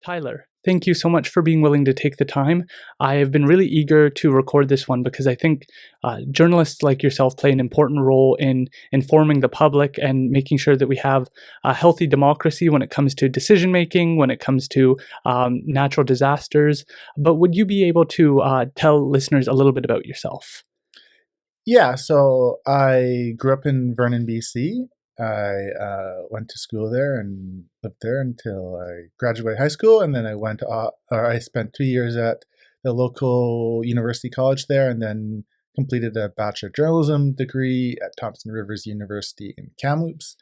Tyler, thank you so much for being willing to take the time. I have been really eager to record this one because I think journalists like yourself play an important role in informing the public and making sure that we have a healthy democracy when it comes to decision making, when it comes to natural disasters. But would you be able to tell listeners a little bit about yourself? Yeah, so I grew up in Vernon, BC. I went to school there and lived there until I graduated high school, and then I spent 2 years at the local university college there, and then completed a bachelor journalism degree at Thompson Rivers University in Kamloops.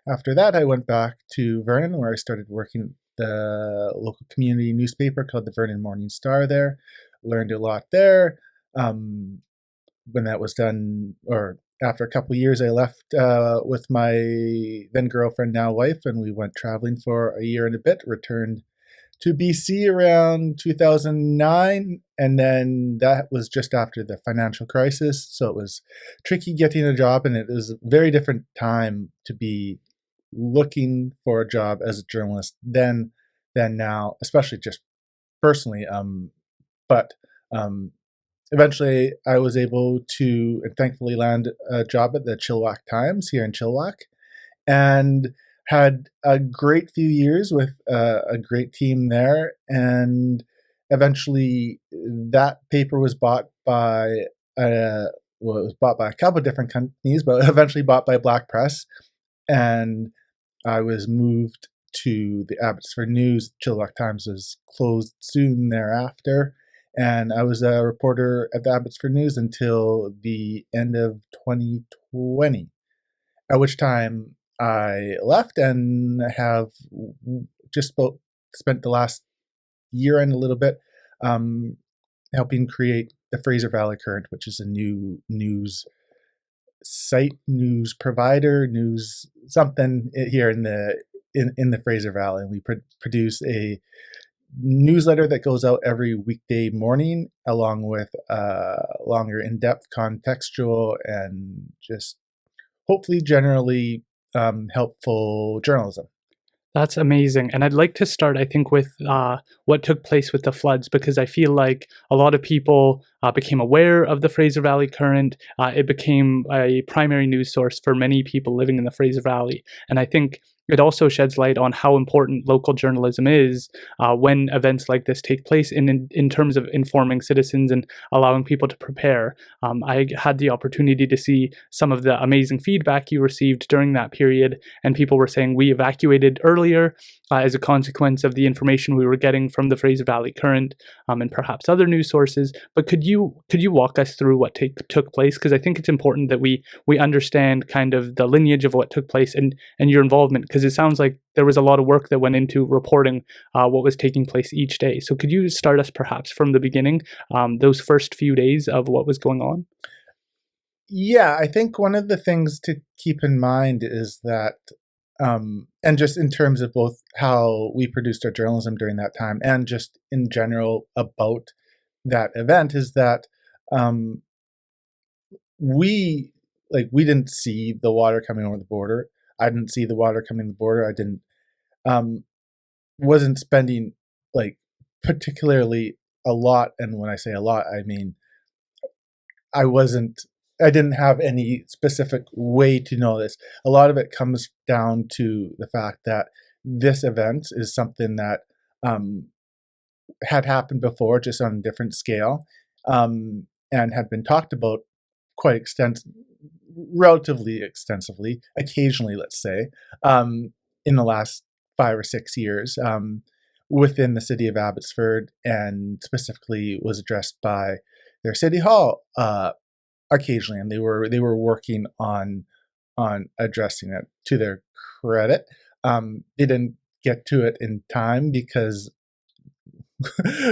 After that, I went back to Vernon, where I started working at the local community newspaper called the Vernon Morning Star there. Learned a lot there. When that was done, or after a couple of years, I left with my then girlfriend, now wife, and we went traveling for a year and a bit. Returned to BC around 2009, and then that was just after the financial crisis, so it was tricky getting a job, and it was a very different time to be looking for a job as a journalist than now, especially just personally. But Eventually, I was able to and thankfully land a job at the Chilliwack Times here in Chilliwack, and had a great few years with a great team there. And eventually, that paper was bought by it was bought by a couple of different companies, but eventually bought by Black Press, and I was moved to the Abbotsford News. Chilliwack Times was closed soon thereafter, and I was a reporter at the Abbotsford News until the end of 2020, at which time I left and have just about spent the last year and a little bit um, helping create the Fraser Valley Current, which is a new news site, news provider, news something here in the Fraser Valley. And we produce a newsletter that goes out every weekday morning, along with longer, in-depth, contextual, and just hopefully generally helpful journalism. That's amazing. And I'd like to start, I think, with what took place with the floods, because I feel like a lot of people became aware of the Fraser Valley Current. It became a primary news source for many people living in the Fraser Valley. And I think it also sheds light on how important local journalism is when events like this take place in terms of informing citizens and allowing people to prepare. I had the opportunity to see some of the amazing feedback you received during that period, and people were saying we evacuated earlier as a consequence of the information we were getting from the Fraser Valley Current and perhaps other news sources. But could you walk us through what took place? Because I think it's important that we understand kind of the lineage of what took place and your involvement, because it sounds like there was a lot of work that went into reporting what was taking place each day. So could you start us perhaps from the beginning, those first few days of what was going on? Yeah, I think one of the things to keep in mind is that, and just in terms of both how we produced our journalism during that time and just in general about that event, is that um, we we didn't see the water coming over the border. I didn't see the water coming the border. I didn't um, wasn't spending like particularly a lot, and when I say a lot, I mean I wasn't I didn't have any specific way to know this. A lot of it comes down to the fact that this event is something that um, had happened before, just on a different scale, and had been talked about quite relatively extensively, occasionally, let's say, in the last 5 or 6 years, within the city of Abbotsford, and specifically was addressed by their city hall occasionally, and they were working on addressing it. To their credit, they didn't get to it in time because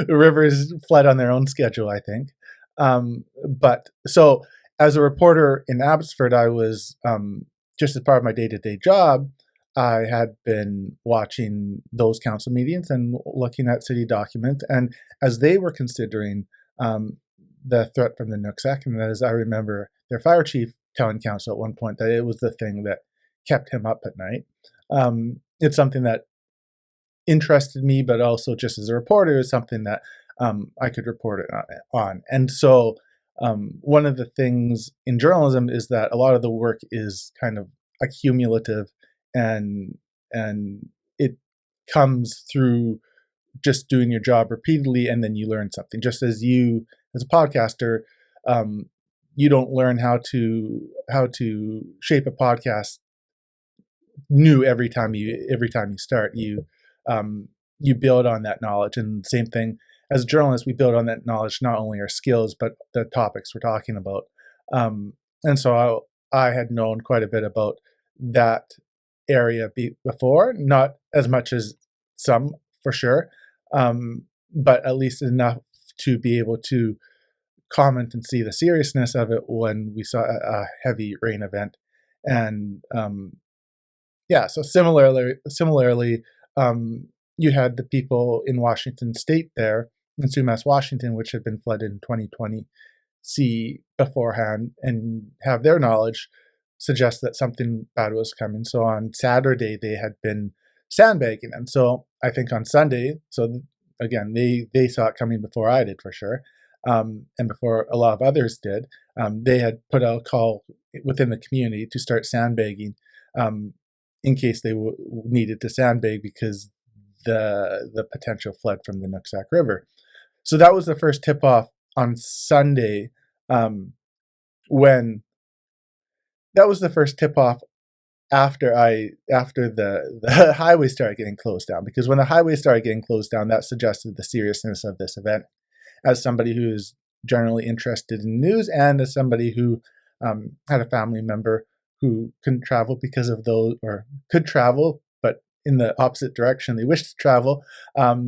rivers fled on their own schedule, I think. But so, as a reporter in Abbotsford, I was just as part of my day-to-day job. I had been watching those council meetings and looking at city documents, and as they were considering the threat from the Nooksack, and as I remember their fire chief telling council at one point that it was the thing that kept him up at night. It's something that interested me, but also just as a reporter is something that I could report it on. And so one of the things in journalism is that a lot of the work is kind of accumulative, and it comes through just doing your job repeatedly, and then you learn something. Just as you, as a podcaster, you don't learn how to shape a podcast new every time you start. You build on that knowledge, and same thing as a journalist, we build on that knowledge, not only our skills but the topics we're talking about. And so I had known quite a bit about that area before, not as much as some for sure, but at least enough to be able to comment and see the seriousness of it when we saw a heavy rain event. And yeah, so similarly, you had the people in Washington State there, in Sumas, Washington, which had been flooded in 2020, see beforehand and have their knowledge suggest that something bad was coming. So on Saturday, they had been sandbagging. And so I think on Sunday, so again, they saw it coming before I did for sure, and before a lot of others did. They had put out a call within the community to start sandbagging, in case they needed to sandbag because the potential flood from the Nooksack River. So that was the first tip-off on Sunday, when that was the first tip-off after the highway started getting closed down, because when the highway started getting closed down, that suggested the seriousness of this event. As somebody who's generally interested in news, and as somebody who had a family member who couldn't travel because of those, or could travel, but in the opposite direction they wished to travel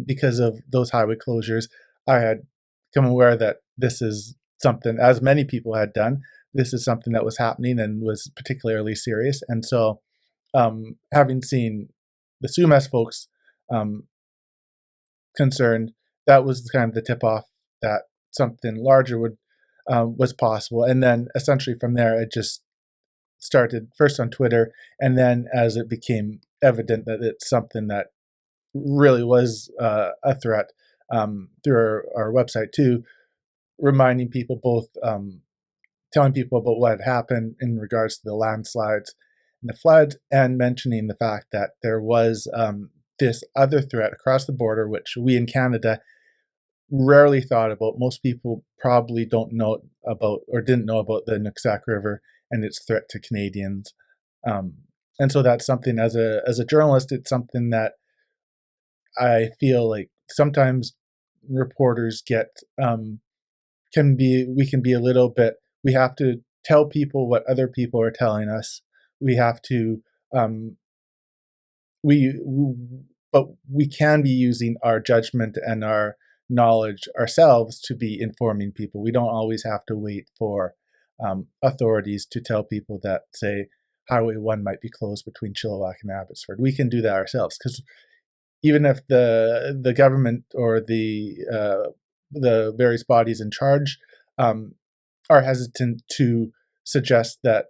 because of those highway closures, I had become aware that this is something, as many people had done, this is something that was happening and was particularly serious. And so having seen the Sumas folks concerned, that was kind of the tip-off that something larger was possible. And then essentially from there, it just started first on Twitter, and then as it became evident that it's something that really was a threat, through our website too, reminding people, both telling people about what had happened in regards to the landslides and the floods, and mentioning the fact that there was this other threat across the border, which we in Canada rarely thought about. Most people probably don't know about, or didn't know about, the Nooksack River and its threat to Canadians. And so that's something, as a journalist, it's something that I feel like sometimes reporters we can be a little bit, we have to tell people what other people are telling us. We have to, but we can be using our judgment and our knowledge ourselves to be informing people. We don't always have to wait for authorities to tell people that, say, Highway 1 might be closed between Chilliwack and Abbotsford. We can do that ourselves, because even if the government or the various bodies in charge are hesitant to suggest that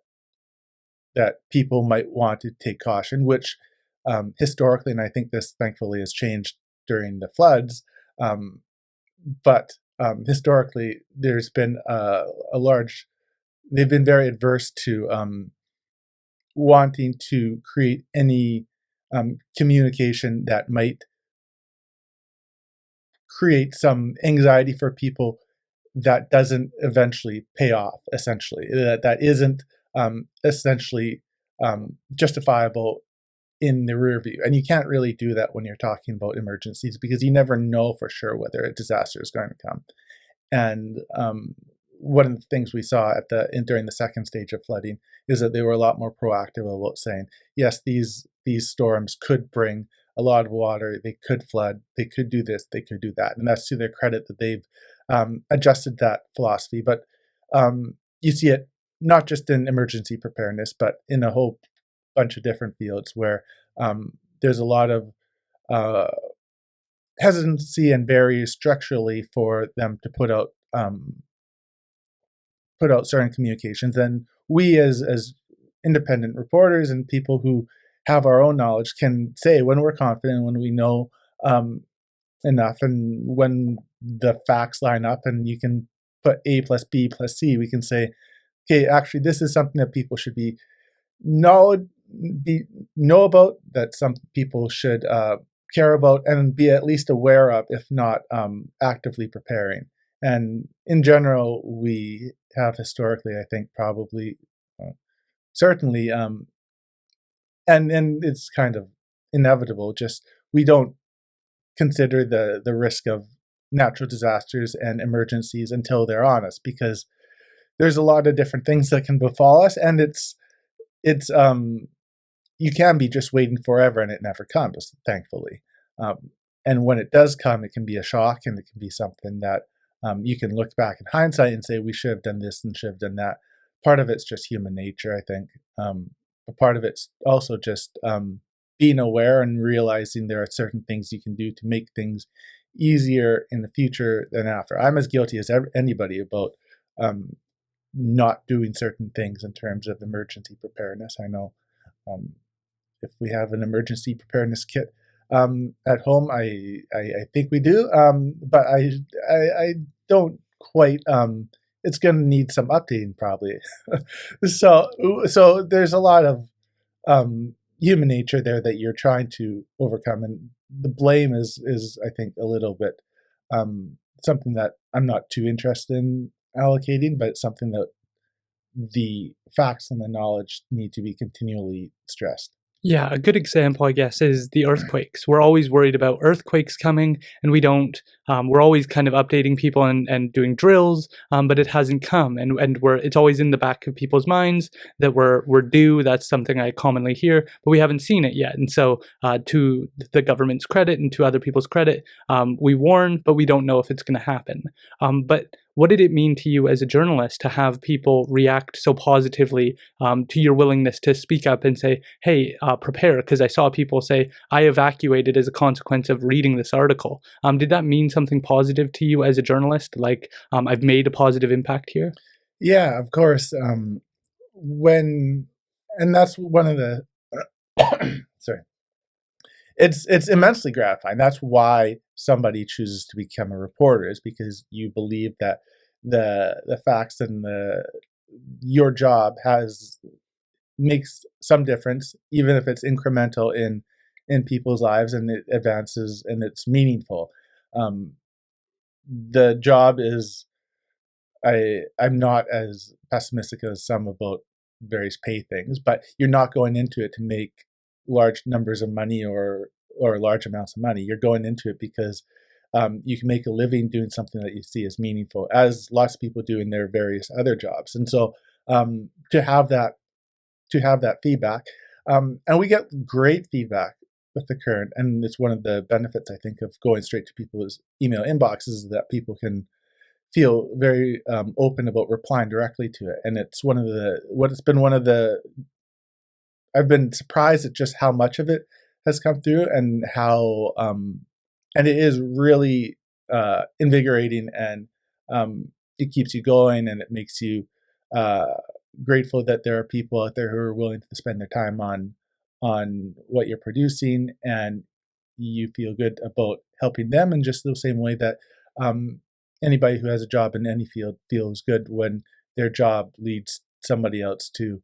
people might want to take caution, which historically, and I think this thankfully has changed during the floods, but historically there's been they've been very adverse to wanting to create any communication that might create some anxiety for people that doesn't eventually pay off, essentially, that isn't essentially justifiable in the rear view. And you can't really do that when you're talking about emergencies, because you never know for sure whether a disaster is going to come. And one of the things we saw during the second stage of flooding is that they were a lot more proactive about saying, yes, these storms could bring a lot of water, they could flood, they could do this, they could do that. And that's to their credit that they've adjusted that philosophy. But you see it not just in emergency preparedness, but in a whole bunch of different fields where there's a lot of hesitancy and barriers structurally for them to put out certain communications. And we as independent reporters and people who have our own knowledge can say, when we're confident, when we know enough. And when the facts line up and you can put A plus B plus C, we can say, okay, actually, this is something that people should know, be know about, that some people should care about and be at least aware of, if not actively preparing. And in general, we have historically, I think, probably, certainly, and it's kind of inevitable. Just we don't consider the risk of natural disasters and emergencies until they're on us, because there's a lot of different things that can befall us, and it's you can be just waiting forever and it never comes, thankfully. Um, and when it does come, it can be a shock, and it can be something that you can look back in hindsight and say, we should have done this and should have done that. Part of it's just human nature, I think. But part of it's also just being aware and realizing there are certain things you can do to make things easier in the future than after. I'm as guilty as anybody about not doing certain things in terms of emergency preparedness. I know um, if we have an emergency preparedness kit at home, I think we do, but I don't quite. It's going to need some updating probably. So there's a lot of human nature there that you're trying to overcome, and the blame is I think a little bit something that I'm not too interested in allocating, but it's something that the facts and the knowledge need to be continually stressed. Yeah, a good example, I guess, is the earthquakes. We're always worried about earthquakes coming, and we don't. We're always kind of updating people and doing drills, but it hasn't come, and it's always in the back of people's minds that we're due. That's something I commonly hear, but we haven't seen it yet. And so, to the government's credit and to other people's credit, we warn, but we don't know if it's going to happen. But what did it mean to you as a journalist to have people react so positively to your willingness to speak up and say, hey, prepare? Because I saw people say, I evacuated as a consequence of reading this article. Did that mean something positive to you as a journalist? Like, I've made a positive impact here? Yeah, of course. When and that's one of the sorry. It's immensely gratifying. That's why somebody chooses to become a reporter, is because you believe that the facts and the your job has makes some difference, even if it's incremental in people's lives, and it advances and it's meaningful. Um, the job is I'm not as pessimistic as some about various pay things, but you're not going into it to make large numbers of money or large amounts of money. You're going into it because you can make a living doing something that you see as meaningful, as lots of people do in their various other jobs. And so to have that feedback, and we get great feedback with the Current, and it's one of the benefits I think of going straight to people's email inboxes, is that people can feel very open about replying directly to it. And it's one of the I've been surprised at just how much of it has come through, and how and it is really invigorating, and it keeps you going, and it makes you uh, grateful that there are people out there who are willing to spend their time on what you're producing, and you feel good about helping them in just the same way that um, anybody who has a job in any field feels good when their job leads somebody else to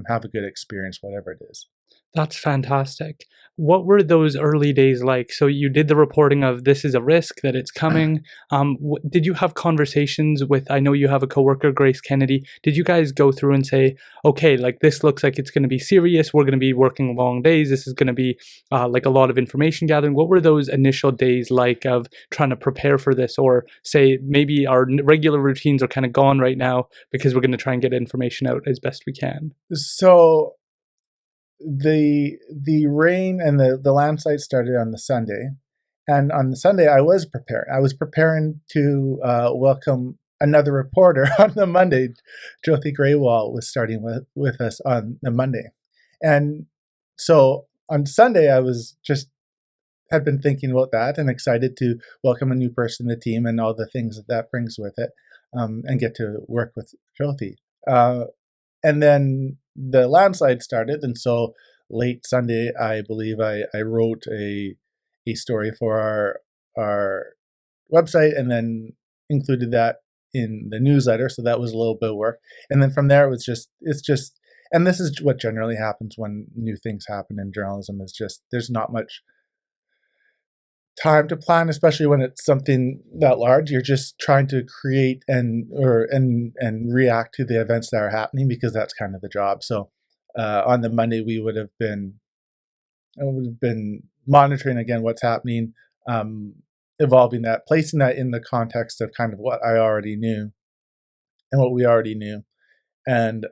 have a good experience, whatever it is. That's fantastic. What were those early days like? So you did the reporting of this is a risk that it's coming. Did you have conversations with? I know you have a coworker, Grace Kennedy. Did you guys go through and say, okay, like this looks like it's going to be serious. We're going to be working long days. This is going to be like a lot of information gathering. What were those initial days like of trying to prepare for this, or say maybe our regular routines are kind of gone right now because we're going to try and get information out as best we can? So the rain and the landslide started on the Sunday, and on the Sunday I was preparing. I was preparing to welcome another reporter on the Monday. Jyoti Graywall was starting with us on the Monday, and so on Sunday I was just had been thinking about that and excited to welcome a new person to the team and all the things that that brings with it, and get to work with Jyoti. And then the landslide started, and so late Sunday, I believe I wrote a story for our website, and then included that in the newsletter. So that was a little bit of work. And then from there, it's just, and this is what generally happens when new things happen in journalism, is just there's not much time to plan, especially when it's something that large. You're just trying to create and react to the events that are happening, because that's kind of the job. So on the Monday, I would have been monitoring again what's happening, um, evolving that, placing that in the context of kind of what I already knew and what we already knew, and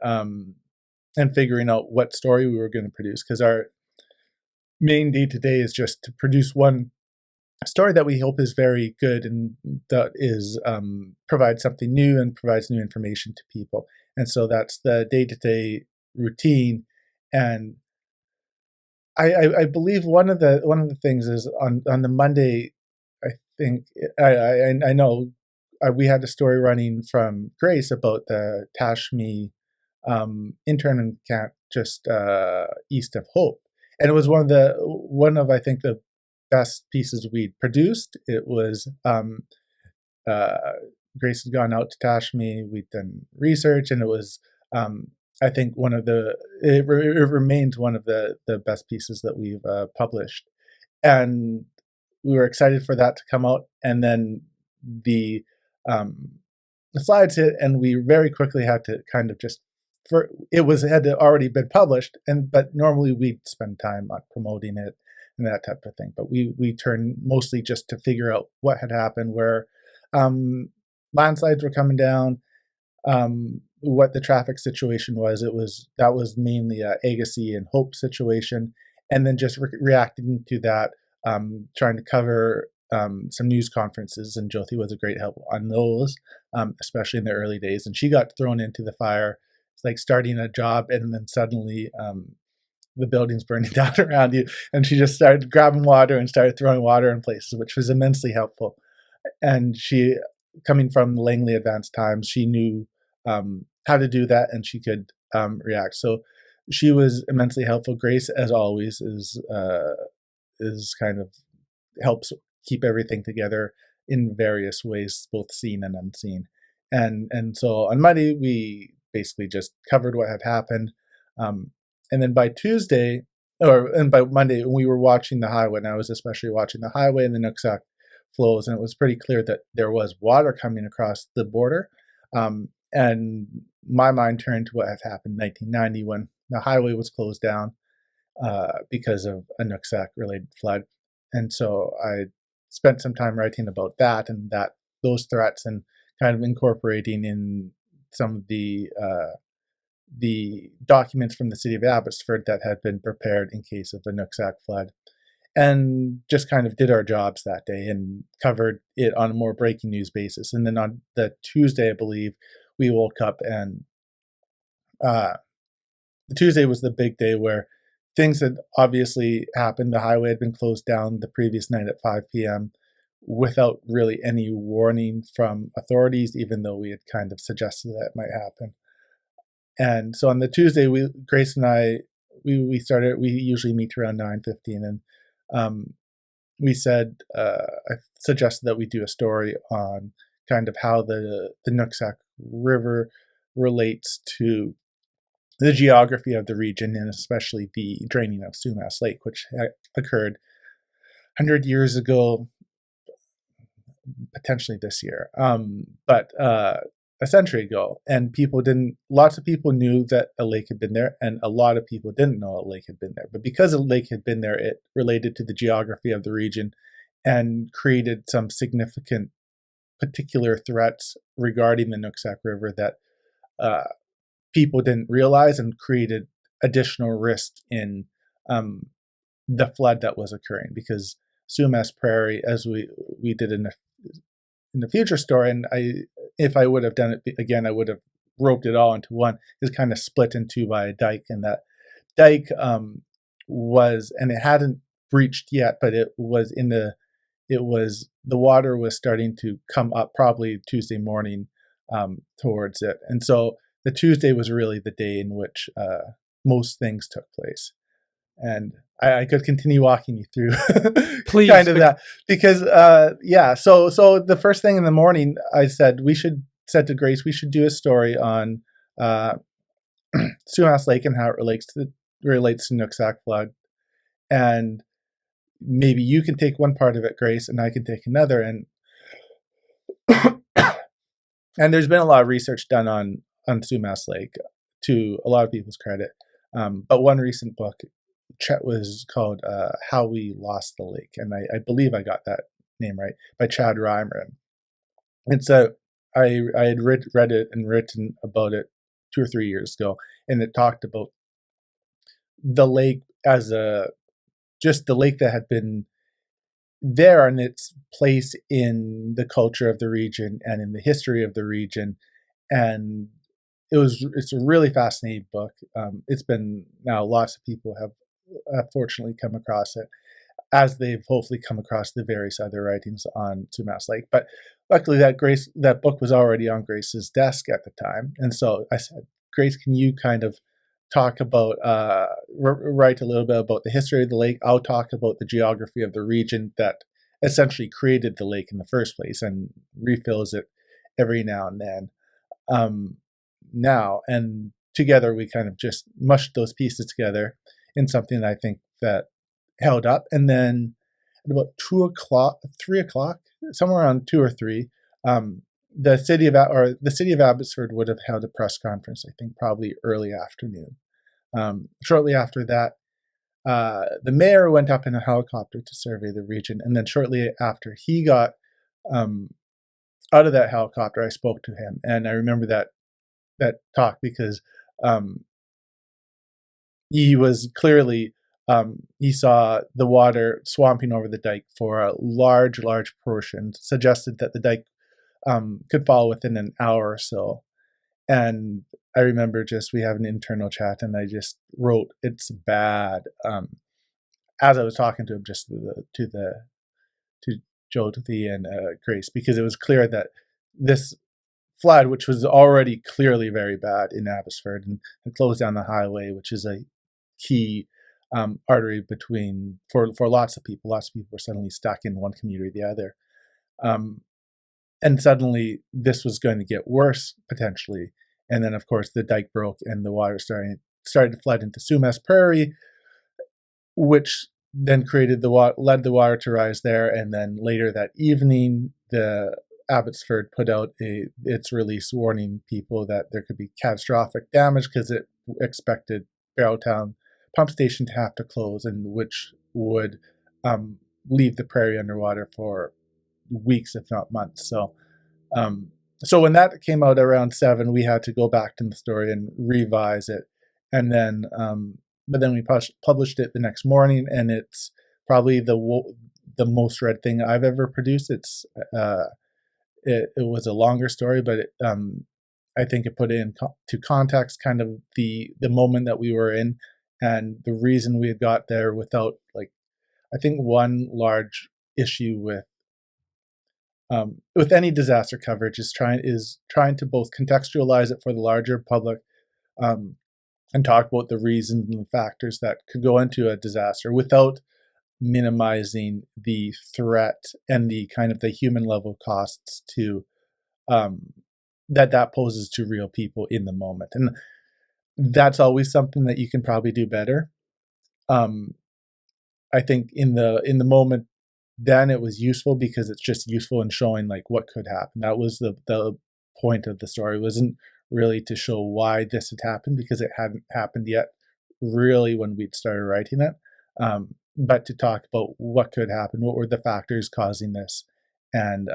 figuring out what story we were going to produce, because our main day to day is just to produce one story that we hope is very good, and that is provides something new and provides new information to people. And so that's the day to day routine. And I believe one of the things is on the Monday. I think I know we had a story running from Grace about the Tashmi intern camp just east of Hope, and it was one of I think the best pieces we'd produced. It was uh, Grace had gone out to Tashmi. We'd done research, and it was I think it remains one of the best pieces that we've published, and we were excited for that to come out. And then the um, the slides hit, and we very quickly had to kind of just for it had already been published, and but normally we'd spend time on promoting it and that type of thing. But we turned mostly just to figure out what had happened, where um, landslides were coming down, what the traffic situation was. That was mainly a Agassiz and Hope situation, and then just reacting to that, trying to cover some news conferences, and Jyoti was a great help on those, especially in the early days. And she got thrown into the fire. It's like starting a job, and then suddenly the building's burning down around you, and she just started grabbing water and started throwing water in places, which was immensely helpful. And she, coming from the Langley Advanced Times, she knew how to do that, and she could react. So she was immensely helpful. Grace, as always, is kind of helps keep everything together in various ways, both seen and unseen. And so on Monday we basically just covered what had happened, and then by Tuesday, and by Monday, we were watching the highway, and I was especially watching the highway and the Nooksack flows, and it was pretty clear that there was water coming across the border. And my mind turned to what had happened in 1990 when the highway was closed down because of a Nooksack related flood. And so I spent some time writing about that, and those threats, and kind of incorporating in some of the documents from the city of Abbotsford that had been prepared in case of a Nooksack flood, and just kind of did our jobs that day and covered it on a more breaking news basis. And then on the Tuesday, I believe, we woke up, and the Tuesday was the big day where things had obviously happened. The highway had been closed down the previous night at 5 p.m. without really any warning from authorities, even though we had kind of suggested that it might happen. And so on the Tuesday, Grace and I, we started. We usually meet around 9:15, and we said I suggested that we do a story on kind of how the Nooksack River relates to the geography of the region, and especially the draining of Sumas Lake, which occurred 100 years ago, potentially this year, but a century ago. And lots of people knew that a lake had been there, and a lot of people didn't know a lake had been there. But because a lake had been there, it related to the geography of the region and created some significant particular threats regarding the Nooksack River that people didn't realize, and created additional risk in the flood that was occurring. Because Sumas Prairie, as we did in the future story, and if I would have done it again, I would have roped it all into one, is kind of split in two by a dike, and that dike and it hadn't breached yet, but the water was starting to come up probably Tuesday morning towards it. And so the Tuesday was really the day in which most things took place. And I could continue walking you through kind Please. of that because so the first thing in the morning I said to Grace we should do a story on uh, Sumas Lake and how it relates to Nooksack flood, and maybe you can take one part of it, Grace, and I can take another. And there's been a lot of research done on Sumas Lake, to a lot of people's credit. But one recent book was called "How We Lost the Lake," and I believe I got that name right, by Chad Reimer. It's a I had read it and written about it 2 or 3 years ago, and it talked about the lake as just the lake that had been there and its place in the culture of the region and in the history of the region. And it's a really fascinating book. It's been now lots of people have fortunately come across it, as they've hopefully come across the various other writings on Sumas Lake. But luckily that book was already on Grace's desk at the time. And so I said, Grace, can you kind of talk about, write a little bit about the history of the lake? I'll talk about the geography of the region that essentially created the lake in the first place and refills it every now and then. And together we kind of just mushed those pieces together in something that I think that held up. And then at about 3 o'clock, somewhere around 2 or 3, the city of Abbotsford would have held a press conference, I think probably early afternoon. Shortly after that, the mayor went up in a helicopter to survey the region, and then shortly after he got out of that helicopter, I spoke to him, and I remember that talk because he was clearly he saw the water swamping over the dike for a large portion, suggested that the dike could fall within an hour or so. And I remember we have an internal chat, and I just wrote, "It's bad," as I was talking to him, just to Jody and Grace, because it was clear that this flood, which was already clearly very bad in Abbotsford, and closed down the highway, which is a key artery for lots of people. Lots of people were suddenly stuck in one community or the other. And suddenly this was going to get worse potentially. And then of course the dike broke and the water started to flood into Sumas Prairie, which then led the water to rise there. And then later that evening, the Abbotsford put out its release warning people that there could be catastrophic damage because it expected Barreltown pump station to have to close, and which would leave the prairie underwater for weeks, if not months. So when that came out around 7, we had to go back to the story and revise it, and then but then we published it the next morning, and it's probably the most read thing I've ever produced. It was a longer story, but I think it put it into context, kind of the moment that we were in, and the reason we had got there without, like, I think one large issue with any disaster coverage is trying to both contextualize it for the larger public, and talk about the reasons and the factors that could go into a disaster without minimizing the threat and the kind of the human level costs to that poses to real people in the moment. And that's always something that you can probably do better. I think in the moment then it was useful because it's just useful in showing like what could happen. That was the point of the story. It wasn't really to show why this had happened, because it hadn't happened yet really when we'd started writing it, but to talk about what could happen, what were the factors causing this, and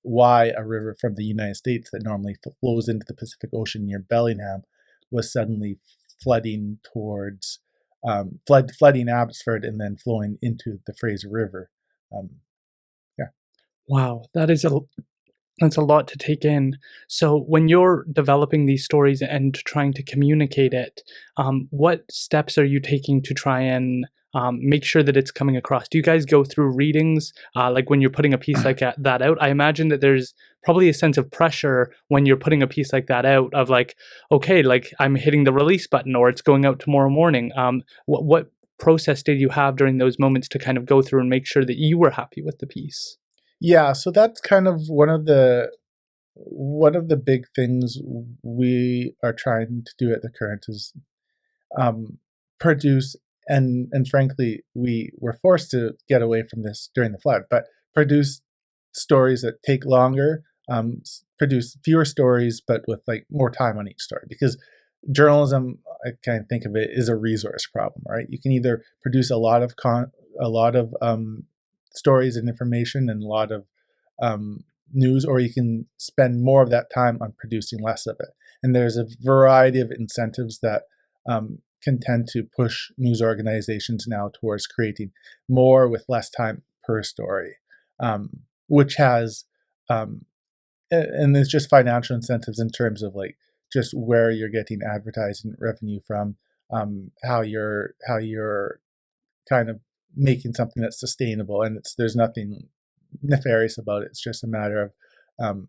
why a river from the United States that normally flows into the Pacific Ocean near Bellingham was suddenly flooding towards flooding Abbotsford and then flowing into the Fraser River. Yeah. Wow, that's a lot to take in. So when you're developing these stories and trying to communicate it, what steps are you taking to try and make sure that it's coming across? Do you guys go through readings, like when you're putting a piece like that out? I imagine that there's probably a sense of pressure when you're putting a piece like that out of like, okay, like I'm hitting the release button or it's going out tomorrow morning. What process did you have during those moments to kind of go through and make sure that you were happy with the piece? Yeah, so that's kind of one of the big things we are trying to do at the Current is produce, and frankly we were forced to get away from this during the flood, but produce stories that take longer, produce fewer stories but with like more time on each story, because journalism, I kind of think of it, is a resource problem, right? You can either produce a lot of stories and information and a lot of news, or you can spend more of that time on producing less of it. And there's a variety of incentives that can tend to push news organizations now towards creating more with less time per story, which has, and there's just financial incentives in terms of like just where you're getting advertising revenue from, how you're kind of making something that's sustainable, and there's nothing nefarious about it. It's just a matter of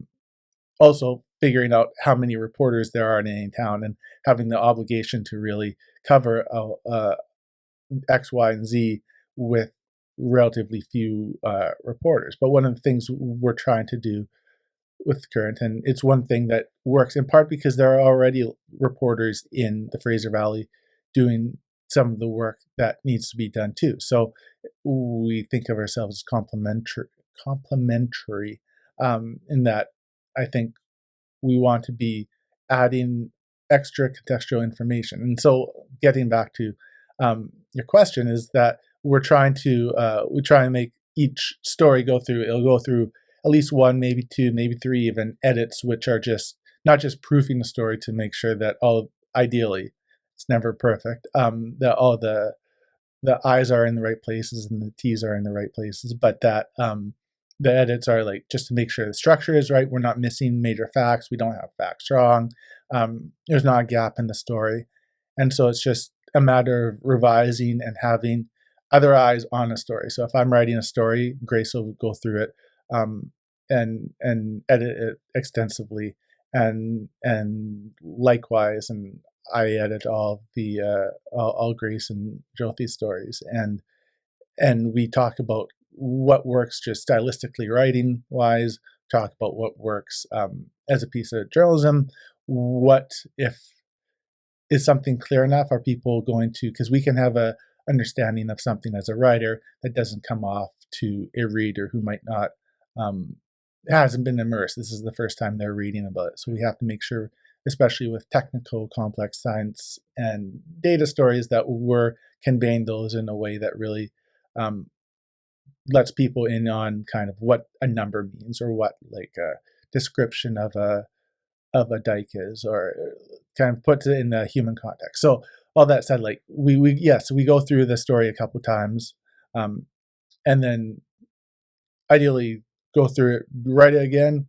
also figuring out how many reporters there are in any town and having the obligation to really cover X, Y, and Z with relatively few reporters. But one of the things we're trying to do with Current, and it's one thing that works in part because there are already reporters in the Fraser Valley doing some of the work that needs to be done too. So we think of ourselves as complementary, in that I think we want to be adding extra contextual information. And so getting back to your question is that we try and make each story it'll go through at least one, maybe two, maybe three even edits, which are just not just proofing the story to make sure that ideally, it's never perfect, that all the I's are in the right places and the T's are in the right places, but that the edits are like just to make sure the structure is right. We're not missing major facts. We don't have facts wrong. There's not a gap in the story. And so it's just a matter of revising and having other eyes on a story. So if I'm writing a story, Grace will go through it and edit it extensively, and likewise, and I edit all Grace and Jyothi's stories, and we talk about what works just stylistically writing wise, talk about what works as a piece of journalism. What if is something clear enough? Are people going to, because we can have a understanding of something as a writer that doesn't come off to a reader who might not hasn't been immersed. This is the first time they're reading about it. So we have to make sure, especially with technical, complex science and data stories, that we're conveying those in a way that really lets people in on kind of what a number means, or what like a description of a dike is, or kind of puts it in a human context. So all that said, like we go through the story a couple times, and then ideally go through it, write it again,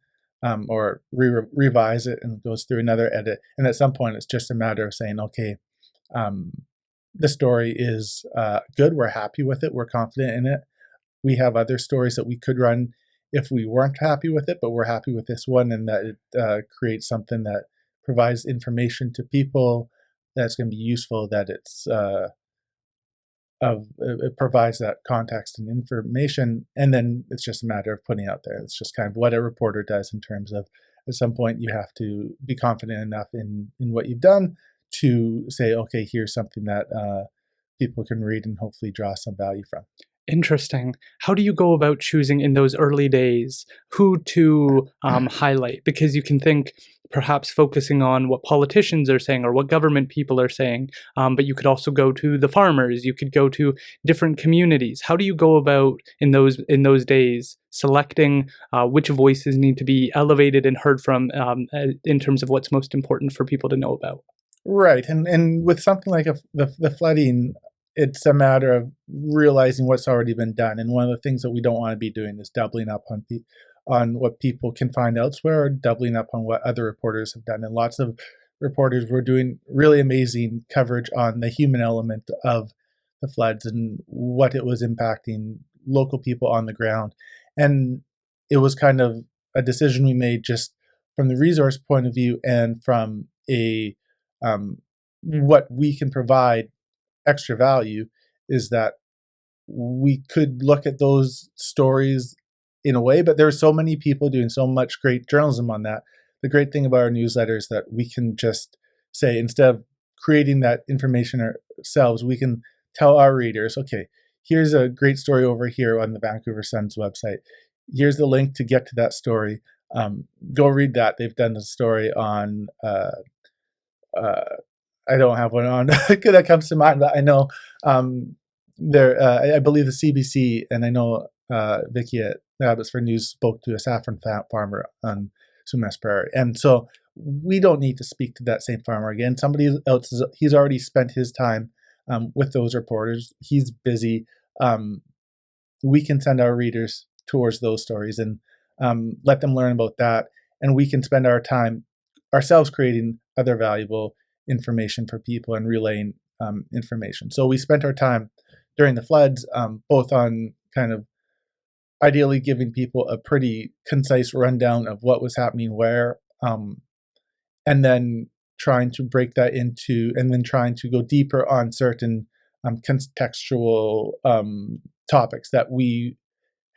or revise it, and goes through another edit. And at some point, it's just a matter of saying, okay, the story is good. We're happy with it. We're confident in it. We have other stories that we could run if we weren't happy with it, but we're happy with this one, and that it creates something that provides information to people that's going to be useful, that it provides that context and information, and then it's just a matter of putting it out there. It's just kind of what a reporter does in terms of, at some point you have to be confident enough in what you've done to say, okay, here's something that people can read and hopefully draw some value from. Interesting. How do you go about choosing in those early days who to highlight? Because you can think perhaps focusing on what politicians are saying or what government people are saying, but you could also go to the farmers. You could go to different communities. How do you go about in those days selecting which voices need to be elevated and heard from in terms of what's most important for people to know about? Right, and with something like the flooding, it's a matter of realizing what's already been done. And one of the things that we don't want to be doing is doubling up on what people can find elsewhere, or doubling up on what other reporters have done. And lots of reporters were doing really amazing coverage on the human element of the floods and what it was impacting local people on the ground. And it was kind of a decision we made just from the resource point of view, and from a what we can provide extra value, is that we could look at those stories in a way, but there are so many people doing so much great journalism on that. The great thing about our newsletter is that we can just say, instead of creating that information ourselves, we can tell our readers, okay, here's a great story over here on the Vancouver Sun's website. Here's the link to get to that story. Go read that. They've done a story on, I don't have one on that comes to mind, but I know I believe the CBC, and I know Vicky at Abbotsford News spoke to a saffron farmer on Sumas Prairie. And so we don't need to speak to that same farmer again. Somebody else, he's already spent his time with those reporters. He's busy. We can send our readers towards those stories and let them learn about that. And we can spend our time ourselves creating other valuable information for people and relaying information. So we spent our time during the floods, both on kind of ideally giving people a pretty concise rundown of what was happening where, and then trying to break that into, and then trying to go deeper on certain contextual topics that we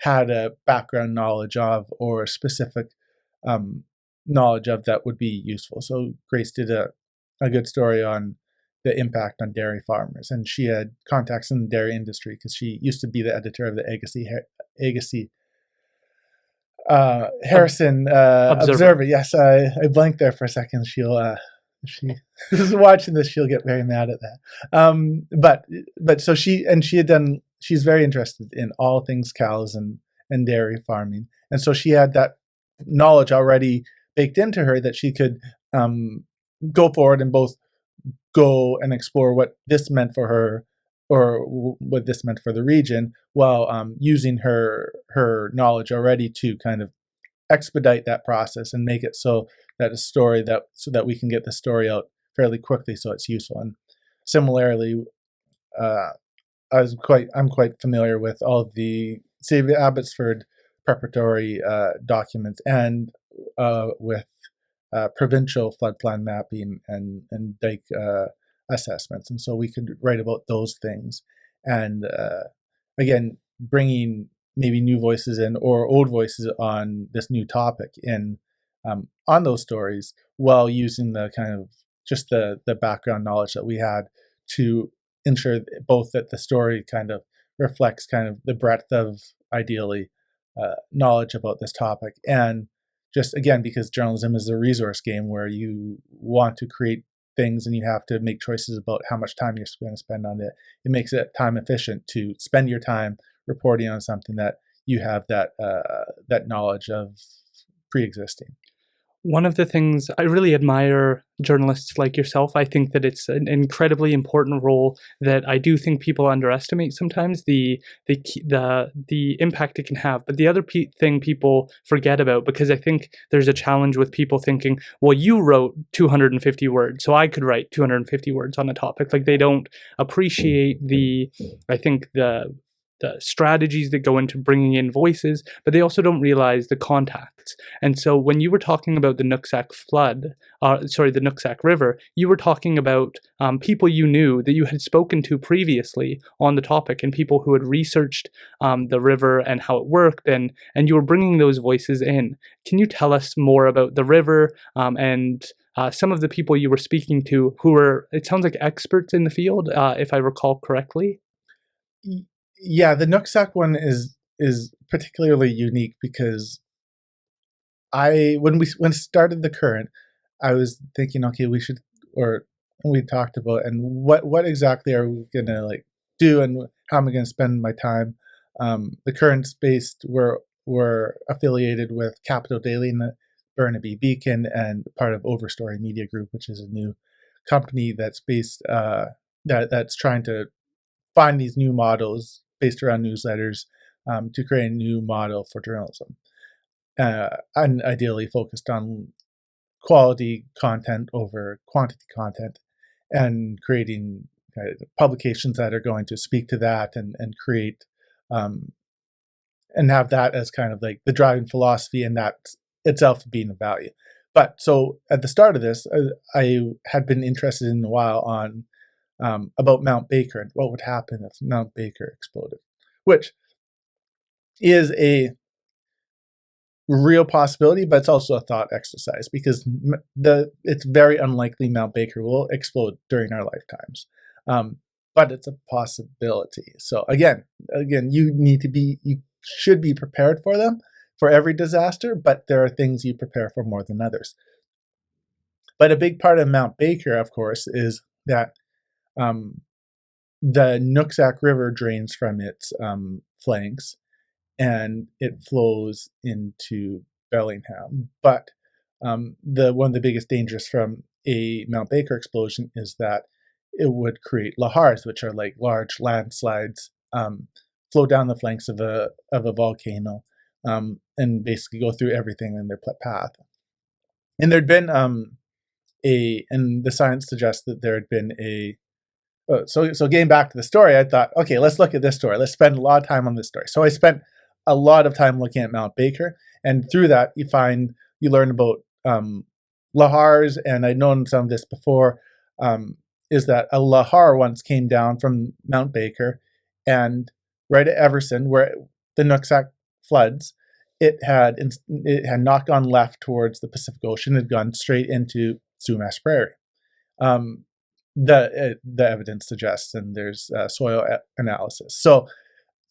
had a background knowledge of or a specific knowledge of that would be useful. So Grace did a good story on the impact on dairy farmers, and she had contacts in the dairy industry because she used to be the editor of the Agassiz Harrison Observer. Yes, I blanked there for a second. She'll if she is watching this, she'll get very mad at that. But so she's very interested in all things cows and dairy farming, and so she had that knowledge already baked into her that she could go forward and both go and explore what this meant for her or what this meant for the region, while using her knowledge already to kind of expedite that process and make it so that we can get the story out fairly quickly so it's useful. And similarly, I'm quite familiar with all of the City of Abbotsford preparatory documents and with provincial floodplain mapping and dike assessments, and so we could write about those things. And again, bringing maybe new voices in or old voices on this new topic in on those stories, while using the kind of just the background knowledge that we had to ensure both that the story kind of reflects kind of the breadth of ideally knowledge about this topic, and just again, because journalism is a resource game where you want to create things and you have to make choices about how much time you're going to spend on it. It makes it time efficient to spend your time reporting on something that you have that knowledge of pre-existing. One of the things I really admire journalists like yourself, I think that it's an incredibly important role that I do think people underestimate sometimes, the impact it can have. But the other thing people forget about, because I think there's a challenge with people thinking, well, you wrote 250 words, so I could write 250 words on a topic. Like, they don't appreciate the strategies that go into bringing in voices, but they also don't realize the contacts. And so when you were talking about the Nooksack the Nooksack River, you were talking about people you knew that you had spoken to previously on the topic, and people who had researched the river and how it worked, and you were bringing those voices in. Can you tell us more about the river and some of the people you were speaking to who were, it sounds like, experts in the field, if I recall correctly? Yeah, the Nooksack one is particularly unique because when I started the Current, I was thinking, okay, we talked about, and what exactly are we gonna do, and how am I gonna spend my time? The Current's based, we're affiliated with Capital Daily and the Burnaby Beacon, and part of Overstory Media Group, which is a new company that's based that's trying to find these new models based around newsletters to create a new model for journalism, and ideally focused on quality content over quantity content, and creating publications that are going to speak to that and create and have that as kind of like the driving philosophy, and that itself being a value. But so at the start of this, I had been interested in a while on about Mount Baker and what would happen if Mount Baker exploded, which is a real possibility, but it's also a thought exercise because it's very unlikely Mount Baker will explode during our lifetimes. But it's a possibility. So again, you should be prepared for them, for every disaster, but there are things you prepare for more than others. But a big part of Mount Baker, of course, is that um, the Nooksack River drains from its flanks and it flows into Bellingham. But one of the biggest dangers from a Mount Baker explosion is that it would create lahars, which are like large landslides, flow down the flanks of a volcano, and basically go through everything in their path. And there'd been and the science suggests that there had been so getting back to the story, I thought, okay, let's look at this story. Let's spend a lot of time on this story. So I spent a lot of time looking at Mount Baker, and through that, you learn about lahars, and I'd known some of this before. Is that a lahar once came down from Mount Baker, and right at Everson, where the Nooksack floods, it had not gone left towards the Pacific Ocean; it had gone straight into Sumas Prairie. The evidence suggests, and there's soil analysis. So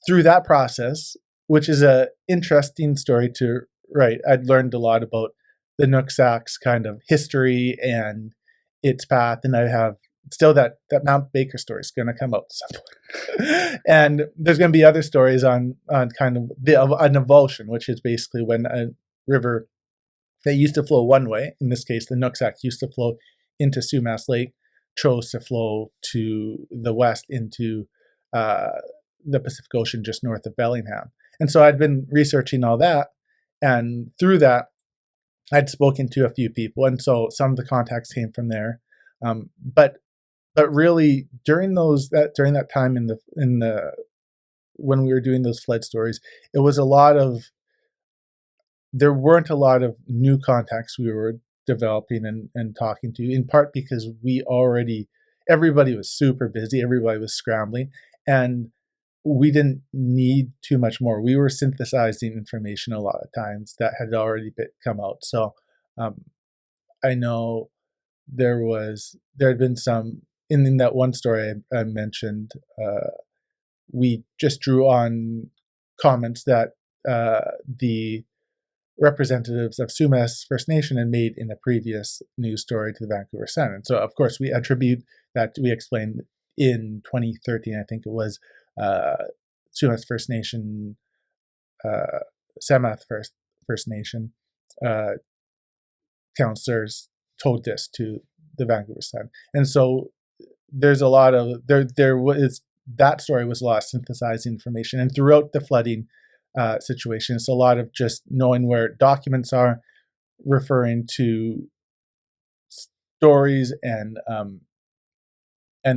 through that process, which is a interesting story to write, I'd learned a lot about the Nooksack's kind of history and its path, and I have still that Mount Baker story is going to come out at some point. And there's going to be other stories on kind of an avulsion, which is basically when a river that used to flow one way, in this case the Nooksack used to flow into Sumas Lake, chose to flow to the west into the Pacific Ocean just north of Bellingham. And so I'd been researching all that, and through that, I'd spoken to a few people, and so some of the contacts came from there. But really, during that time in the when we were doing those flood stories, it was there weren't a lot of new contacts we were developing and talking to, in part because everybody was super busy, everybody was scrambling, and we didn't need too much more. We were synthesizing information a lot of times that had already come out. So I know there had been some in that one story I mentioned. We just drew on comments that the representatives of Sumas First Nation had made in a previous news story to the Vancouver Sun. And so, of course, we attribute that. We explained in 2013, I think it was, Sumas First Nation, Samath First Nation counselors told this to the Vancouver Sun. And so there's a lot of, that story was a lot of synthesized information. And throughout the flooding situation, it's a lot of just knowing where documents are, referring to stories and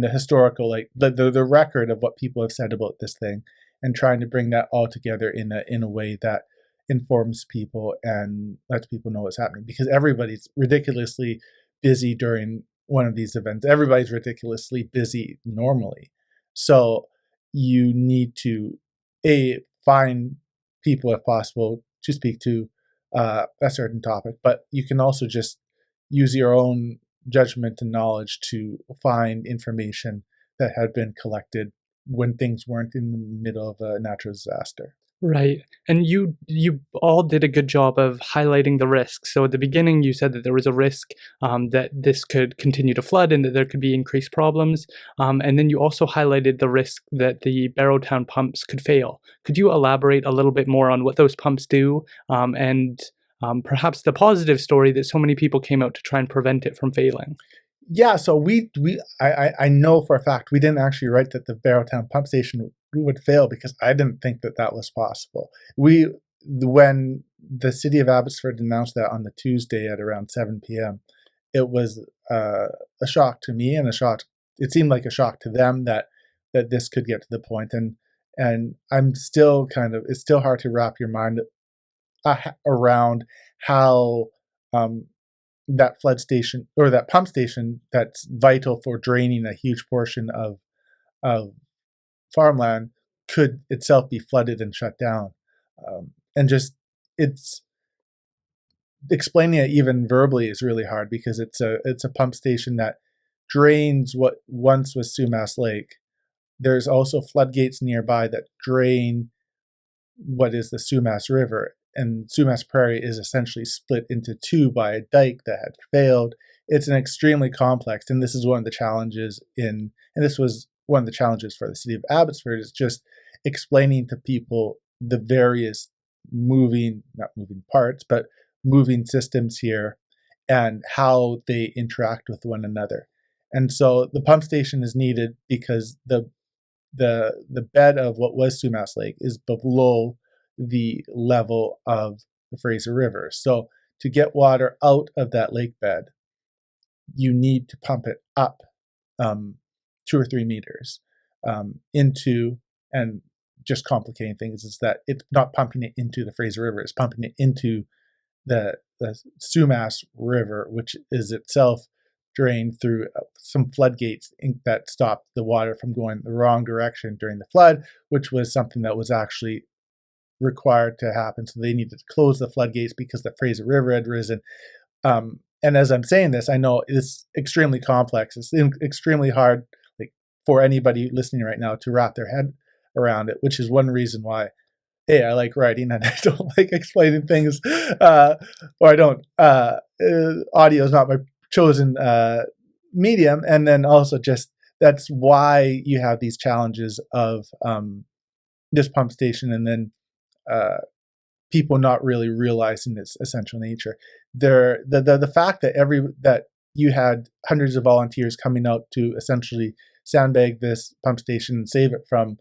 the historical, like the record of what people have said about this thing, and trying to bring that all together in a way that informs people and lets people know what's happening, because everybody's ridiculously busy during one of these events. Everybody's ridiculously busy normally. So you need to find people, if possible, to speak to a certain topic, but you can also just use your own judgment and knowledge to find information that had been collected when things weren't in the middle of a natural disaster. Right. And you all did a good job of highlighting the risks. So at the beginning, you said that there was a risk that this could continue to flood and that there could be increased problems. And then you also highlighted the risk that the Barrowtown pumps could fail. Could you elaborate a little bit more on what those pumps do, and perhaps the positive story that so many people came out to try and prevent it from failing? Yeah, so I know for a fact we didn't actually write that the Barrowtown pump station would fail, because I didn't think that was possible. When the city of Abbotsford announced that on the Tuesday at around 7 p.m., it was a shock to me, and it seemed like a shock to them that this could get to the point. And I'm still it's still hard to wrap your mind around how that flood station or that pump station that's vital for draining a huge portion of farmland could itself be flooded and shut down. And just it's explaining it even verbally is really hard because it's a pump station that drains what once was Sumas Lake. There's also floodgates nearby that drain what is the Sumas River. And Sumas Prairie is essentially split into two by a dike that had failed. It's an extremely complex, and this is one of the challenges and this was one of the challenges for the city of Abbotsford, is just explaining to people the various not moving parts, but moving systems here and how they interact with one another. And so the pump station is needed because the bed of what was Sumas Lake is below the level of the Fraser River. So to get water out of that lake bed, you need to pump it up 2 or 3 meters into, and just complicating things is that it's not pumping it into the Fraser River, it's pumping it into the Sumas River, which is itself drained through some floodgates that stopped the water from going the wrong direction during the flood, which was something that was actually required to happen. So they needed to close the floodgates because the Fraser River had risen. And as I'm saying this, I know it's extremely complex. It's extremely hard, like, for anybody listening right now to wrap their head around it, which is one reason why, hey, I like writing and I don't like explaining things, or I don't. Audio is not my chosen medium, and then also just that's why you have these challenges of this pump station, and then people not really realizing its essential nature. The fact that you had hundreds of volunteers coming out to essentially sandbag this pump station and save it from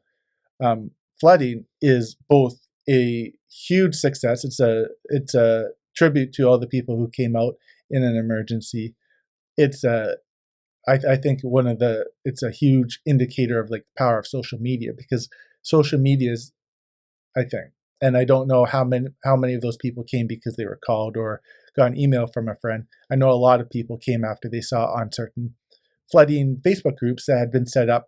flooding is both a huge success. It's a tribute to all the people who came out in an emergency. I think it's a huge indicator of, like, the power of social media, because social media is, I think, and I don't know how many of those people came because they were called or got an email from a friend. I know a lot of people came after they saw on certain flooding Facebook groups that had been set up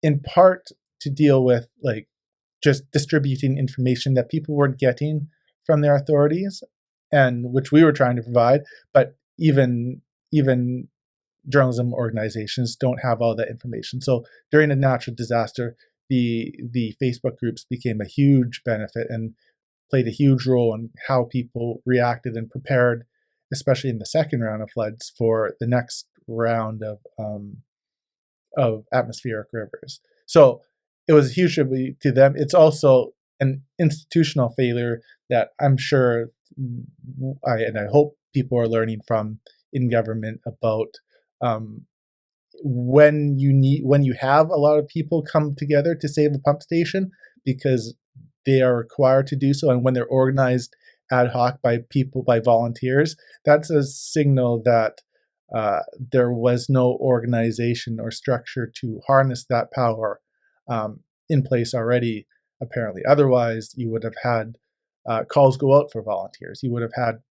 in part to deal with, like, just distributing information that people weren't getting from their authorities, and which we were trying to provide. But even journalism organizations don't have all that information. So during a natural disaster, the Facebook groups became a huge benefit and played a huge role in how people reacted and prepared, especially in the second round of floods, for the next round of atmospheric rivers. So it was a huge tribute to them. It's also an institutional failure that I'm sure I hope people are learning from in government about when you have a lot of people come together to save a pump station, because they are required to do so, and when they're organized ad hoc by volunteers, that's a signal that there was no organization or structure to harness that power in place already, apparently. Otherwise, you would have had calls go out for volunteers. You would have had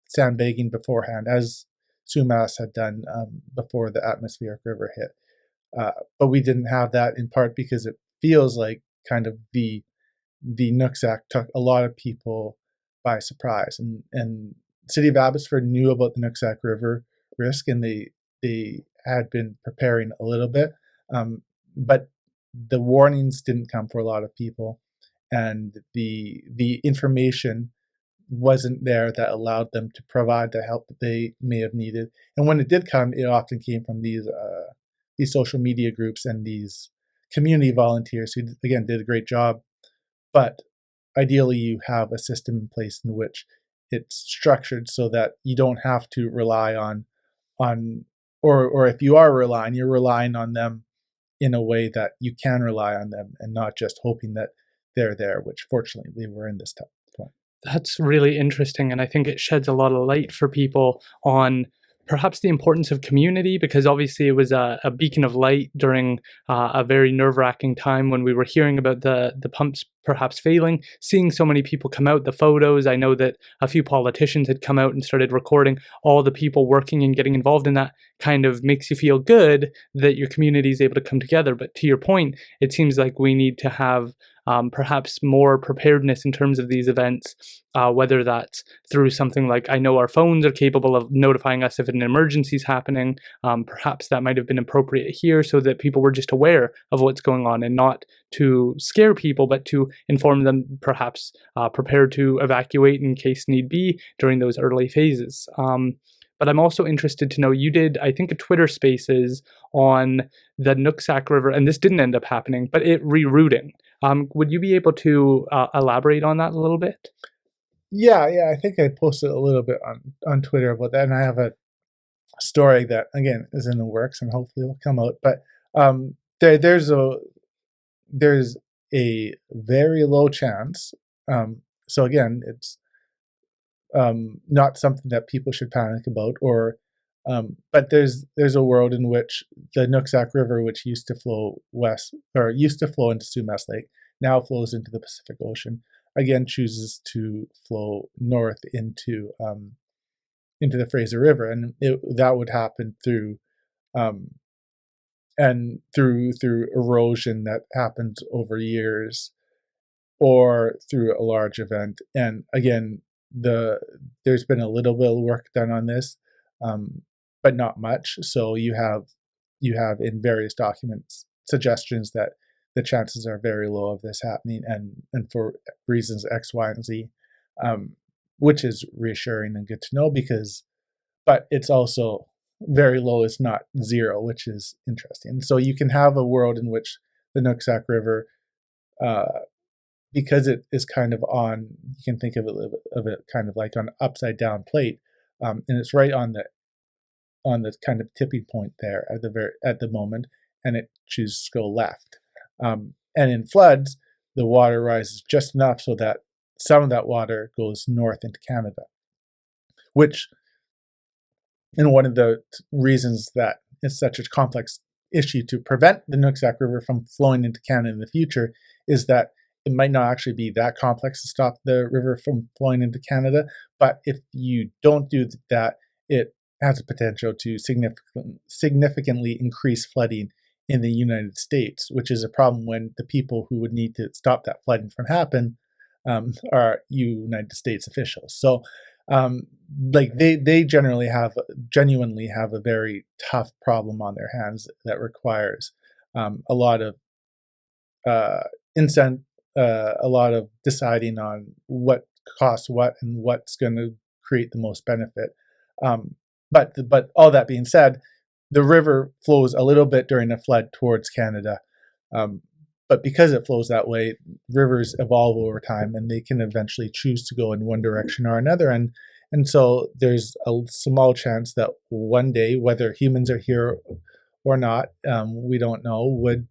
sandbagging beforehand, as Sumas had done before the atmospheric river hit. But we didn't have that, in part because it feels like kind of the Nooksack took a lot of people by surprise, and the city of Abbotsford knew about the Nooksack River risk, and they had been preparing a little bit, but the warnings didn't come for a lot of people, and the information wasn't there that allowed them to provide the help that they may have needed. And when it did come, it often came from these social media groups and these community volunteers who, again, did a great job. But ideally, you have a system in place in which it's structured so that you don't have to rely on or if you are relying, you're relying on them in a way that you can rely on them, and not just hoping that they're there, which fortunately they were in this point. That's really interesting, and I think it sheds a lot of light for people on perhaps the importance of community, because obviously it was a beacon of light during a very nerve-wracking time when we were hearing about the pumps perhaps failing, seeing so many people come out, the photos. I know that a few politicians had come out and started recording all the people working and getting involved in that. Kind of makes you feel good that your community is able to come together. But to your point, it seems like we need to have perhaps more preparedness in terms of these events, whether that's through something like, I know our phones are capable of notifying us if an emergency is happening. Perhaps that might have been appropriate here so that people were just aware of what's going on, and not to scare people, but to inform them, perhaps prepared to evacuate in case need be during those early phases. But I'm also interested to know, you did, I think, a Twitter Spaces on the Nooksack River, and this didn't end up happening, but it rerouting. Would you be able to elaborate on that a little bit? Yeah, I think I posted a little bit on Twitter about that, and I have a story that again is in the works and hopefully will come out. But there's a very low chance. So again, it's not something that people should panic about, or but there's a world in which the Nooksack River, which used to flow west or used to flow into Sumas Lake, now flows into the Pacific Ocean. Again, chooses to flow north into the Fraser River, and that would happen through through erosion that happens over years, or through a large event. And again, there's been a little bit of work done on this, but not much. So you have in various documents suggestions that the chances are very low of this happening, and for reasons X, Y, and Z, which is reassuring and good to know, but it's also very low is not zero, which is interesting. So you can have a world in which the Nooksack River, because it is kind of on, you can think of it kind of like on an upside down plate, and it's right on the kind of tipping point there at the moment, and it chooses to go left. And in floods, the water rises just enough so that some of that water goes north into Canada, which, and one of the reasons that it's such a complex issue to prevent the Nooksack River from flowing into Canada in the future is that it might not actually be that complex to stop the river from flowing into Canada, but if you don't do that, it has a potential to significantly increase flooding in the United States, which is a problem when the people who would need to stop that flooding from happen are United States officials. So like they genuinely have a very tough problem on their hands that requires a lot of a lot of deciding on what costs what and what's going to create the most benefit. But all that being said, the river flows a little bit during a flood towards Canada. But because it flows that way, rivers evolve over time, and they can eventually choose to go in one direction or another. And so there's a small chance that one day, whether humans are here or not, we don't know, would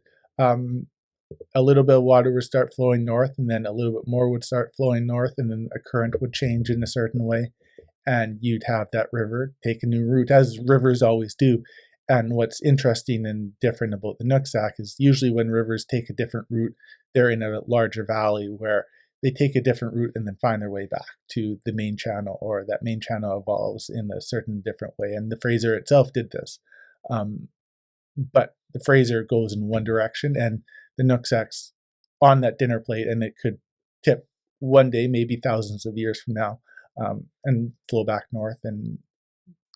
a little bit of water would start flowing north, and then a little bit more would start flowing north, and then a current would change in a certain way, and you'd have that river take a new route, as rivers always do. And what's interesting and different about the Nooksack is usually when rivers take a different route, they're in a larger valley where they take a different route and then find their way back to the main channel, or that main channel evolves in a certain different way. And the Fraser itself did this. But the Fraser goes in one direction, and the Nooksack's on that dinner plate, and it could tip one day, maybe thousands of years from now, and flow back north and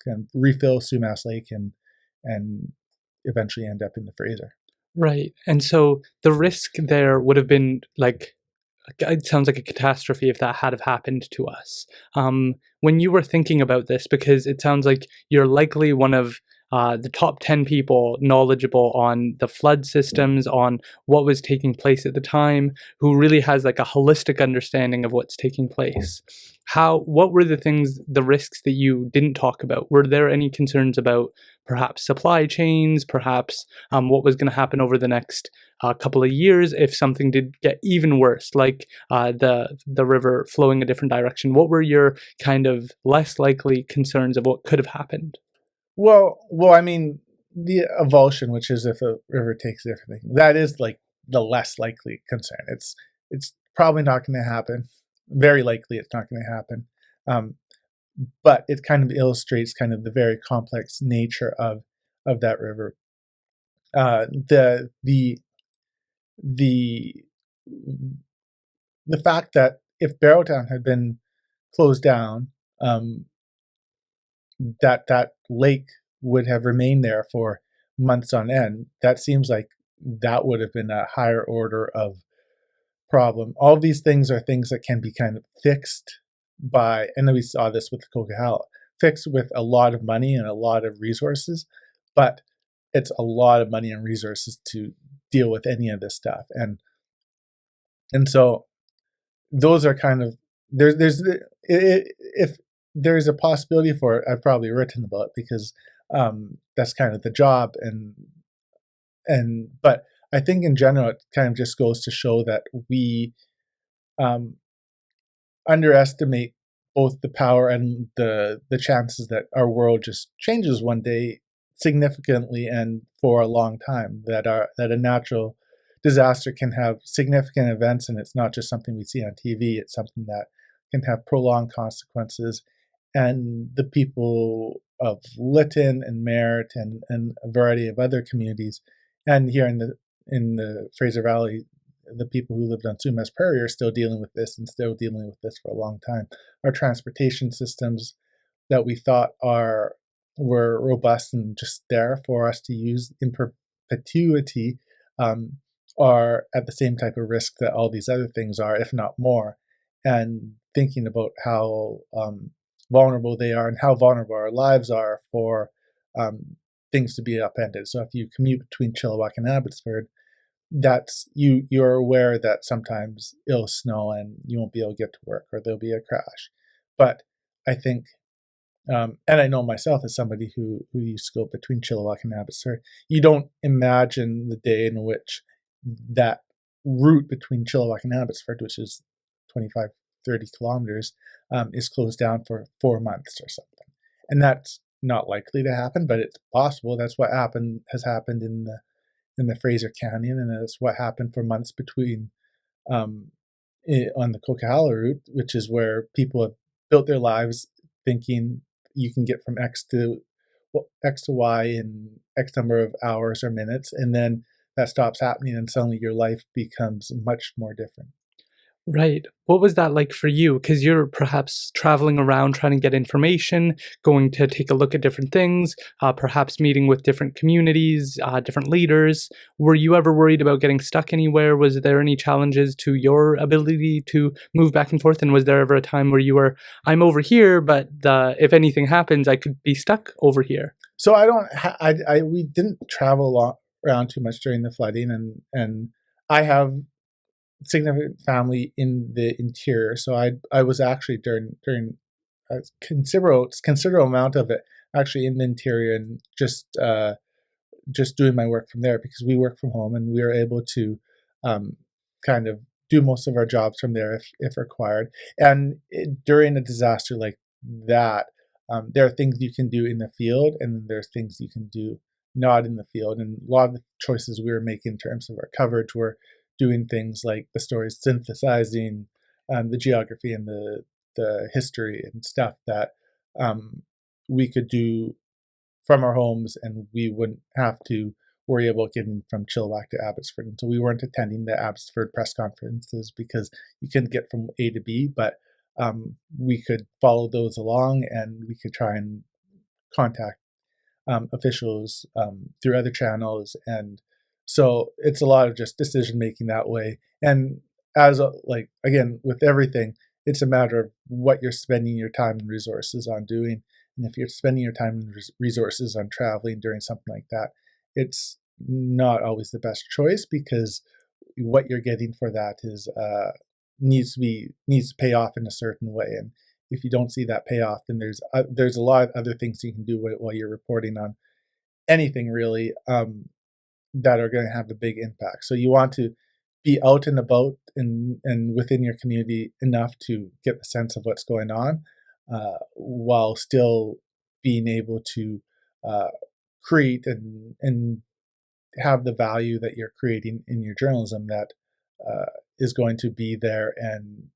kind of refill Sumas Lake and eventually end up in the Fraser. Right. And so the risk there would have been like, it sounds like a catastrophe if that had have happened to us. When you were thinking about this, because it sounds like you're likely one of the top 10 people knowledgeable on the flood systems, on what was taking place at the time, who really has like a holistic understanding of what's taking place. What were the risks that you didn't talk about? Were there any concerns about perhaps supply chains, perhaps what was going to happen over the next couple of years if something did get even worse, like the river flowing a different direction? What were your kind of less likely concerns of what could have happened? well, I mean, the avulsion, which is if a river takes everything, that is like the less likely concern. It's probably not going to happen. Very likely, it's not going to happen. Um, but it kind of illustrates kind of the very complex nature of that river. The the fact that if Barrowtown had been closed down, um, that lake would have remained there for months on end. That seems like that would have been a higher order of problem. All of these things are things that can be kind of fixed by, and then we saw this with the Coquihalla, fixed with a lot of money and a lot of resources, but it's a lot of money and resources to deal with any of this stuff. And so those are kind of there's if there's a possibility for it, I've probably written about it because that's kind of the job. And but I think in general it kind of just goes to show that we um, underestimate both the power and the chances that our world just changes one day significantly and for a long time. That a natural disaster can have significant events, and it's not just something we see on TV. It's something that can have prolonged consequences. And the people of Lytton and Merritt and a variety of other communities, and here in the Fraser Valley, the people who lived on Sumas Prairie are still dealing with this and still dealing with this for a long time. Our transportation systems that we thought were robust and just there for us to use in perpetuity um, are at the same type of risk that all these other things are, if not more. And thinking about how vulnerable they are and how vulnerable our lives are for things to be upended. So if you commute between Chilliwack and Abbotsford, that's you're aware that sometimes it'll snow and you won't be able to get to work or there'll be a crash. But I think and I know myself as somebody who used to go between Chilliwack and Abbotsford, you don't imagine the day in which that route between Chilliwack and Abbotsford, which is 25, 30 kilometers, is closed down for 4 months or something. And that's not likely to happen, but it's possible. That's what has happened in the Fraser Canyon, and that's what happened for months between um, on the Coquihalla route, which is where people have built their lives thinking you can get from X to Y in X number of hours or minutes, and then that stops happening, and suddenly your life becomes much more different. Right. What was that like for you? Because you're perhaps traveling around trying to get information, going to take a look at different things, perhaps meeting with different communities, different leaders. Were you ever worried about getting stuck anywhere? Was there any challenges to your ability to move back and forth? And was there ever a time where you were, I'm over here, but if anything happens, I could be stuck over here? So I don't, we didn't travel around too much during the flooding, and I have significant family in the interior. So I was actually during a considerable amount of it actually in the interior and just doing my work from there because we work from home and we are able to um, kind of do most of our jobs from there if required. And during a disaster like that, there are things you can do in the field and there's things you can do not in the field. And a lot of the choices we were making in terms of our coverage were doing things like the stories, synthesizing the geography and the history and stuff that um, we could do from our homes, and we wouldn't have to worry about getting from Chilliwack to Abbotsford. And so we weren't attending the Abbotsford press conferences because you couldn't get from A to B, but we could follow those along, and we could try and contact officials through other channels. And so it's a lot of just decision making that way. And like again with everything, it's a matter of what you're spending your time and resources on doing. And if you're spending your time and resources on traveling during something like that, it's not always the best choice because what you're getting for that is needs to pay off in a certain way. And if you don't see that payoff, then there's a lot of other things you can do while you're reporting on anything really that are going to have a big impact. So you want to be out and about and within your community enough to get the sense of what's going on while still being able to uh, create and have the value that you're creating in your journalism that is going to be there, and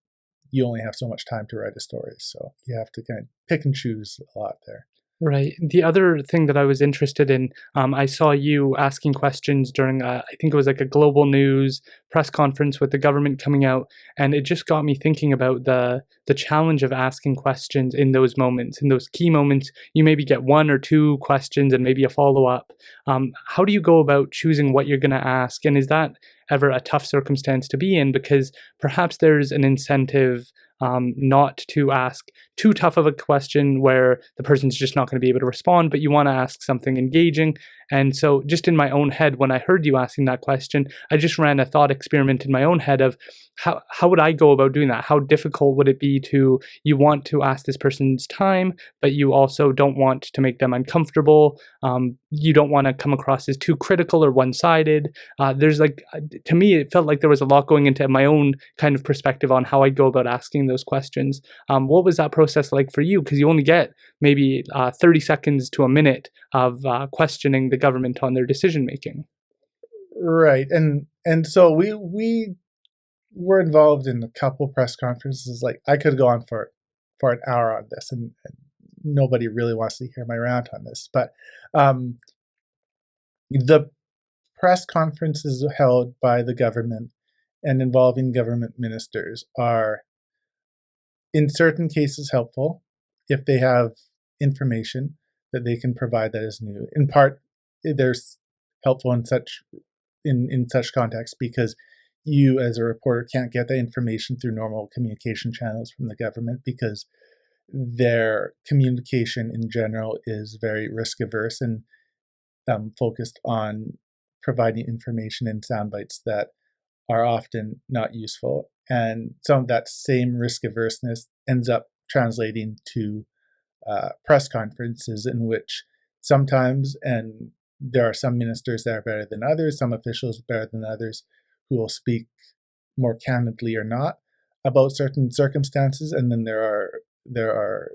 you only have so much time to write a story. So you have to kind of pick and choose a lot there. Right. The other thing that I was interested in, I saw you asking questions during, I think it was like a global news press conference with the government coming out, and it just got me thinking about the challenge of asking questions in those moments, in those key moments. You maybe get one or two questions and maybe a follow up. How do you go about choosing what you're going to ask, and is that ever a tough circumstance to be in? Because perhaps there's an incentive not to ask too tough of a question where the person's just not going to be able to respond, but you want to ask something engaging. And so, just in my own head, when I heard you asking that question, I just ran a thought experiment in my own head of how would I go about doing that? How difficult would it be to, you want to ask this person's time, but you also don't want to make them uncomfortable. You don't want to come across as too critical or one-sided. There's like, to me, it felt like there was a lot going into my own kind of perspective on how I go about asking those questions. What was that process like for you? Because you only get maybe 30 seconds to a minute of questioning the government on their decision making. Right, and so we were involved in a couple press conferences. Like I could go on for an hour on this, and nobody really wants to hear my rant on this. But um, the press conferences held by the government and involving government ministers are, in certain cases, helpful if they have information that they can provide that is new. In part, there's helpful in such context because you as a reporter can't get that information through normal communication channels from the government because their communication in general is very risk averse and focused on providing information in sound bites that are often not useful. And some of that same risk averseness ends up translating to press conferences in which sometimes, and there are some ministers that are better than others, some officials better than others, who will speak more candidly or not about certain circumstances, and then there are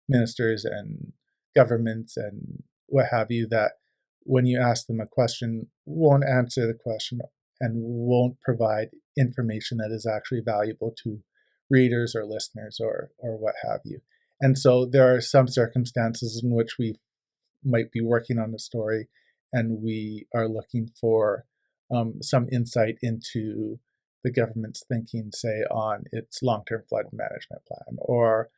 ministers and governments and what have you that when you ask them a question won't answer the question and won't provide information that is actually valuable to readers or listeners or what have you. And so there are some circumstances in which we might be working on a story and we are looking for some insight into the government's thinking, say, on its long-term flood management plan or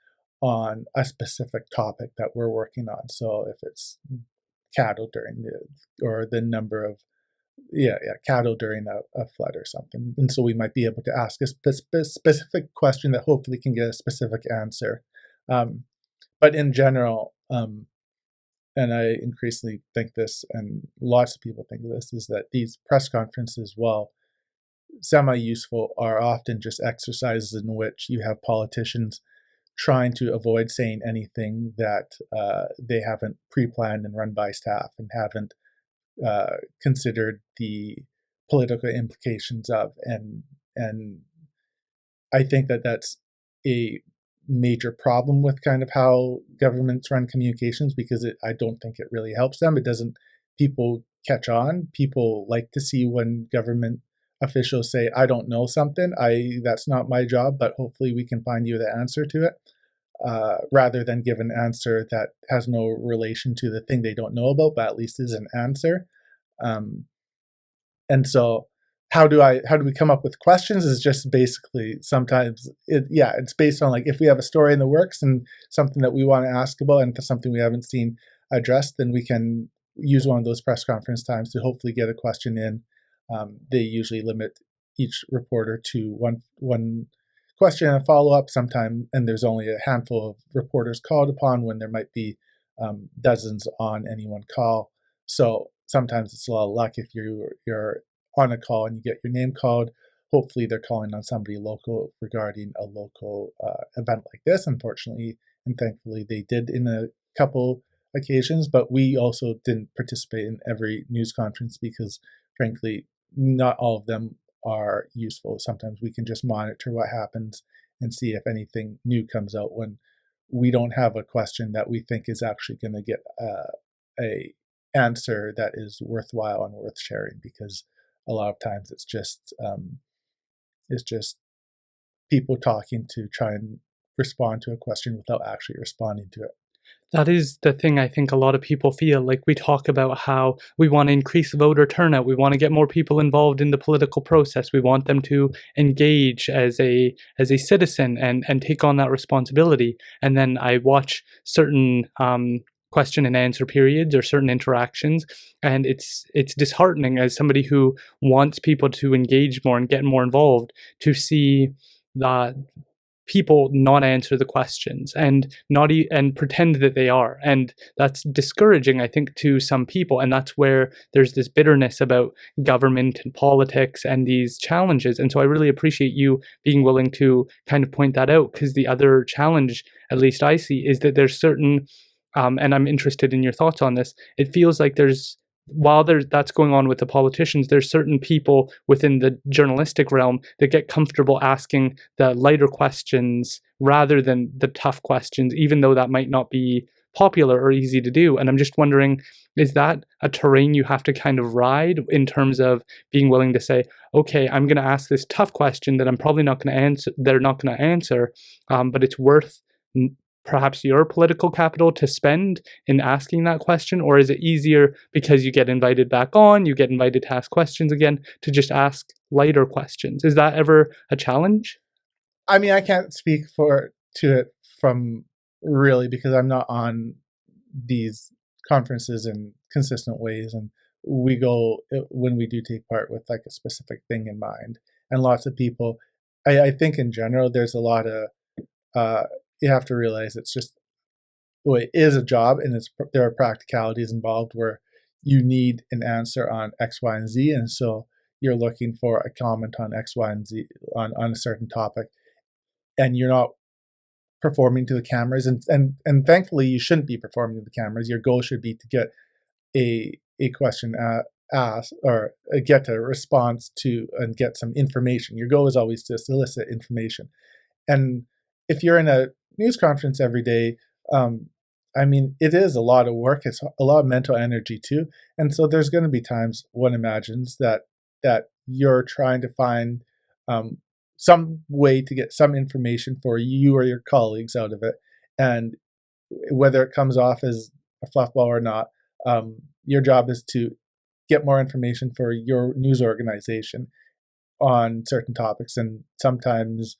on a specific topic that we're working on. So if it's cattle during or the number of cattle during a flood or something. And so we might be able to ask a specific question that hopefully can get a specific answer. But in general, and I increasingly think this, and lots of people think this, is that these press conferences, while semi-useful, are often just exercises in which you have politicians trying to avoid saying anything that they haven't pre-planned and run by staff and haven't considered the political implications of, and I think that that's a major problem with kind of how governments run communications because I don't think it really helps them. It doesn't. People catch on. People like to see when government officials say, "I don't know something. That's not my job, but hopefully we can find you the answer to it." Rather than give an answer that has no relation to the thing they don't know about, but at least is an answer. Um, and so how do we come up with questions is just basically sometimes it's based on like if we have a story in the works and something that we want to ask about and something we haven't seen addressed, then we can use one of those press conference times to hopefully get a question in. They usually limit each reporter to one question and a follow-up sometime, and there's only a handful of reporters called upon when there might be dozens on any one call. So sometimes it's a lot of luck if you're on a call and you get your name called. Hopefully they're calling on somebody local regarding a local event like this. Unfortunately and thankfully they did in a couple occasions, but we also didn't participate in every news conference because frankly not all of them are useful. Sometimes we can just monitor what happens and see if anything new comes out when we don't have a question that we think is actually going to get a answer that is worthwhile and worth sharing, because a lot of times it's just people talking to try and respond to a question without actually responding to it. That is the thing I think a lot of people feel. Like, we talk about how we want to increase voter turnout, we want to get more people involved in the political process, we want them to engage as a citizen and take on that responsibility. And then I watch certain question and answer periods or certain interactions, and it's disheartening as somebody who wants people to engage more and get more involved, to see that people not answer the questions and and pretend that they are, and that's discouraging, I think, to some people. And that's where there's this bitterness about government and politics and these challenges. And so I really appreciate you being willing to kind of point that out, because the other challenge, at least I see, is that there's certain and I'm interested in your thoughts on this. It feels like while that's going on with the politicians, there's certain people within the journalistic realm that get comfortable asking the lighter questions rather than the tough questions, even though that might not be popular or easy to do. And I'm just wondering, is that a terrain you have to kind of ride, in terms of being willing to say, okay, I'm going to ask this tough question that I'm probably not going to answer, they're not going to answer, but it's worth perhaps your political capital to spend in asking that question? Or is it easier, because you get invited back on, you get invited to ask questions again, to just ask lighter questions? Is that ever a challenge? I mean, I can't speak to it from really, because I'm not on these conferences in consistent ways, and we go when we do take part with like a specific thing in mind. And lots of people, I think in general, there's a lot of you have to realize it's just, well, it is a job, and there are practicalities involved where you need an answer on X, Y, and Z, and so you're looking for a comment on X, Y, and Z on a certain topic, and you're not performing to the cameras, and thankfully you shouldn't be performing to the cameras. Your goal should be to get a question asked, or get a response to, and get some information. Your goal is always to solicit information. And if you're in a news conference every day, I mean, it is a lot of work. It's a lot of mental energy too. And so there's going to be times one imagines that you're trying to find some way to get some information for you or your colleagues out of it. And whether it comes off as a fluffball or not, your job is to get more information for your news organization on certain topics. And sometimes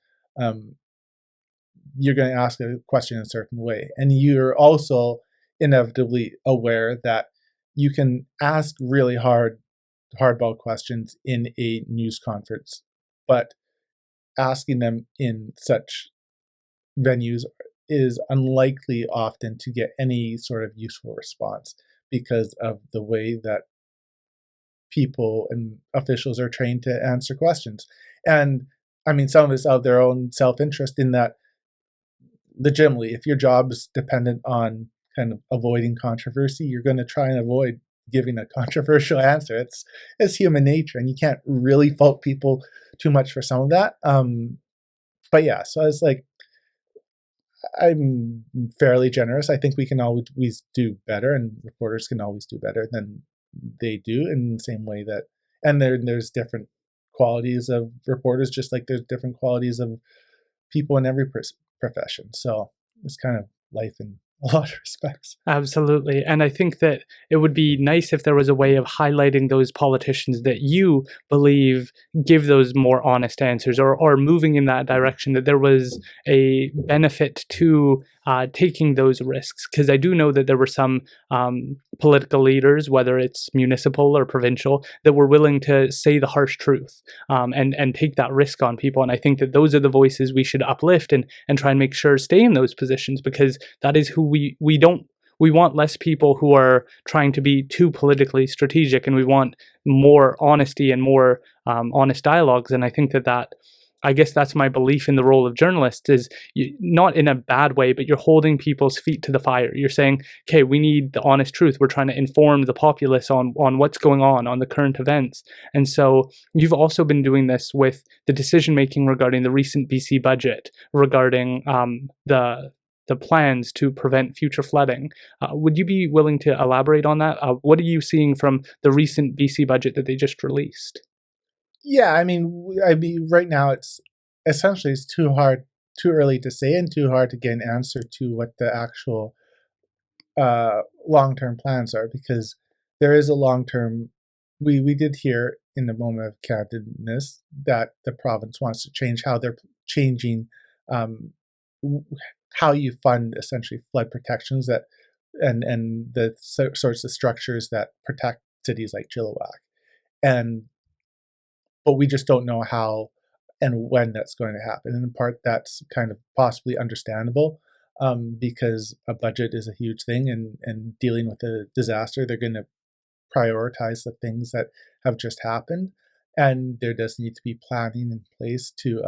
you're going to ask a question in a certain way. And you're also inevitably aware that you can ask really hardball questions in a news conference, but asking them in such venues is unlikely often to get any sort of useful response, because of the way that people and officials are trained to answer questions. And I mean, some of it's out of their own self-interest, in that legitimately, if your job is dependent on kind of avoiding controversy, you're going to try and avoid giving a controversial answer. It's human nature, and you can't really fault people too much for some of that. But yeah, so it's like, I'm fairly generous. I think we can always do better, and reporters can always do better than they do, in the same way that, and there's different qualities of reporters, just like there's different qualities of people in every profession. So it's kind of life in a lot of respects. Absolutely. And I think that it would be nice if there was a way of highlighting those politicians that you believe give those more honest answers, or moving in that direction, that there was a benefit to taking those risks. Because I do know that there were some political leaders, whether it's municipal or provincial, that were willing to say the harsh truth, and take that risk on people. And I think that those are the voices we should uplift and try and make sure stay in those positions, because that is who we want less people who are trying to be too politically strategic, and we want more honesty and more honest dialogues. And I think that I guess that's my belief in the role of journalists, is not in a bad way, but you're holding people's feet to the fire. You're saying, okay, we need the honest truth. We're trying to inform the populace on what's going on the current events. And so you've also been doing this with the decision making regarding the recent BC budget, regarding the the plans to prevent future flooding. Would you be willing to elaborate on that? What are you seeing from the recent BC budget that they just released? Yeah, I mean, right now it's too early to say, and too hard to get an answer to what the actual long-term plans are, because there is a long-term. We did hear in the moment of candidness that the province wants to change how they're changing um, how you fund essentially flood protections that and the sorts of structures that protect cities like Chilliwack, and but we just don't know how and when that's going to happen. And in part, that's kind of possibly understandable, because a budget is a huge thing, and dealing with a disaster, they're going to prioritize the things that have just happened, and there does need to be planning in place to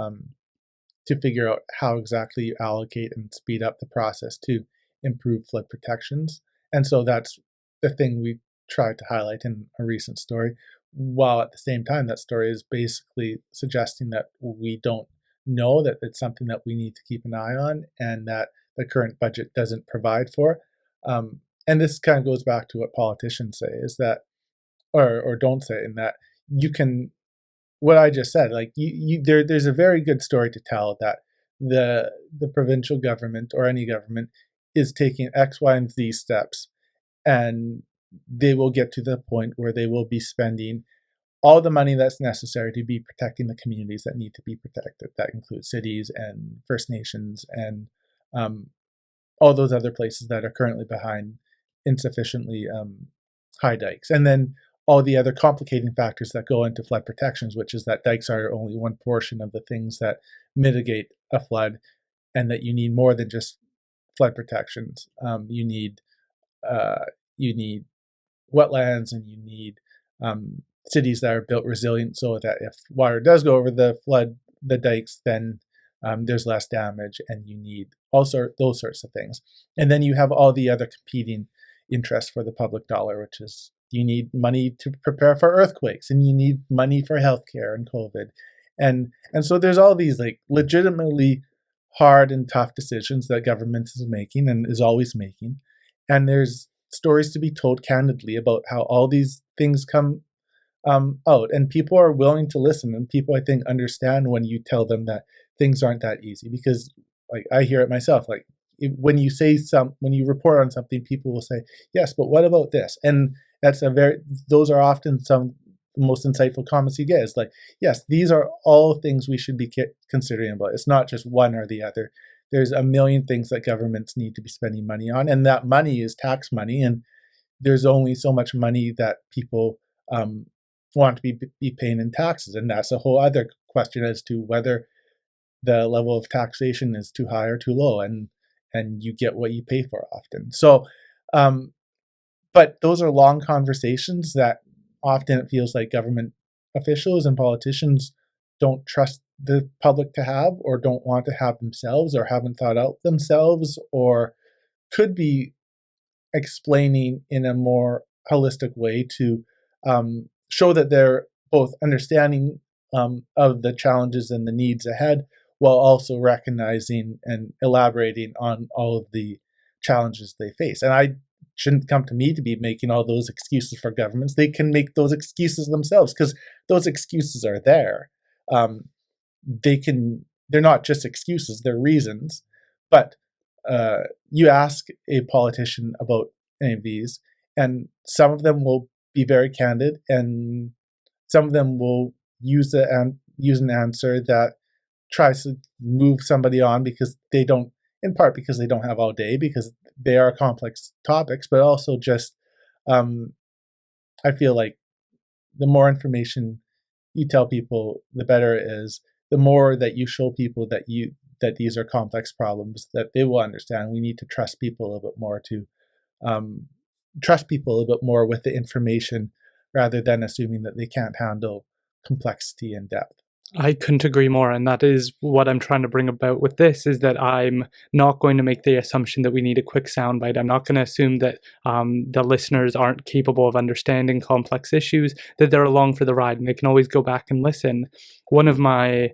figure out how exactly you allocate and speed up the process to improve flood protections. And so that's the thing we tried to highlight in a recent story, while at the same time that story is basically suggesting that we don't know, that it's something that we need to keep an eye on, and that the current budget doesn't provide for. And this kind of goes back to what politicians say, is that, or don't say, in that you can, what I just said, like there's a very good story to tell that the provincial government or any government is taking X, Y, and Z steps, and they will get to the point where they will be spending all the money that's necessary to be protecting the communities that need to be protected. That includes cities and First Nations and um, all those other places that are currently behind insufficiently high dikes. And then all the other complicating factors that go into flood protections, which is that dikes are only one portion of the things that mitigate a flood, and that you need more than just flood protections. You need wetlands, and you need cities that are built resilient, so that if water does go over the dikes, then there's less damage, and you need also those sorts of things. And then you have all the other competing interests for the public dollar, which is you need money to prepare for earthquakes, and you need money for healthcare and COVID, and so there's all these like legitimately hard and tough decisions that government is making and is always making, and there's stories to be told candidly about how all these things come out, and people are willing to listen, and people, I think, understand when you tell them that things aren't that easy, because like I hear it myself, like when you report on something, people will say, yes, but what about this? And those are often some the most insightful comments you get, is like, yes, these are all things we should be considering about. It's not just one or the other. There's a million things that governments need to be spending money on, and that money is tax money, and there's only so much money that people want to be paying in taxes, and that's a whole other question as to whether the level of taxation is too high or too low, and you get what you pay for often. So, but those are long conversations that often it feels like government officials and politicians don't trust the public to have, or don't want to have themselves, or haven't thought out themselves, or could be explaining in a more holistic way to show that they're both understanding of the challenges and the needs ahead, while also recognizing and elaborating on all of the challenges they face. And I shouldn't come to me to be making all those excuses for governments. They can make those excuses themselves, because those excuses are there. They're not just excuses, they're reasons. But you ask a politician about any of these, and some of them will be very candid, and some of them will use an answer that tries to move somebody on, because they don't, in part because they don't have all day, because they are complex topics, but also just I feel like the more information you tell people, the better it is. The more that you show people that these are complex problems, that they will understand. We need to trust people a little bit more with the information, rather than assuming that they can't handle complexity and depth. I couldn't agree more, and that is what I'm trying to bring about with this, is that I'm not going to make the assumption that we need a quick soundbite. I'm not going to assume that the listeners aren't capable of understanding complex issues, that they're along for the ride and they can always go back and listen. One of my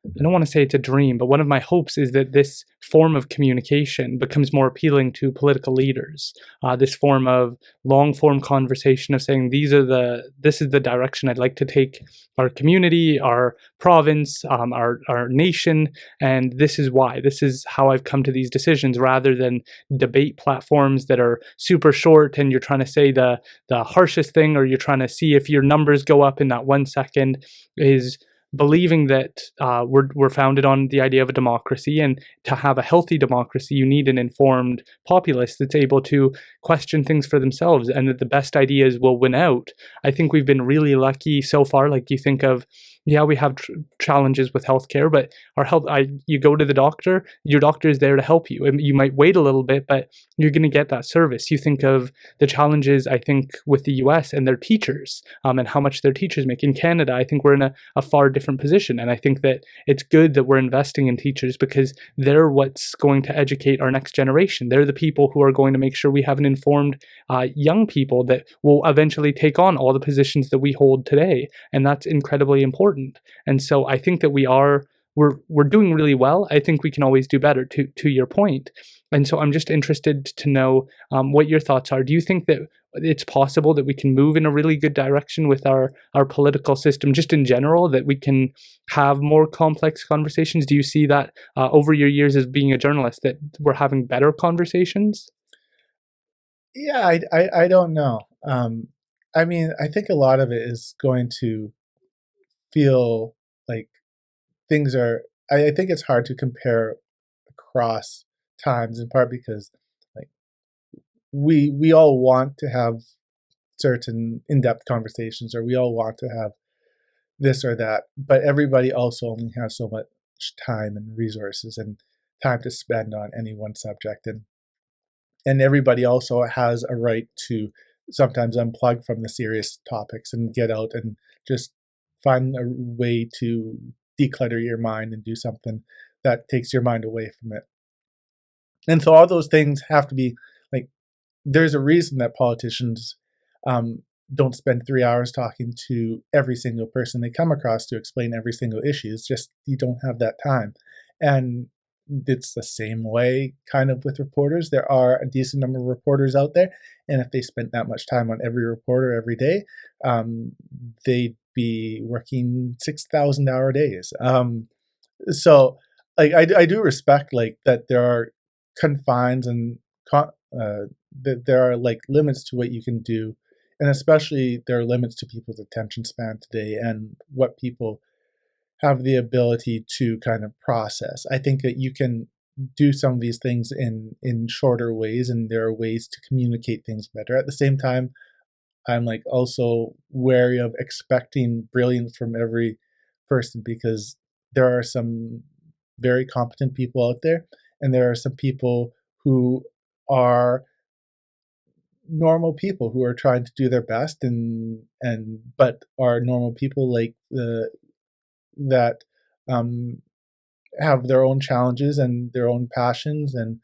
I don't want to say it's a dream, but one of my hopes is that this form of communication becomes more appealing to political leaders. This form of long form conversation of saying this is the direction I'd like to take our community, our province, our nation, and this is why. This is how I've come to these decisions, rather than debate platforms that are super short and you're trying to say the harshest thing, or you're trying to see if your numbers go up in that 1 second. Is believing that we're founded on the idea of a democracy, and to have a healthy democracy, you need an informed populace that's able to question things for themselves, and that the best ideas will win out. I think we've been really lucky so far. Like, you think of, yeah, we have challenges with healthcare, but you go to the doctor, your doctor is there to help you. And you might wait a little bit, but you're going to get that service. You think of the challenges, I think, with the US and their teachers, and how much their teachers make. In Canada, I think we're in a far different position. And I think that it's good that we're investing in teachers, because they're what's going to educate our next generation. They're the people who are going to make sure we have an informed young people that will eventually take on all the positions that we hold today. And that's incredibly important. And so I think that we're doing really well. I think we can always do better, to your point. And so I'm just interested to know what your thoughts are. Do you think that it's possible that we can move in a really good direction with our political system, just in general, that we can have more complex conversations? Do you see that over your years as being a journalist, that we're having better conversations? Yeah, I don't know. I mean, I think a lot of it is going to feel like things are. I think it's hard to compare across times, in part because like we all want to have certain in-depth conversations, or we all want to have this or that, but everybody also only has so much time and resources and time to spend on any one subject, and everybody also has a right to sometimes unplug from the serious topics and get out and just find a way to declutter your mind and do something that takes your mind away from it. And so all those things have to be like, there's a reason that politicians don't spend 3 hours talking to every single person they come across to explain every single issue. It's just you don't have that time. And it's the same way kind of with reporters. There are a decent number of reporters out there, and if they spent that much time on every reporter every day, they'd be working 6,000-hour days. So like I do respect like that there are confines and that there are like limits to what you can do, and especially there are limits to people's attention span today and what people have the ability to kind of process. I think that you can do some of these things in shorter ways, and there are ways to communicate things better. At the same time, I'm like also wary of expecting brilliance from every person, because there are some very competent people out there, and there are some people who are normal people who are trying to do their best, and but are normal people like the that um, have their own challenges and their own passions and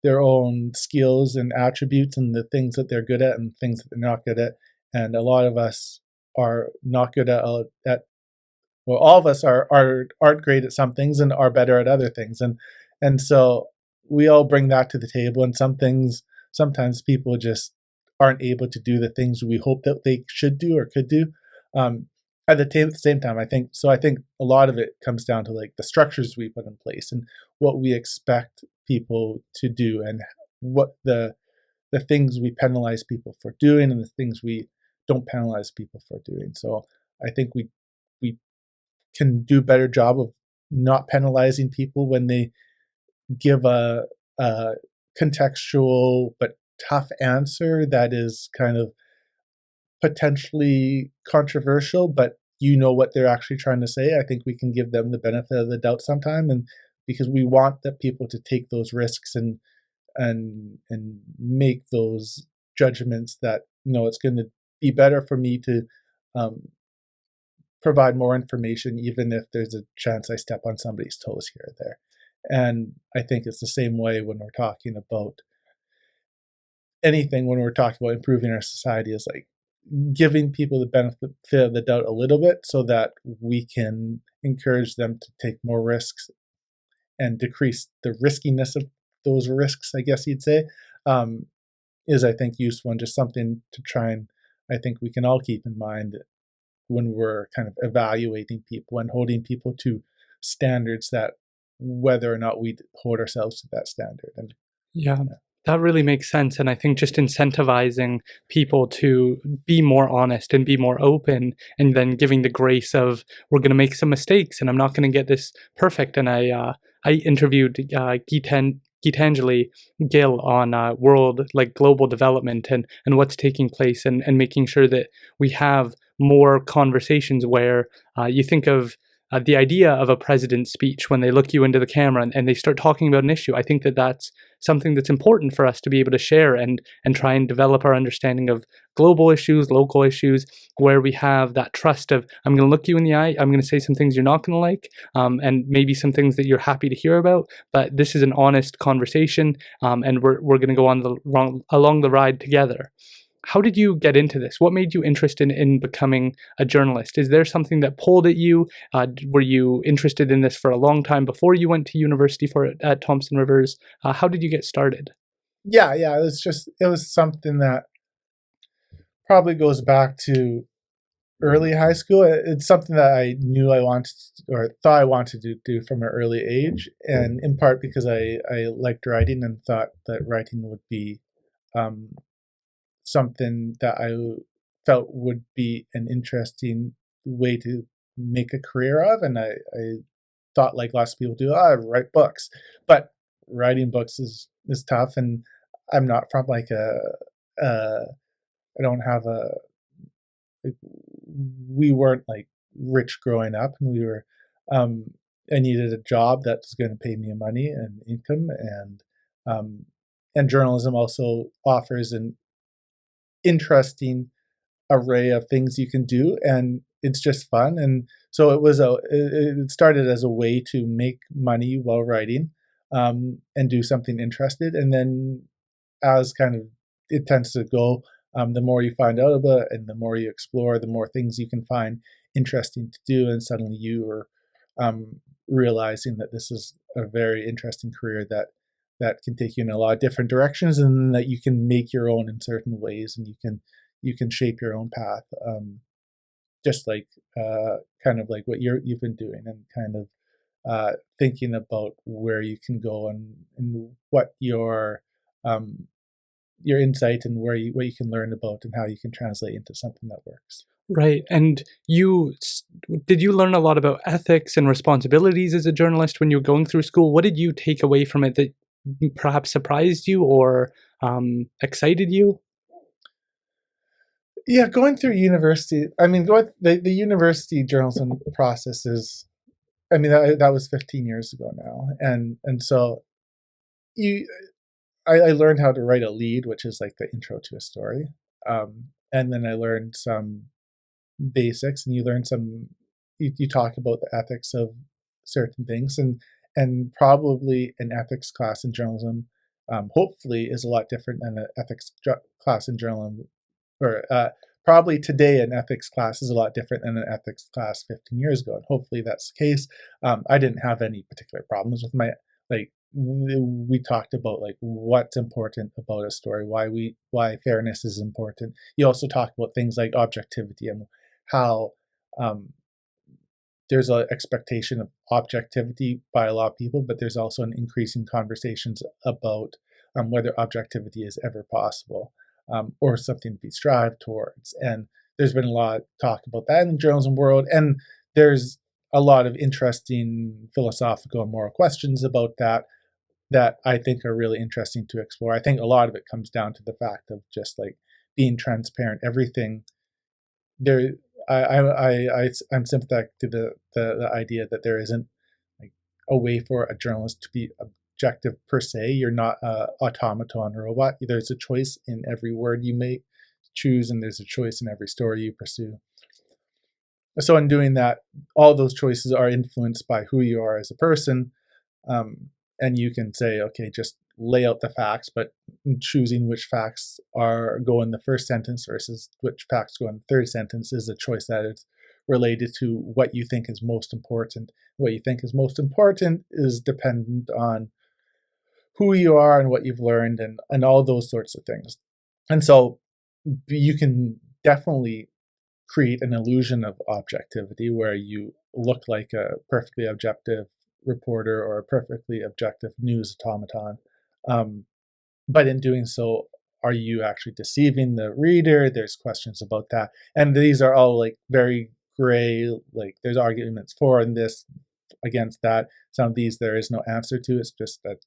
their own skills and attributes, and the things that they're good at and things that they're not good at. And a lot of us are not good at well, all of us aren't great at some things and are better at other things, and so we all bring that to the table. And some things, sometimes people just aren't able to do the things we hope that they should do or could do. Um, at the same time, I think so. I think a lot of it comes down to like the structures we put in place and what we expect people to do, and what the things we penalize people for doing and the things we don't penalize people for doing. So I think we can do a better job of not penalizing people when they give a contextual but tough answer that is kind of potentially controversial, but you know what they're actually trying to say. I think we can give them the benefit of the doubt sometime, and because we want the people to take those risks and make those judgments that it's going to be better for me to um, provide more information, even if there's a chance I step on somebody's toes here or there. And I think it's the same way when we're talking about anything, when we're talking about improving our society, is like giving people the benefit of the doubt a little bit so that we can encourage them to take more risks and decrease the riskiness of those risks, I guess you'd say, um, is, I think, useful and just something to try and, I think, we can all keep in mind when we're kind of evaluating people and holding people to standards that whether or not we hold ourselves to that standard. And Yeah, yeah, that really makes sense. And I think just incentivizing people to be more honest and be more open, and then giving the grace of, we're going to make some mistakes and I'm not going to get this perfect. And I interviewed Geetanjali Gill on like global development and what's taking place, and making sure that we have more conversations where you think of the idea of a president's speech when they look you into the camera and they start talking about an issue. I think that that's something that's important for us to be able to share and try and develop our understanding of global issues, local issues, where we have that trust of, I'm going to look you in the eye, I'm going to say some things you're not going to like, and maybe some things that you're happy to hear about, but this is an honest conversation, and we're going to go on along the ride together. How did you get into this? What made you interested in becoming a journalist? Is there something that pulled at you? Were you interested in this for a long time before you went to university for it at Thompson Rivers? How did you get started? yeah, it was something that probably goes back to early high school. It's something that I knew I wanted or thought I wanted to do from an early age, and in part because I liked writing and thought that writing would be um, something that I felt would be an interesting way to make a career of. And I thought, like lots of people do, I write books, but writing books is tough, and I'm not from like uh, I don't have a like, we weren't like rich growing up, and we were um, I needed a job that was going to pay me money and income, um, and journalism also offers an interesting array of things you can do, and it's just fun. And so it started as a way to make money while writing, and do something interested. And then as kind of it tends to go, the more you find out about it and the more you explore, the more things you can find interesting to do, and suddenly you are realizing that this is a very interesting career that can take you in a lot of different directions, and that you can make your own in certain ways, and you can shape your own path, just like kind of like what you've been doing, and kind of thinking about where you can go, and what your insight and what you can learn about and how you can translate into something that works. Right. And did you learn a lot about ethics and responsibilities as a journalist when you were going through school? What did you take away from it that perhaps surprised you or excited you? Yeah, going through university, I mean, the university journalism process is, I mean, that was 15 years ago now, and so you I learned how to write a lead, which is like the intro to a story, and then I learned some basics, and you learn some you talk about the ethics of certain things, and probably an ethics class in journalism, hopefully, is a lot different than an ethics class in journalism, or probably today an ethics class is a lot different than an ethics class 15 years ago, and hopefully that's the case. I didn't have any particular problems with my, like, we talked about like what's important about a story, why fairness is important. You also talk about things like objectivity, and how um, there's an expectation of objectivity by a lot of people, but there's also an increase in conversations about whether objectivity is ever possible, or something to be strived towards. And there's been a lot of talk about that in the journalism world, and there's a lot of interesting philosophical and moral questions about that I think are really interesting to explore. I think a lot of it comes down to the fact of just like being transparent. Everything there, I'm sympathetic to the idea that there isn't like a way for a journalist to be objective per se. You're not a automaton robot. There's a choice in every word you make, choose, and there's a choice in every story you pursue. So in doing that, all those choices are influenced by who you are as a person, um, and you can say, okay, just lay out the facts, but choosing which facts go in the first sentence versus which facts go in the third sentence is a choice that is related to what you think is most important. What you think is most important is dependent on who you are and what you've learned and all those sorts of things. And so you can definitely create an illusion of objectivity where you look like a perfectly objective reporter or a perfectly objective news automaton. But in doing so, are you actually deceiving the reader? There's questions about that. And these are all like very gray, like there's arguments for and this against that. Some of these there is no answer to. It's just that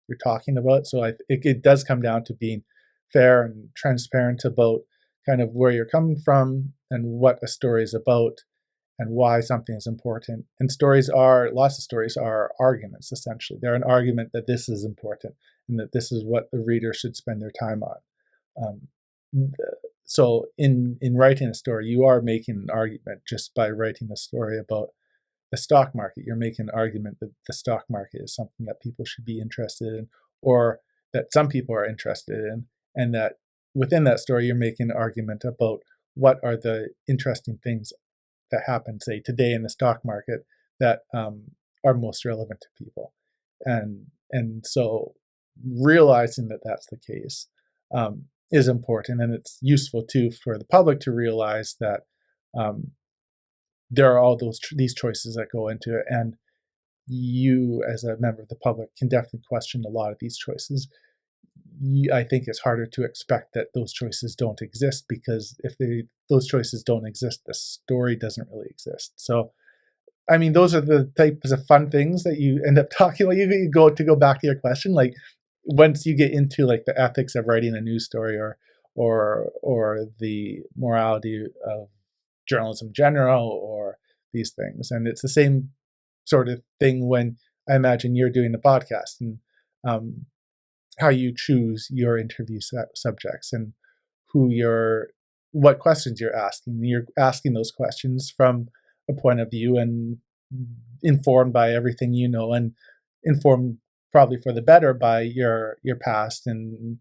you're talking about. So it does come down to being fair and transparent about kind of where you're coming from and what a story is about and why something is important. And lots of stories are arguments, essentially. They're an argument that this is important and that this is what the reader should spend their time on. So in writing a story, you are making an argument just by writing a story about the stock market. You're making an argument that the stock market is something that people should be interested in, or that some people are interested in, and that within that story, you're making an argument about what are the interesting things that happen, say, today in the stock market that are most relevant to people. And so realizing that that's the case is important, and it's useful too for the public to realize that there are all these choices that go into it, and you as a member of the public can definitely question a lot of these choices. I think it's harder to expect that those choices don't exist, because if those choices don't exist, the story doesn't really exist. So, I mean, those are the types of fun things that you end up talking about. You go back to your question, like once you get into like the ethics of writing a news story or the morality of journalism in general or these things. And it's the same sort of thing when I imagine you're doing a podcast and how you choose your interview subjects and what questions you're asking. You're asking those questions from a point of view and informed by everything you know, and informed probably for the better by your past and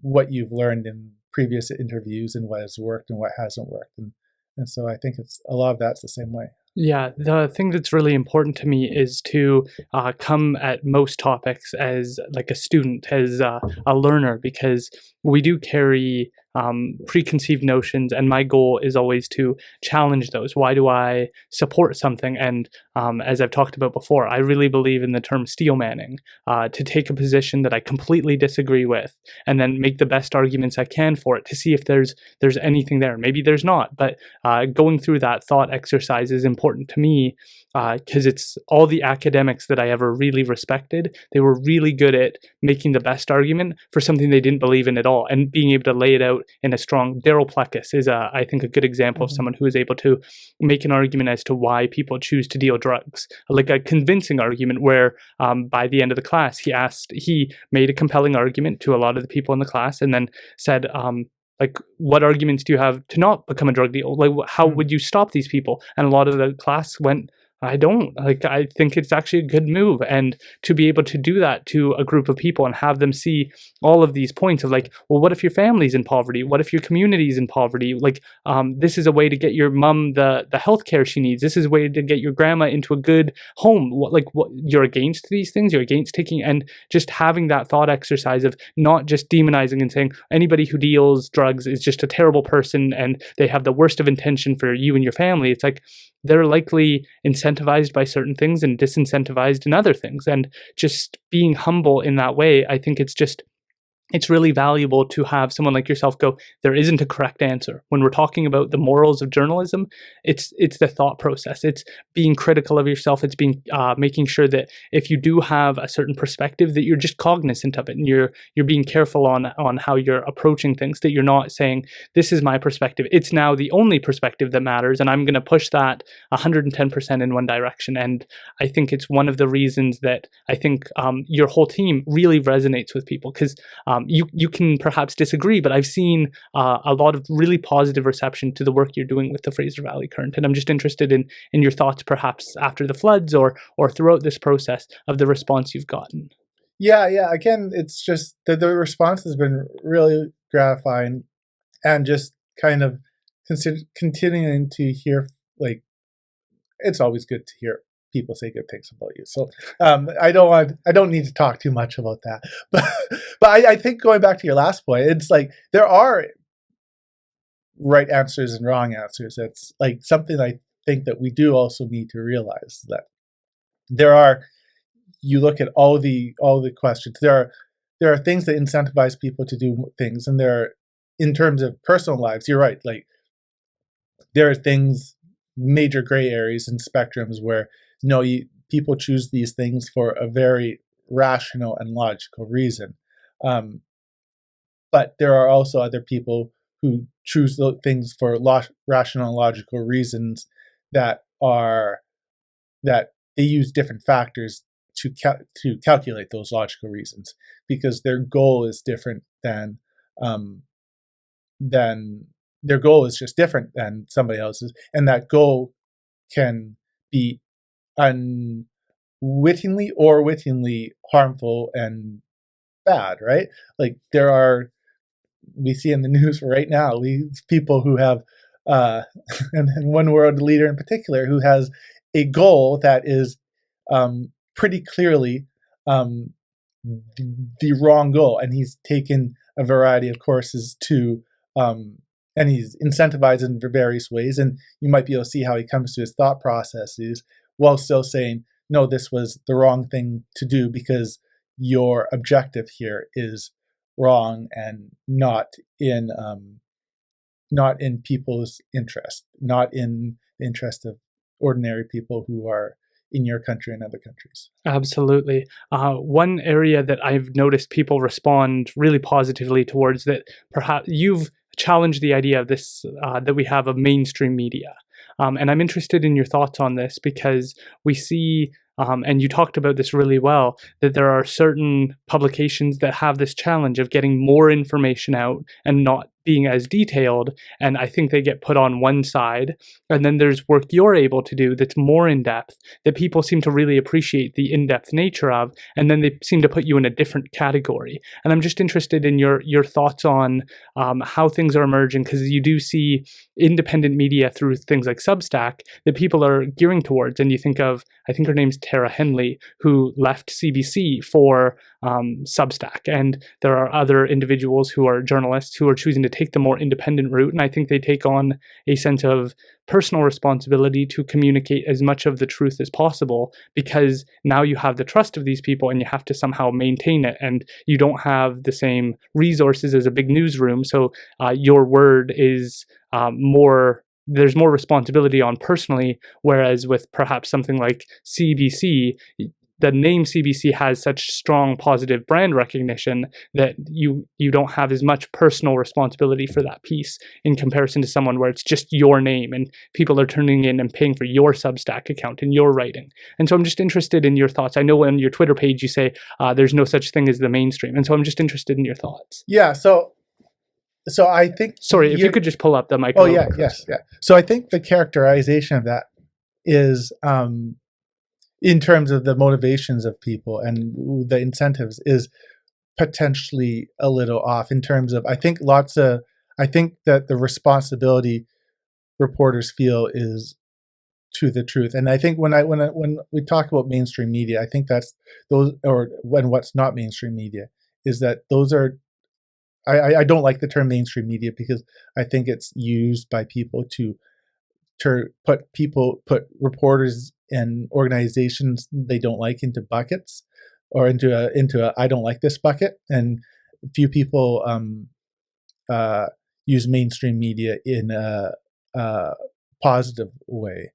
what you've learned in previous interviews and what has worked and what hasn't worked. And so I think it's a lot of that's the same way. Yeah, the thing that's really important to me is to come at most topics as like a student, as a learner, because we do carry preconceived notions, and my goal is always to challenge those. Why do I support something? And as I've talked about before, I really believe in the term steel manning, to take a position that I completely disagree with and then make the best arguments I can for it to see if there's anything there. Maybe there's not, but going through that thought exercise is important to me, because it's all the academics that I ever really respected. They were really good at making the best argument for something they didn't believe in at all, and being able to lay it out in a strong. Daryl Plekas is, I think, a good example of someone who is able to make an argument as to why people choose to deal drugs, like a convincing argument where by the end of the class, he made a compelling argument to a lot of the people in the class, and then said, like, what arguments do you have to not become a drug dealer? Like, how would you stop these people? And a lot of the class went, I don't. Like, I think it's actually a good move. And to be able to do that to a group of people and have them see all of these points of like, well, what if your family's in poverty? What if your community's in poverty? Like, this is a way to get your mom the healthcare she needs. This is a way to get your grandma into a good home. What you're against these things? You're against taking, and just having that thought exercise of not just demonizing and saying anybody who deals drugs is just a terrible person and they have the worst of intention for you and your family. It's like, they're likely incentivized by certain things and disincentivized in other things. And just being humble in that way, I think it's really valuable to have someone like yourself go, there isn't a correct answer. When we're talking about the morals of journalism, it's the thought process. It's being critical of yourself. It's being making sure that if you do have a certain perspective, that you're just cognizant of it, and you're being careful on how you're approaching things, that you're not saying, this is my perspective. It's now the only perspective that matters, and I'm going to push that 110% in one direction. And I think it's one of the reasons that I think your whole team really resonates with people, because you can perhaps disagree, but I've seen a lot of really positive reception to the work you're doing with the Fraser Valley Current, and I'm just interested in your thoughts, perhaps after the floods or throughout this process, of the response you've gotten. Yeah, yeah. Again, it's just that the response has been really gratifying, and just kind of continuing to hear, like, it's always good to hear people say good things about you. So I don't need to talk too much about that. But I think going back to your last point, it's like there are right answers and wrong answers. It's like something I think that we do also need to realize, that there are, you look at all the questions, there are things that incentivize people to do things, and there are, in terms of personal lives, you're right, like there are things, major gray areas and spectrums where people choose these things for a very rational and logical reason. But there are also other people who choose those things for rational and logical reasons that they use different factors to calculate those logical reasons, because their goal is different than their goal is just different than somebody else's, and that goal can be unwittingly or wittingly harmful and bad, right? Like we see in the news right now, people who have and one world leader in particular who has a goal that is pretty clearly the wrong goal, and he's taken a variety of courses to and he's incentivized in various ways, and you might be able to see how he comes to his thought processes while still saying, no, this was the wrong thing to do because your objective here is wrong and not in people's interest, not in the interest of ordinary people who are in your country and other countries. Absolutely. One area that I've noticed people respond really positively towards, that perhaps you've challenged the idea of this, that we have of mainstream media. And I'm interested in your thoughts on this, because we see, and you talked about this really well, that there are certain publications that have this challenge of getting more information out and not being as detailed, and I think they get put on one side. And then there's work you're able to do that's more in-depth, that people seem to really appreciate the in-depth nature of, and then they seem to put you in a different category. And I'm just interested in your thoughts on how things are emerging, because you do see independent media through things like Substack that people are gearing towards. And you think of, I think her name's Tara Henley, who left CBC for Substack, and there are other individuals who are journalists who are choosing to take the more independent route, and I think they take on a sense of personal responsibility to communicate as much of the truth as possible, because now you have the trust of these people and you have to somehow maintain it, and you don't have the same resources as a big newsroom, so your word is there's more responsibility on personally, whereas with perhaps something like CBC, the name CBC has such strong positive brand recognition that you don't have as much personal responsibility for that piece in comparison to someone where it's just your name and people are turning in and paying for your Substack account and your writing. And so I'm just interested in your thoughts. I know on your Twitter page you say there's no such thing as the mainstream, and so I'm just interested in your thoughts. Yeah, so I think... Sorry, if you could just pull up the microphone. Oh, yeah, yes, yeah. So I think the characterization of that is... in terms of the motivations of people and the incentives, is potentially a little off in terms of, I think that the responsibility reporters feel is to the truth. And I think when we talk about mainstream media, I think that's those, or when what's not mainstream media, is that those are, I don't like the term mainstream media because I think it's used by people to put reporters and organizations they don't like into buckets, or into a I don't like this bucket. And few people use mainstream media in a positive way,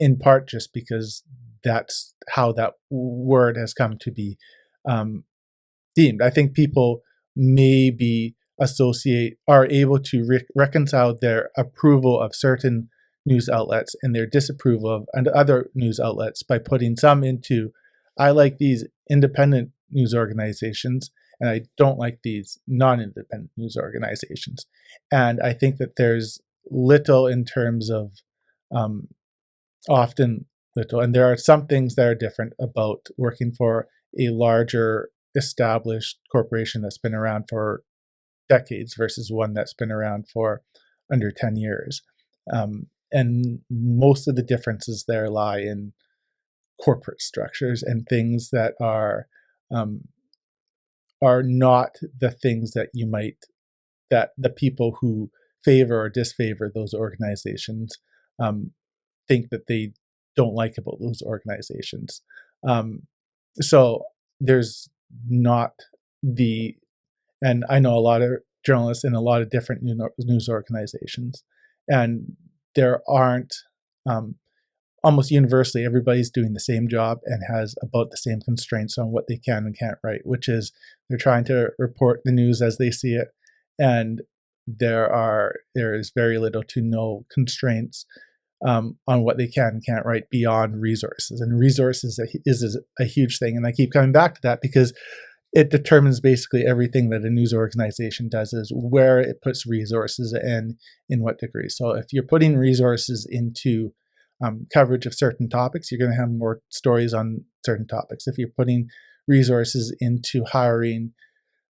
in part just because that's how that word has come to be deemed. I think people maybe are able to reconcile their approval of certain news outlets and their disapproval of and other news outlets by putting some into, I like these independent news organizations, and I don't like these non-independent news organizations. And I think that there's little in terms of um, often little, and there are some things that are different about working for a larger established corporation that's been around for decades versus one that's been around for under 10 years. And most of the differences there lie in corporate structures and things that um, are not the things that you might, that the people who favor or disfavor those organizations um, think that they don't like about those organizations. Um, so there's not the, and I know a lot of journalists in a lot of different news organizations, and there aren't, um, almost universally, everybody's doing the same job and has about the same constraints on what they can and can't write, which is they're trying to report the news as they see it, and there is very little to no constraints on what they can and can't write beyond resources. And resources is a huge thing, and I keep coming back to that because it determines basically everything that a news organization does, is where it puts resources and in what degree. So if you're putting resources into coverage of certain topics, you're going to have more stories on certain topics. If you're putting resources into hiring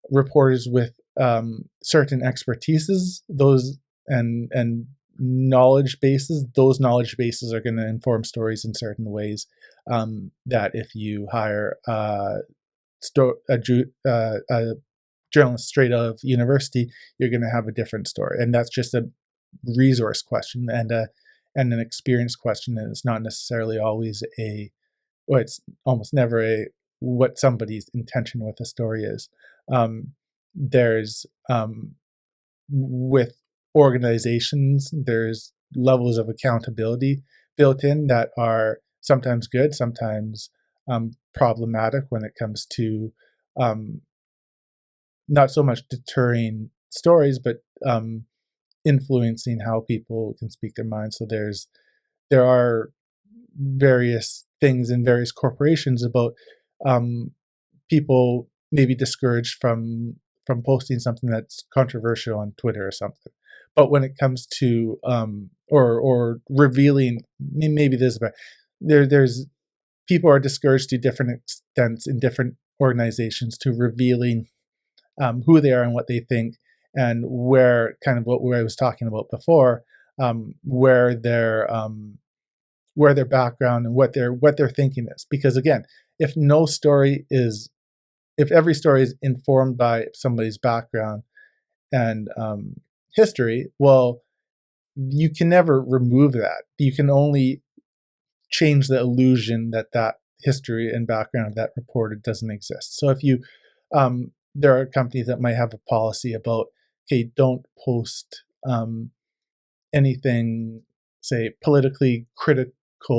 reporters with certain expertises, those and knowledge bases, those knowledge bases are going to inform stories in certain ways. That if you hire a journalist straight out of university, you're going to have a different story, and that's just a resource question and an experience question, and it's not necessarily always or it's almost never what somebody's intention with a story is. There's with organizations, there's levels of accountability built in that are sometimes good, sometimes problematic when it comes to not so much deterring stories, but influencing how people can speak their minds. So there are various things in various corporations about people maybe discouraged from posting something that's controversial on Twitter or something. But when it comes to or revealing, maybe this, but there's people are discouraged to different extents in different organizations to revealing who they are and what they think, and where kind of what I was talking about before, where their background and what their thinking is. Because again, if no story is, if every story is informed by somebody's background and history, well, you can never remove that. You can only change the illusion that that history and background of that reporter doesn't exist. So if you, there are companies that might have a policy about, okay, don't post anything, say, politically critical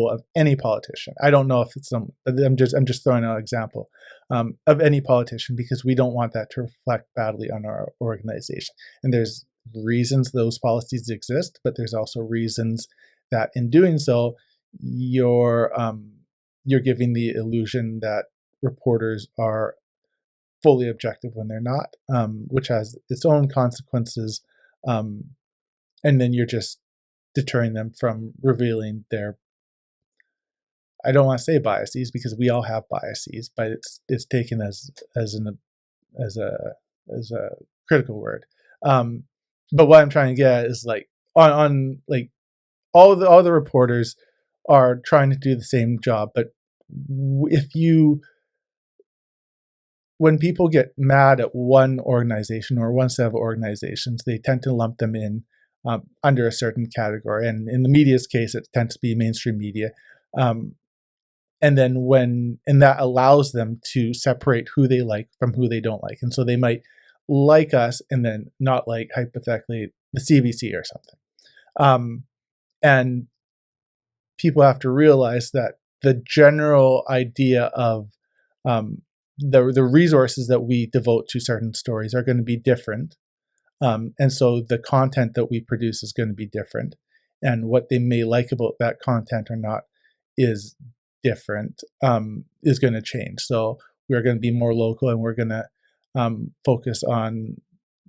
of any politician. I don't know if it's some. I'm just throwing out an example of any politician, because we don't want that to reflect badly on our organization. And there's reasons those policies exist, but there's also reasons that in doing so, you're giving the illusion that reporters are fully objective when they're not, which has its own consequences. And then you're just deterring them from revealing their, I don't want to say biases, because we all have biases, but it's taken as as a as a critical word. But what I'm trying to get at is like on like all the reporters are trying to do the same job, but if you, when people get mad at one organization or one set of organizations, they tend to lump them in under a certain category. And in the media's case, it tends to be mainstream media. And then and that allows them to separate who they like from who they don't like. And so they might like us and then not like, hypothetically, the CBC or something. And people have to realize that the general idea of the resources that we devote to certain stories are going to be different. And so the content that we produce is going to be different. And what they may like about that content or not is different, is going to change. So we're going to be more local, and we're going to focus on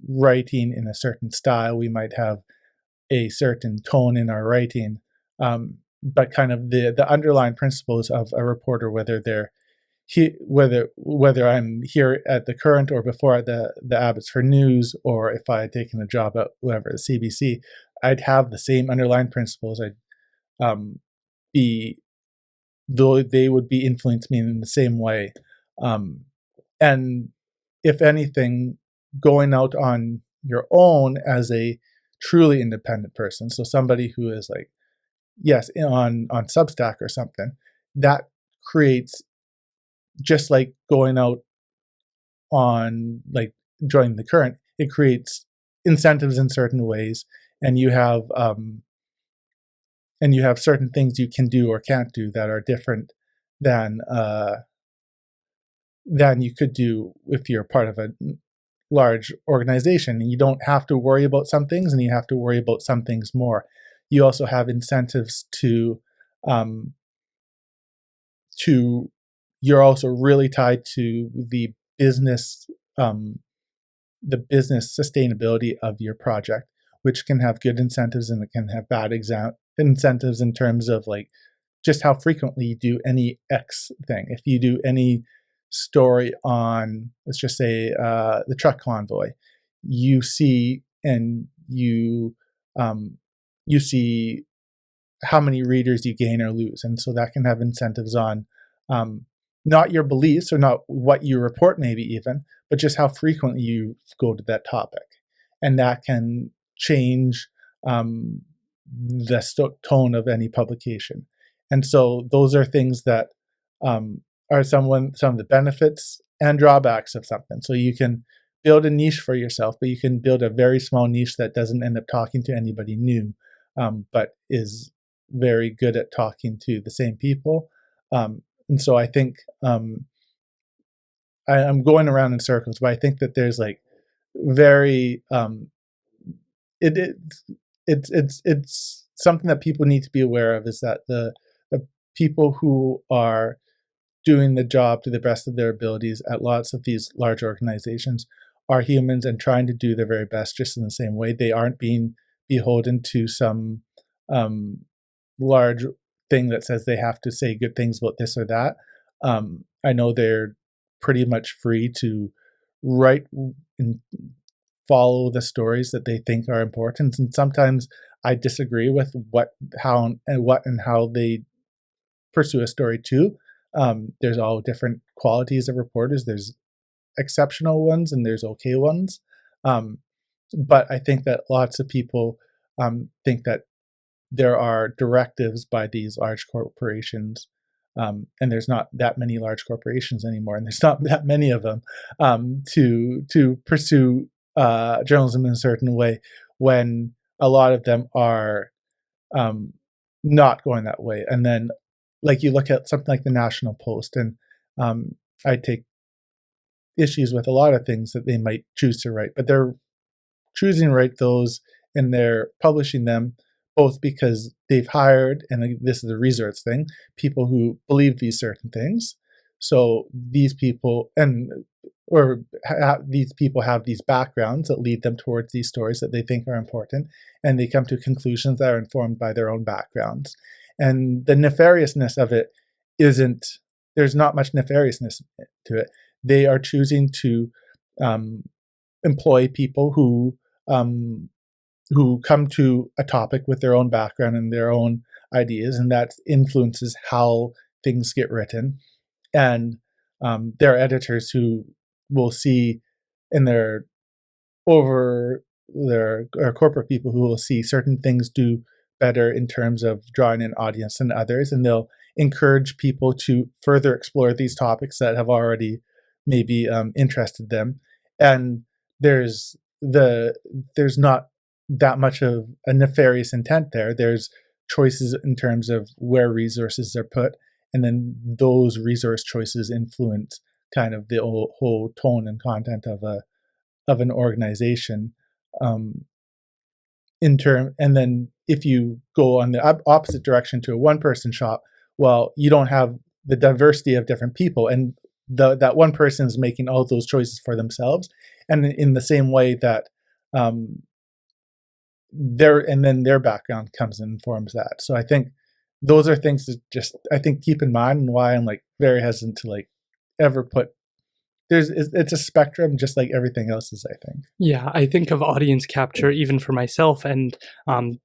writing in a certain style. We might have a certain tone in our writing, but kind of the underlying principles of a reporter, whether they're whether I'm here at the Current or before at the Abbotsford News, or if I had taken a job at whatever the CBC, I'd have the same underlying principles. I'd be though they would be influencing me in the same way, and if anything, going out on your own as a truly independent person, so somebody who is like, yes, on Substack or something, that creates, just like going out on, like, joining the Current, it creates incentives in certain ways, and you have certain things you can do or can't do that are different than you could do if you're part of a large organization. And you don't have to worry about some things, and you have to worry about some things more. You also have incentives um, to you're also really tied to um, the business sustainability of your project, which can have good incentives and it can have bad incentives in terms of, like, just how frequently you do any X thing. If you do any story on, let's just say, the truck convoy, you see and you see how many readers you gain or lose, and so that can have incentives on, not your beliefs or not what you report, maybe even, but just how frequently you go to that topic, and that can change the tone of any publication. And so those are things that are some of the benefits and drawbacks of something. So you can build a niche for yourself, but you can build a very small niche that doesn't end up talking to anybody new, but is very good at talking to the same people. And so I think I'm going around in circles, but I think that there's, like, very it, it it's something that people need to be aware of, is that the people who are doing the job to the best of their abilities at lots of these large organizations are humans and trying to do their very best, just in the same way. They aren't being beholden to some large thing that says they have to say good things about this or that. I know they're pretty much free to write and follow the stories that they think are important, and sometimes I disagree with what and how they pursue a story too. There's all different qualities of reporters. There's exceptional ones and there's okay ones. But I think that lots of people think that there are directives by these large corporations, and there's not that many large corporations anymore, and there's not that many of them, to pursue journalism in a certain way, when a lot of them are not going that way. And then, like, you look at something like the National Post, and I take issues with a lot of things that they might choose to write, but they're choosing to write those, and they're publishing them both because they've hired, and this is a resource thing, people who believe these certain things. So these people these people have these backgrounds that lead them towards these stories that they think are important, and they come to conclusions that are informed by their own backgrounds. And the nefariousness of it isn't, there's not much nefariousness to it. They are choosing to employ people who come to a topic with their own background and their own ideas, and that influences how things get written. And there are editors who will see, in their corporate people who will see certain things do better in terms of drawing an audience than others, and they'll encourage people to further explore these topics that have already maybe interested them. And there's not that much of a nefarious intent there. There's choices in terms of where resources are put, and then those resource choices influence kind of the whole tone and content of an organization. And then if you go on the opposite direction to a one-person shop, well, you don't have the diversity of different people, and that one person is making all those choices for themselves, and in the same way that their background comes and informs that. So I think those are things to just, I think, keep in mind, and why I'm like very hesitant to like ever put it's a spectrum just like everything else is, I think. Yeah, I think of audience capture even for myself, and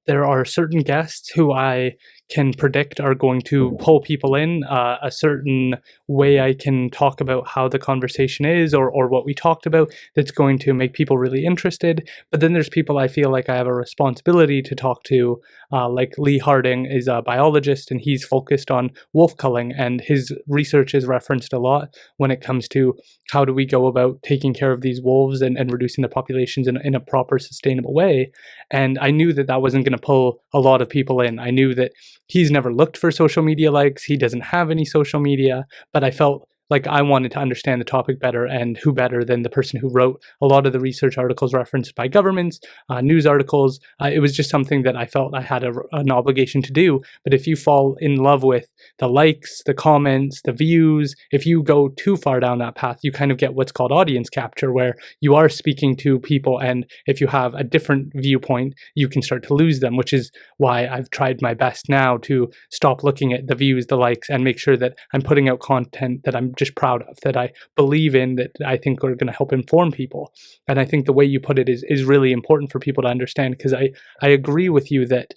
there are certain guests who I can predict are going to pull people in a certain way. I can talk about how the conversation is, or what we talked about, that's going to make people really interested. But then there's people I feel like I have a responsibility to talk to, like Lee Harding is a biologist, and he's focused on wolf culling, and his research is referenced a lot when it comes to how do we go about taking care of these wolves and reducing the populations in a proper, sustainable way. And I knew that that wasn't going to pull a lot of people in. I knew that he's never looked for social media likes. He doesn't have any social media, but I felt like I wanted to understand the topic better, and who better than the person who wrote a lot of the research articles referenced by governments, news articles. It was just something that I felt I had an obligation to do. But if you fall in love with the likes, the comments, the views, if you go too far down that path, you kind of get what's called audience capture, where you are speaking to people, and if you have a different viewpoint, you can start to lose them, which is why I've tried my best now to stop looking at the views, the likes, and make sure that I'm putting out content that I'm just proud of, that I believe in, that I think are going to help inform people. And I think the way you put it is really important for people to understand, because I agree with you that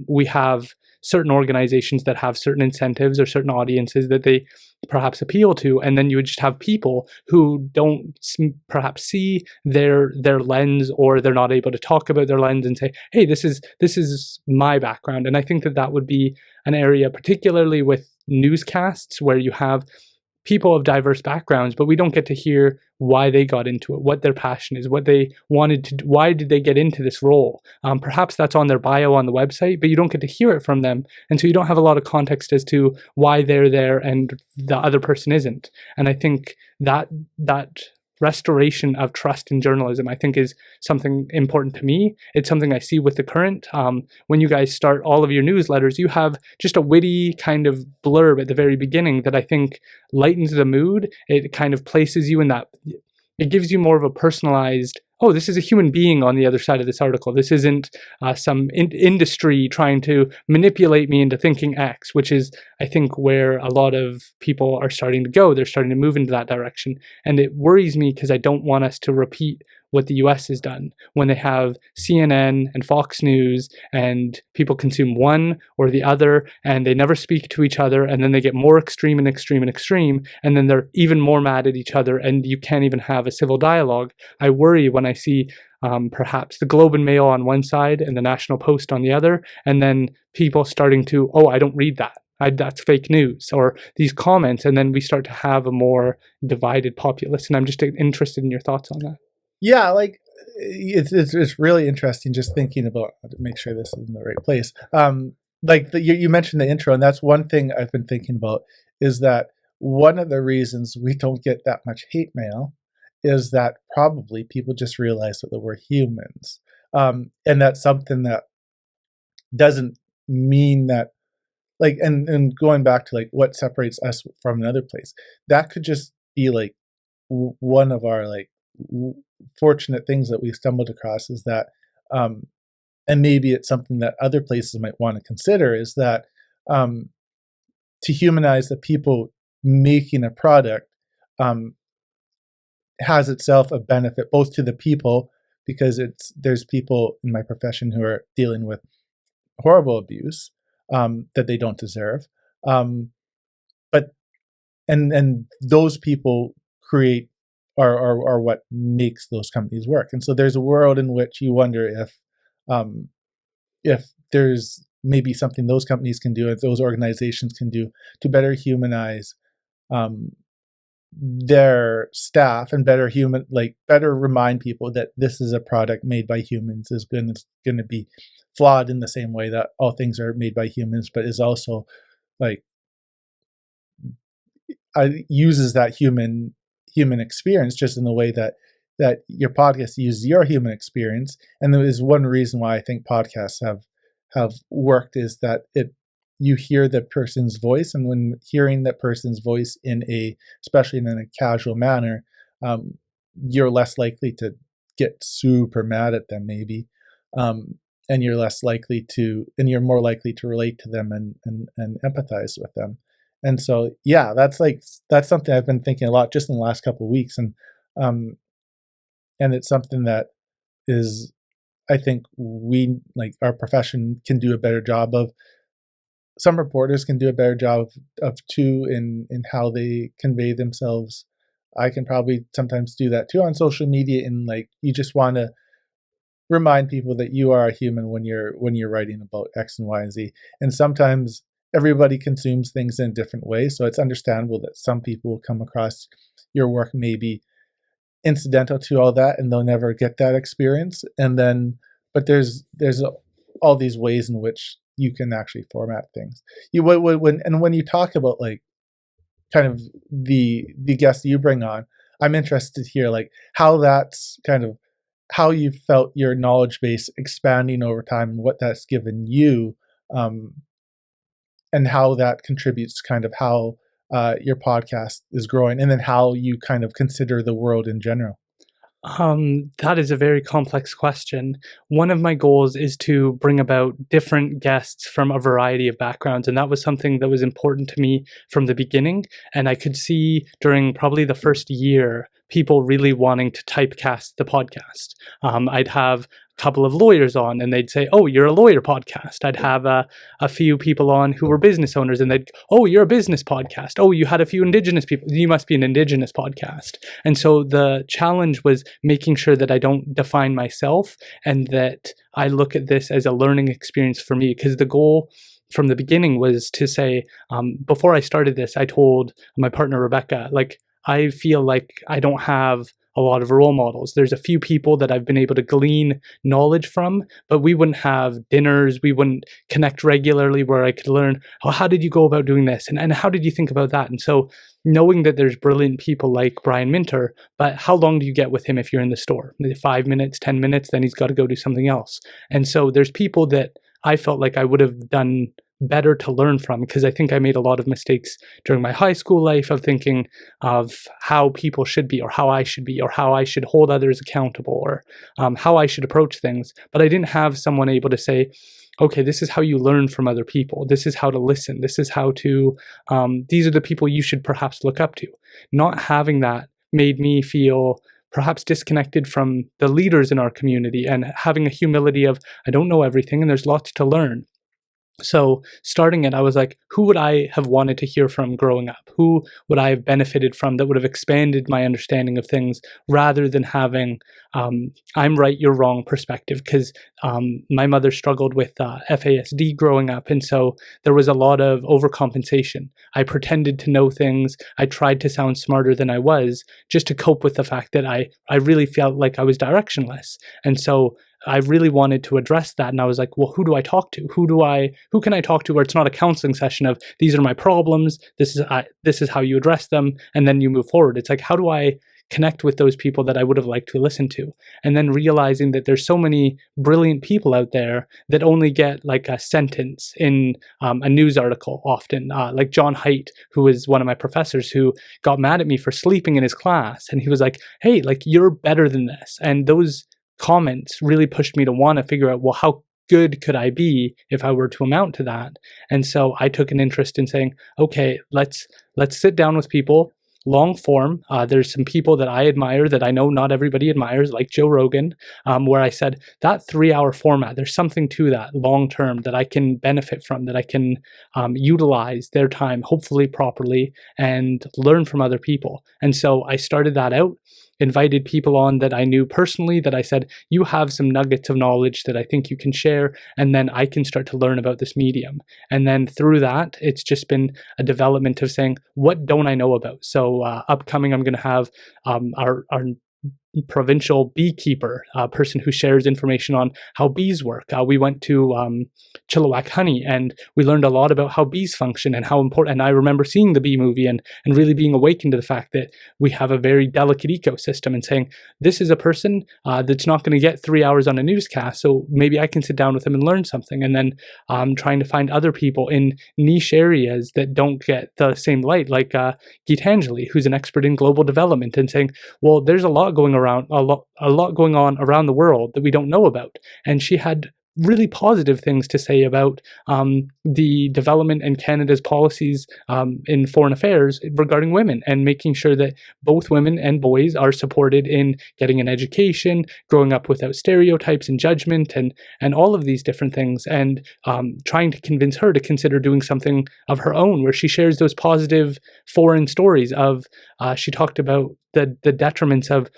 we have certain organizations that have certain incentives or certain audiences that they perhaps appeal to, and then you would just have people who don't perhaps see their lens, or they're not able to talk about their lens and say, hey, this is my background. And I think that that would be an area, particularly with newscasts, where you have people of diverse backgrounds, but we don't get to hear why they got into it, what their passion is, what they wanted to do, why did they get into this role. Perhaps that's on their bio on the website, but you don't get to hear it from them. And so you don't have a lot of context as to why they're there and the other person isn't. And I think that restoration of trust in journalism, I think, is something important to me. It's something I see with the Current. When you guys start all of your newsletters, you have just a witty kind of blurb at the very beginning that I think lightens the mood. It kind of places you in that, it gives you more of a personalized, oh, this is a human being on the other side of this article. This isn't some industry trying to manipulate me into thinking X, which is, I think, where a lot of people are starting to go. They're starting to move into that direction. And it worries me, because I don't want us to repeat what the US has done when they have CNN and Fox News, and people consume one or the other, and they never speak to each other, and then they get more extreme and extreme and extreme, and then they're even more mad at each other, and you can't even have a civil dialogue. I worry when I see perhaps the Globe and Mail on one side and the National Post on the other, and then people starting to, oh, I don't read that, that's fake news, or these comments, and then we start to have a more divided populace. And I'm just interested in your thoughts on that. Yeah, like it's really interesting just thinking about, to make sure this is in the right place. Like you mentioned the intro, and that's one thing I've been thinking about, is that one of the reasons we don't get that much hate mail is that probably people just realize that we're humans, and that's something that doesn't mean that, like, and going back to like what separates us from another place, that could just be like one of our like fortunate things that we stumbled across, is that and maybe it's something that other places might want to consider, is that to humanize the people making a product has itself a benefit both to the people, because there's people in my profession who are dealing with horrible abuse that they don't deserve, but and those people create are what makes those companies work. And so there's a world in which you wonder if there's maybe something those companies can do, if those organizations can do, to better humanize their staff, and better remind people that this is a product made by humans, is going to be flawed in the same way that all things are made by humans, but is also like uses that human experience, just in the way that your podcast uses your human experience. And there is one reason why I think podcasts have worked, is that you hear the person's voice, and when hearing that person's voice especially in a casual manner, you're less likely to get super mad at them, maybe, and you're more likely to relate to them and empathize with them. And so, yeah, that's something I've been thinking a lot just in the last couple of weeks, um, and it's something that is, I think, our profession can do a better job of. Some reporters can do a better job of too in how they convey themselves. I can probably sometimes do that too on social media, and like you just want to remind people that you are a human when you're writing about X and Y and Z. And sometimes everybody consumes things in a different way, so it's understandable that some people come across your work maybe incidental to all that, and they'll never get that experience. And then, but there's all these ways in which you can actually format things. When you talk about like kind of the guests you bring on, I'm interested to hear like how that's kind of how you felt your knowledge base expanding over time, and what that's given you, um, and how that contributes to kind of how your podcast is growing, and then how you kind of consider the world in general. That is a very complex question. One of my goals is to bring about different guests from a variety of backgrounds, and that was something that was important to me from the beginning. And I could see during probably the first year people really wanting to typecast the podcast. I'd have a couple of lawyers on, and they'd say, "Oh, you're a lawyer podcast." I'd have a few people on who were business owners, and they'd, "Oh, you're a business podcast. Oh, you had a few Indigenous people. You must be an Indigenous podcast." And so the challenge was making sure that I don't define myself, and that I look at this as a learning experience for me. Because the goal from the beginning was to say, before I started this, I told my partner, Rebecca, like, I feel like I don't have a lot of role models. There's a few people that I've been able to glean knowledge from, but we wouldn't have dinners. We wouldn't connect regularly where I could learn, oh, how did you go about doing this? And how did you think about that? And so knowing that there's brilliant people like Brian Minter, but how long do you get with him if you're in the store? Maybe 5 minutes, 10 minutes, then he's got to go do something else. And so there's people that I felt like I would have done better to learn from, because I think I made a lot of mistakes during my high school life of thinking of how people should be, or how I should be, or how I should hold others accountable, or how I should approach things. But I didn't have someone able to say, okay, this is how you learn from other people. This is how to listen. This is how to, these are the people you should perhaps look up to. Not having that made me feel perhaps disconnected from the leaders in our community, and having a humility of, I don't know everything and there's lots to learn. So starting it, I was like, who would I have wanted to hear from growing up? Who would I have benefited from that would have expanded my understanding of things, rather than having I'm right, you're wrong perspective? Because my mother struggled with FASD growing up, and so there was a lot of overcompensation. I pretended to know things. I tried to sound smarter than I was, just to cope with the fact that I really felt like I was directionless. And so I really wanted to address that, and I was like, well, who do I talk to? Who can I talk to where it's not a counseling session of, these are my problems, this is how you address them, and then you move forward. It's like, how do I connect with those people that I would have liked to listen to? And then realizing that there's so many brilliant people out there that only get like a sentence in a news article often, like John Haidt, who was one of my professors, who got mad at me for sleeping in his class, and he was like, hey, like, you're better than this. And those comments really pushed me to want to figure out, well, how good could I be if I were to amount to that? And so I took an interest in saying, okay, let's sit down with people, long form. There's some people that I admire that I know not everybody admires, like Joe Rogan, where I said that 3-hour format, there's something to that long term that I can benefit from, that I can utilize their time, hopefully properly, and learn from other people. And so I started that out, invited people on that I knew personally, that I said, you have some nuggets of knowledge that I think you can share, and then I can start to learn about this medium. And then through that, it's just been a development of saying, what don't I know about? So upcoming, I'm going to have our provincial beekeeper, a person who shares information on how bees work. We went to Chilliwack Honey, and we learned a lot about how bees function and how important. And I remember seeing the bee movie and really being awakened to the fact that we have a very delicate ecosystem, and saying, this is a person that's not going to get 3 hours on a newscast, so maybe I can sit down with them and learn something. And then trying to find other people in niche areas that don't get the same light, like Geetanjali, who's an expert in global development, and saying, well, there's a lot going on around the world that we don't know about. And she had really positive things to say about the development and Canada's policies in foreign affairs regarding women, and making sure that both women and boys are supported in getting an education, growing up without stereotypes and judgment, and all of these different things, and trying to convince her to consider doing something of her own, where she shares those positive foreign stories of, she talked about the detriments of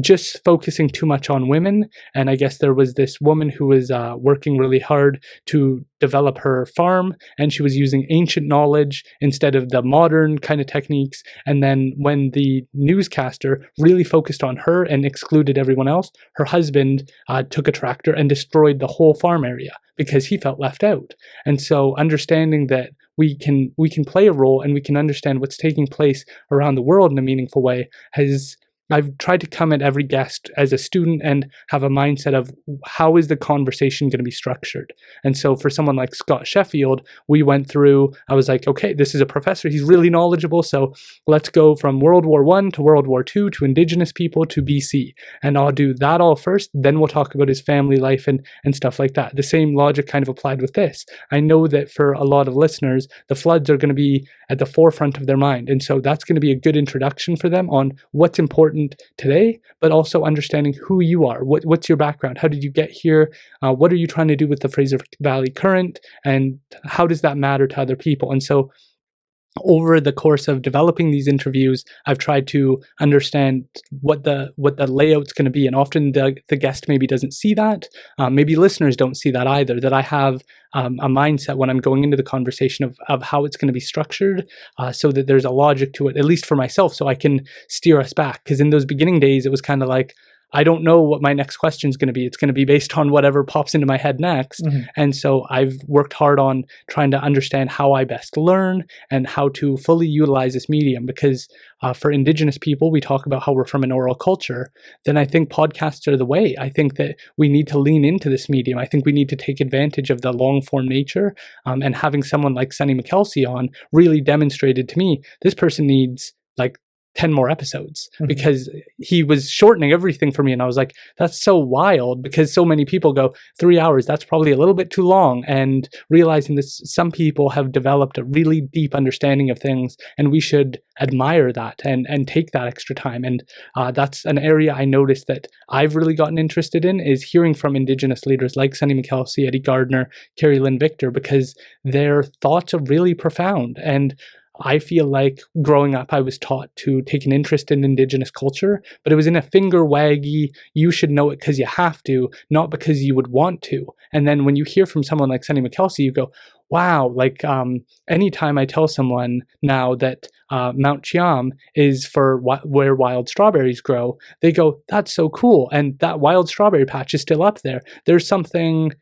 just focusing too much on women. And I guess there was this woman who was working really hard to develop her farm, and she was using ancient knowledge instead of the modern kind of techniques. And then when the newscaster really focused on her and excluded everyone else, her husband took a tractor and destroyed the whole farm area because he felt left out. And so understanding that we can play a role, and we can understand what's taking place around the world in a meaningful way, I've tried to come at every guest as a student and have a mindset of, how is the conversation going to be structured? And so for someone like Scott Sheffield, we went through, I was like, okay, this is a professor, he's really knowledgeable, so let's go from World War I to World War II to Indigenous people to BC. And I'll do that all first, then we'll talk about his family life and stuff like that. The same logic kind of applied with this. I know that for a lot of listeners, the floods are going to be at the forefront of their mind. And so that's going to be a good introduction for them on what's important today, but also understanding who you are. What's your background? How did you get here? What are you trying to do with the Fraser Valley Current? And how does that matter to other people? And so over the course of developing these interviews, I've tried to understand what the layout's going to be, and often the guest maybe doesn't see that. Maybe listeners don't see that either. That I have a mindset when I'm going into the conversation of how it's going to be structured, so that there's a logic to it, at least for myself, so I can steer us back. Because in those beginning days, it was kind of like, I don't know what my next question is going to be. It's going to be based on whatever pops into my head next. Mm-hmm. And so I've worked hard on trying to understand how I best learn and how to fully utilize this medium. Because for Indigenous people, we talk about how we're from an oral culture. Then I think podcasts are the way. I think that we need to lean into this medium. I think we need to take advantage of the long form nature. And having someone like Sunny McKelsey on really demonstrated to me, this person needs like 10 more episodes, because he was shortening everything for me. And I was like, that's so wild, because so many people go 3 hours. That's probably a little bit too long. And realizing that some people have developed a really deep understanding of things, and we should admire that and take that extra time. And that's an area I noticed that I've really gotten interested in, is hearing from Indigenous leaders like Sunny McKelsey, Eddie Gardner, Carrie Lynn Victor, because their thoughts are really profound. And I feel like growing up, I was taught to take an interest in Indigenous culture, but it was in a finger waggy, you should know it because you have to, not because you would want to. And then when you hear from someone like Sunny McKelsey, you go, wow, like anytime I tell someone now that Mount Chiam is for where wild strawberries grow, they go, that's so cool. And that wild strawberry patch is still up there. There's something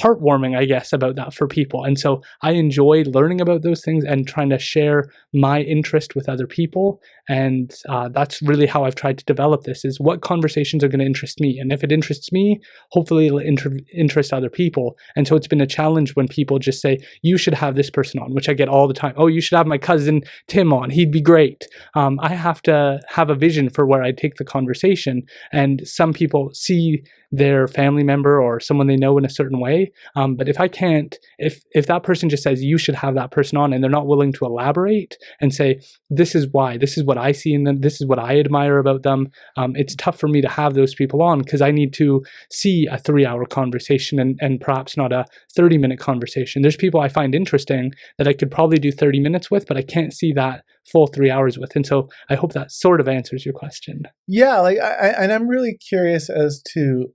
heartwarming, I guess, about that for people. And so I enjoy learning about those things and trying to share my interest with other people. And that's really how I've tried to develop this, is what conversations are going to interest me. And if it interests me, hopefully it'll interest other people. And so it's been a challenge when people just say, you should have this person on, which I get all the time. Oh, you should have my cousin Tim on. He'd be great. I have to have a vision for where I take the conversation. And some people see their family member or someone they know in a certain way. But if I can't, if that person just says, you should have that person on, and they're not willing to elaborate and say, this is why, this is what I see in them, this is what I admire about them, it's tough for me to have those people on, because I need to see a 3-hour conversation and perhaps not a 30-minute conversation. There's people I find interesting that I could probably do 30 minutes with, but I can't see that full 3 hours with. And so I hope that sort of answers your question. Yeah, like and I'm really curious as to,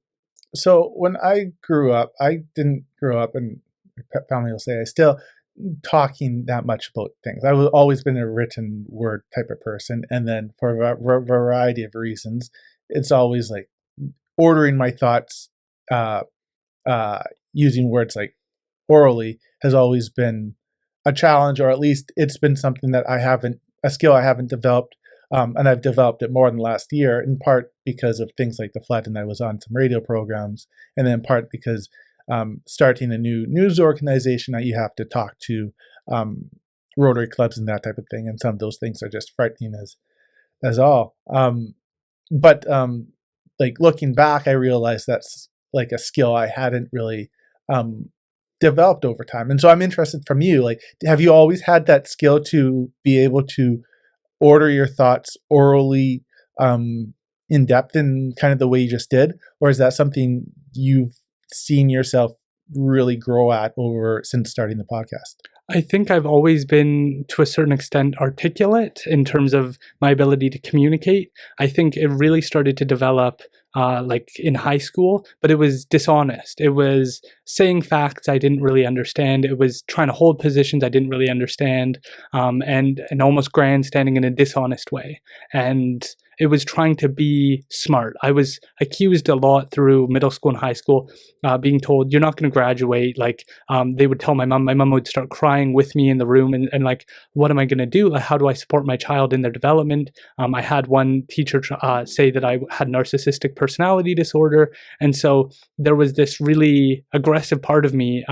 so when I grew up, I didn't grow up, and my family will say I still talking that much about things. I've always been a written word type of person, and then for a variety of reasons, it's always like ordering my thoughts, uh, using words like orally has always been a challenge, or at least it's been something that a skill I haven't developed. And I've developed it more in the last year, in part because of things like the flood, and I was on some radio programs, and then in part because starting a new news organization, you have to talk to Rotary clubs and that type of thing, and some of those things are just frightening as all. But like looking back, I realized that's like a skill I hadn't really developed over time. And so I'm interested from you, like, have you always had that skill to be able to order your thoughts orally, in depth in kind of the way you just did? Or is that something you've seen yourself really grow at over since starting the podcast? I think I've always been, to a certain extent, articulate in terms of my ability to communicate. I think it really started to develop like in high school, but it was dishonest. It was saying facts I didn't really understand. It was trying to hold positions I didn't really understand, and almost grandstanding in a dishonest way. And it was trying to be smart. I was accused a lot through middle school and high school, being told, you're not going to graduate. Like, they would tell my mom would start crying with me in the room, and like, what am I going to do? Like, how do I support my child in their development? I had one teacher say that I had narcissistic personality disorder. And so there was this really aggressive part of me.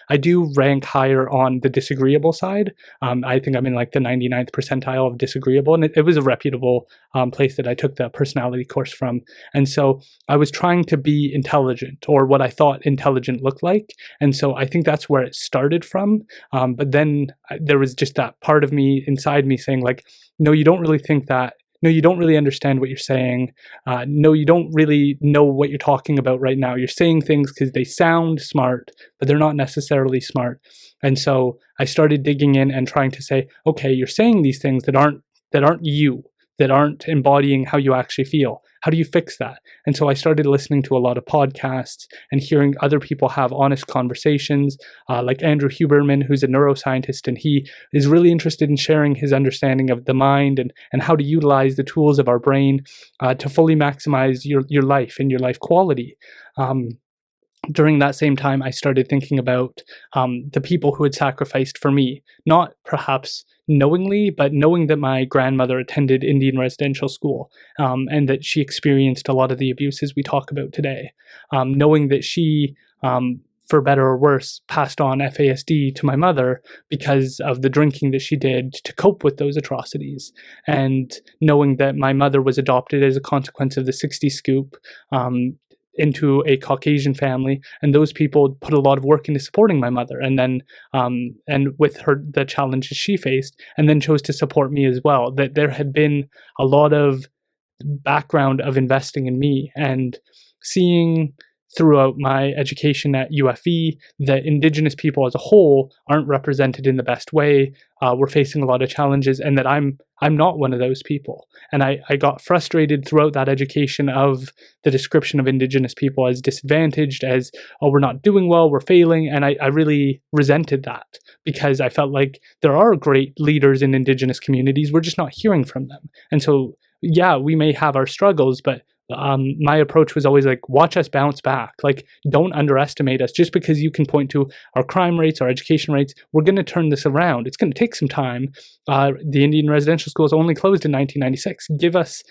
I do rank higher on the disagreeable side. I think I'm in like the 99th percentile of disagreeable, and it was a reputable place that I took the personality course from. And so I was trying to be intelligent, or what I thought intelligent looked like. And so I think that's where it started from. But then there was just that part of me inside me saying like, no, you don't really think that. No, you don't really understand what you're saying. No, you don't really know what you're talking about right now. You're saying things because they sound smart, but they're not necessarily smart. And so I started digging in and trying to say, okay, you're saying these things that aren't you, that aren't embodying how you actually feel. How do you fix that? And so I started listening to a lot of podcasts and hearing other people have honest conversations, like Andrew Huberman, who's a neuroscientist, and he is really interested in sharing his understanding of the mind and how to utilize the tools of our brain to fully maximize your life and your life quality. During that same time, I started thinking about the people who had sacrificed for me, not perhaps knowingly, but knowing that my grandmother attended Indian residential school, and that she experienced a lot of the abuses we talk about today. Knowing that she, for better or worse, passed on FASD to my mother because of the drinking that she did to cope with those atrocities. And knowing that my mother was adopted as a consequence of the 60 scoop, into a Caucasian family, and those people put a lot of work into supporting my mother, and then and with her, the challenges she faced, and then chose to support me as well. That there had been a lot of background of investing in me, and seeing throughout my education at UFE that Indigenous people as a whole aren't represented in the best way. We're facing a lot of challenges, and that I'm not one of those people. And I got frustrated throughout that education of the description of Indigenous people as disadvantaged, as, oh, we're not doing well, we're failing. And I really resented that, because I felt like there are great leaders in Indigenous communities, we're just not hearing from them. And so, yeah, we may have our struggles, but my approach was always like, watch us bounce back. Like, don't underestimate us. Just because you can point to our crime rates, our education rates, we're going to turn this around. It's going to take some time. The Indian residential schools only closed in 1996. Give us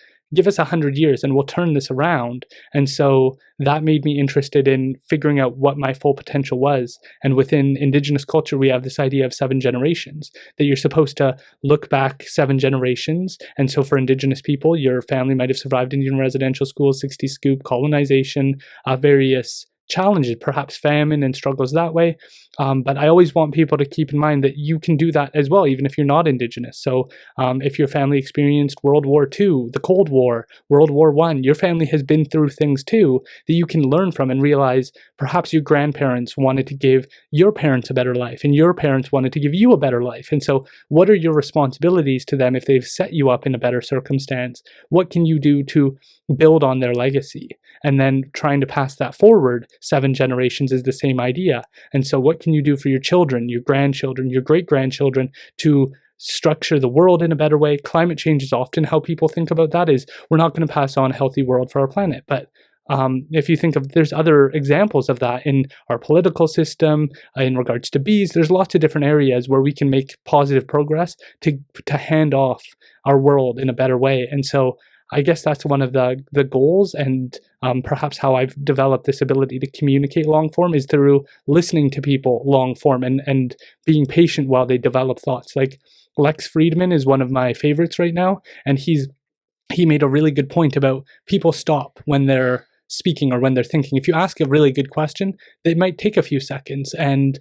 100 years and we'll turn this around. And so that made me interested in figuring out what my full potential was. And within Indigenous culture, we have this idea of 7 generations, that you're supposed to look back 7 generations. And so for Indigenous people, your family might have survived Indian residential schools, 60 scoop, colonization, various challenges, perhaps famine and struggles that way. But I always want people to keep in mind that you can do that as well, even if you're not Indigenous. So if your family experienced World War II, the Cold War, World War I, your family has been through things too that you can learn from and realize perhaps your grandparents wanted to give your parents a better life, and your parents wanted to give you a better life. And so what are your responsibilities to them if they've set you up in a better circumstance? What can you do to build on their legacy? And then trying to pass that forward 7 generations is the same idea. And so what can you do for your children, your grandchildren, your great-grandchildren to structure the world in a better way. Climate change is often how people think about that, is we're not going to pass on a healthy world for our planet. But if you think of, there's other examples of that in our political system, in regards to bees, there's lots of different areas where we can make positive progress to hand off our world in a better way. And so I guess that's one of the goals, and perhaps how I've developed this ability to communicate long form is through listening to people long form and being patient while they develop thoughts. Like Lex Friedman is one of my favorites right now, and he made a really good point about people stop when they're speaking or when they're thinking. If you ask a really good question, it might take a few seconds, and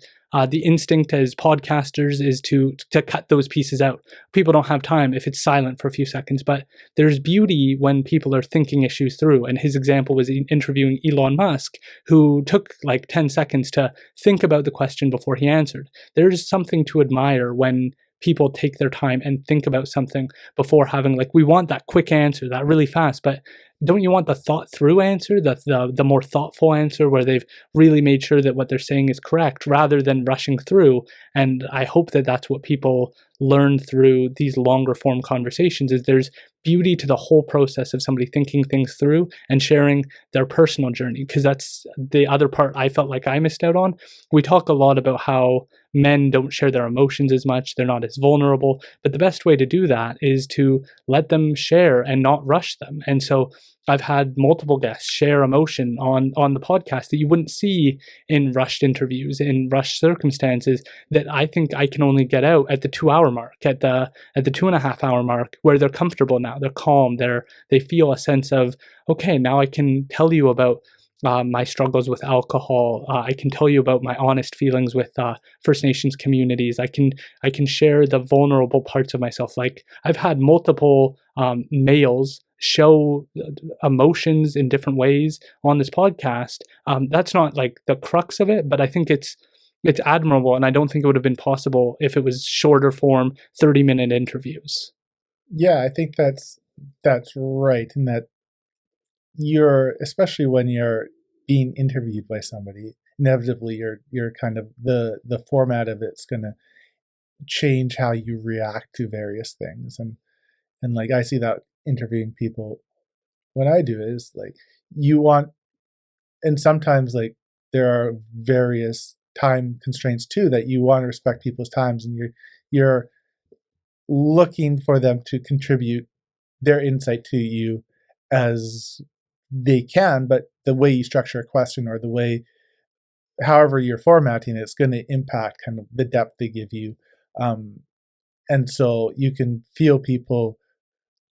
the instinct as podcasters is to cut those pieces out. People don't have time if it's silent for a few seconds, but there's beauty when people are thinking issues through. And his example was interviewing Elon Musk, who took like 10 seconds to think about the question before he answered. There's something to admire when people take their time and think about something before having, like, we want that quick answer, that really fast, but don't you want the thought through answer, the more thoughtful answer where they've really made sure that what they're saying is correct rather than rushing through? And I hope that that's what people learn through these longer form conversations, is there's beauty to the whole process of somebody thinking things through and sharing their personal journey, because that's the other part I felt like I missed out on. We talk a lot about how men don't share their emotions as much, they're not as vulnerable, but the best way to do that is to let them share and not rush them. And so I've had multiple guests share emotion on the podcast that you wouldn't see in rushed interviews, in rushed circumstances, that I think I can only get out at the 2 hour mark, at the 2.5 hour mark, where they're comfortable now, they're calm, they feel a sense of, okay, now I can tell you about my struggles with alcohol. I can tell you about my honest feelings with First Nations communities. I can share the vulnerable parts of myself. Like, I've had multiple males show emotions in different ways on this podcast. That's not like the crux of it, but I think it's admirable, and I don't think it would have been possible if it was shorter form, 30-minute interviews. Yeah, I think that's right, in that especially when you're being interviewed by somebody, inevitably you're kind of the format of it's going to change how you react to various things. And like, I see that interviewing people, when I do, is like, you want, and sometimes like there are various time constraints too, that you want to respect people's times, and you're looking for them to contribute their insight to you as they can, but the way you structure a question, or the way, however you're formatting it, it's going to impact kind of the depth they give you. And so you can feel people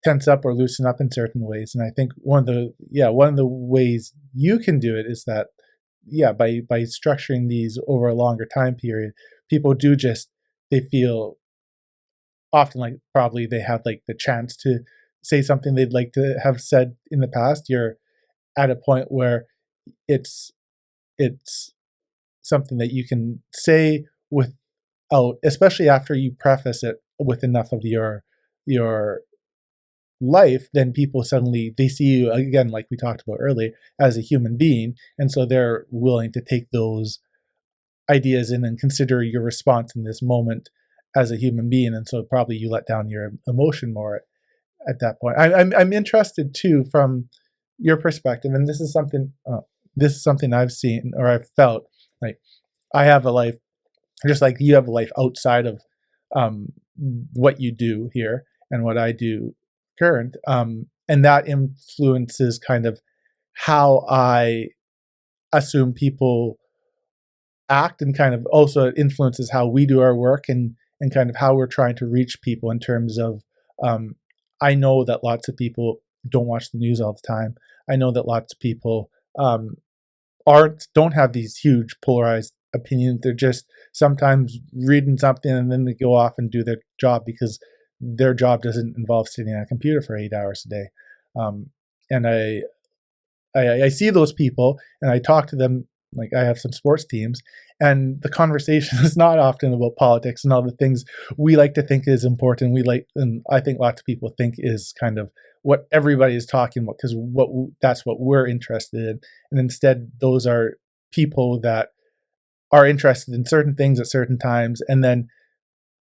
tense up or loosen up in certain ways. And I think one of the ways you can do it is that, by structuring these over a longer time period, people do just, they feel often like probably they have like the chance to say something they'd like to have said in the past. You're at a point where it's something that you can say without, especially after you preface it with enough of your life, then people suddenly, they see you again, like we talked about earlier, as a human being, and so they're willing to take those ideas in and consider your response in this moment as a human being. And so probably you let down your emotion more at that point. I'm interested too, from your perspective, and this is something I've seen, or I've felt like, I have a life just like you have a life outside of what you do here and what I do current, and that influences kind of how I assume people act, and kind of also influences how we do our work, and kind of how we're trying to reach people in terms of, I know that lots of people don't watch the news all the time. I know that lots of people don't have these huge polarized opinions. They're just sometimes reading something and then they go off and do their job, because their job doesn't involve sitting at a computer for 8 hours a day. And I see those people and I talk to them. Like, I have some sports teams, and the conversation is not often about politics and all the things we like to think is important. And I think lots of people think is kind of what everybody is talking about, because that's what we're interested in. And instead, those are people that are interested in certain things at certain times, and then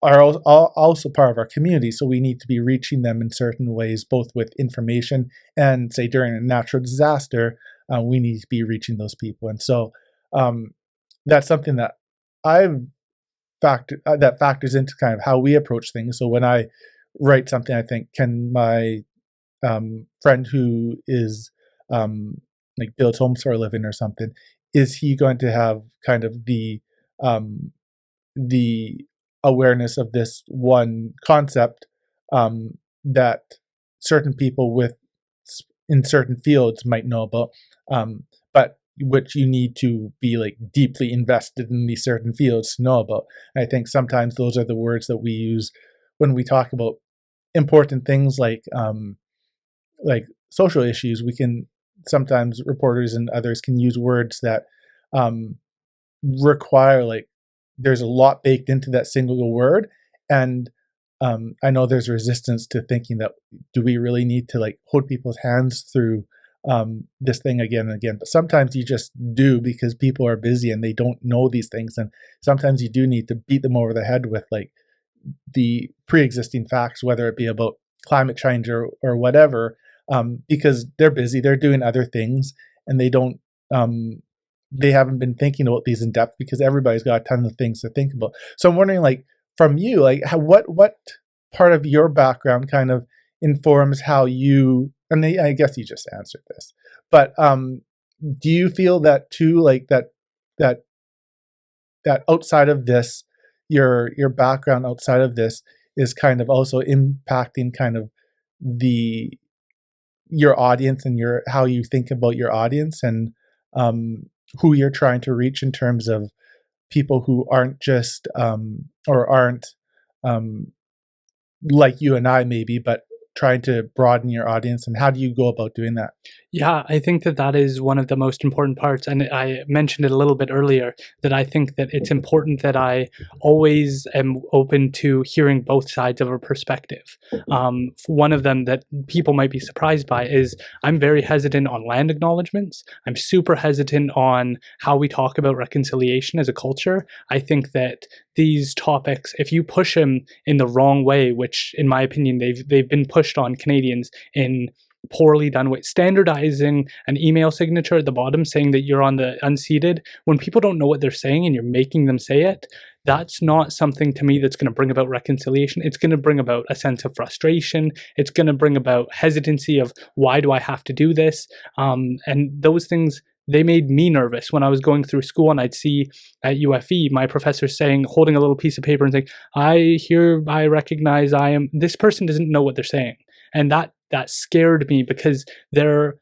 are also part of our community. So we need to be reaching them in certain ways, both with information and, say, during a natural disaster, we need to be reaching those people. And so um, that's something that I've that factors into kind of how we approach things. So when I write something, I think, can my friend who is like builds homes for a living or something, is he going to have kind of um, the awareness of this one concept that certain people with in certain fields might know about, but which you need to be like deeply invested in these certain fields to know about. And I think sometimes those are the words that we use when we talk about important things like social issues. We can sometimes, reporters and others can use words that um, require, like, there's a lot baked into that single word. And I know there's resistance to thinking that, do we really need to like hold people's hands through this thing again and again? But sometimes you just do, because people are busy and they don't know these things. And sometimes you do need to beat them over the head with like the pre-existing facts, whether it be about climate change or whatever, because they're busy, they're doing other things, and they haven't been thinking about these in depth, because everybody's got a ton of things to think about. So I'm wondering, like, from you, like, what part of your background kind of informs how you, and I guess you just answered this, but do you feel that too, like that outside of this, your background outside of this is kind of also impacting kind of the your audience and your how you think about your audience, and who you're trying to reach in terms of people who aren't just or aren't um, like you and I maybe, but trying to broaden your audience? And how do you go about doing that? Yeah, I think that that is one of the most important parts. And I mentioned it a little bit earlier, that I think that it's important that I always am open to hearing both sides of a perspective. One of them that people might be surprised by is I'm very hesitant on land acknowledgements. I'm super hesitant on how we talk about reconciliation as a culture. I think that these topics, if you push them in the wrong way, which in my opinion they've been pushed on Canadians in poorly done way, standardizing an email signature at the bottom saying that you're on the unceded, when people don't know what they're saying and you're making them say it, that's not something to me that's going to bring about reconciliation. It's going to bring about a sense of frustration. It's going to bring about hesitancy of, why do I have to do this? And those things, they made me nervous when I was going through school, and I'd see at UFE my professor saying, holding a little piece of paper and saying, I recognize I am, this person doesn't know what they're saying. And that scared me, because the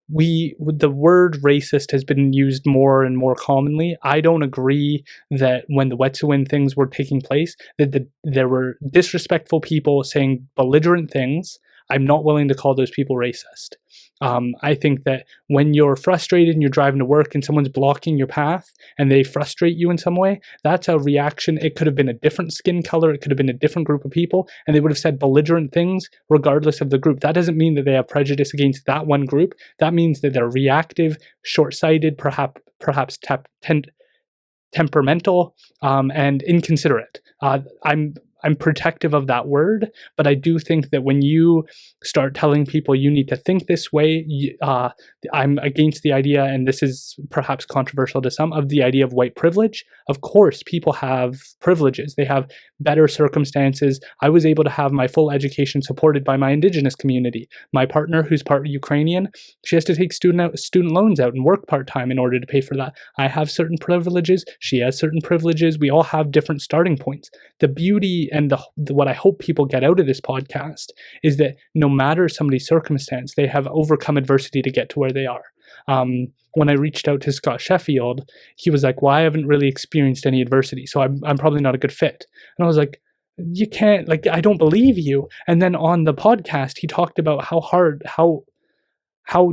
word racist has been used more and more commonly. I don't agree that when the Wet'suwet'en things were taking place, that there were disrespectful people saying belligerent things. I'm not willing to call those people racist. I think that when you're frustrated and you're driving to work and someone's blocking your path and they frustrate you in some way, that's a reaction. It could have been a different skin color. It could have been a different group of people, and they would have said belligerent things regardless of the group. That doesn't mean that they have prejudice against that one group. That means that they're reactive, short-sighted, perhaps temperamental, and inconsiderate. I'm protective of that word, but I do think that when you start telling people you need to think this way, I'm against the idea, and this is perhaps controversial to some, of the idea of white privilege. Of course, people have privileges. They have better circumstances. I was able to have my full education supported by my Indigenous community. My partner, who's part Ukrainian, she has to take student loans out and work part-time in order to pay for that. I have certain privileges. She has certain privileges. We all have different starting points. The beauty and what I hope people get out of this podcast is that no matter somebody's circumstance, they have overcome adversity to get to where they are. When I reached out to Scott Sheffield, he was like, well, I haven't really experienced any adversity, so I'm probably not a good fit. And I was like, you can't, like, I don't believe you. And then on the podcast, he talked about how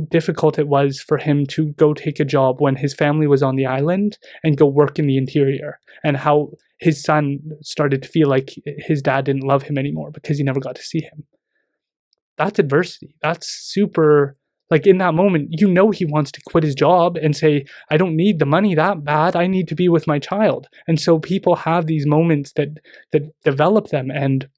difficult it was for him to go take a job when his family was on the island and go work in the interior, and how his son started to feel like his dad didn't love him anymore because he never got to see him. That's adversity. That's super, like in that moment, you know, he wants to quit his job and say, I don't need the money that bad. I need to be with my child. And so people have these moments that develop them. And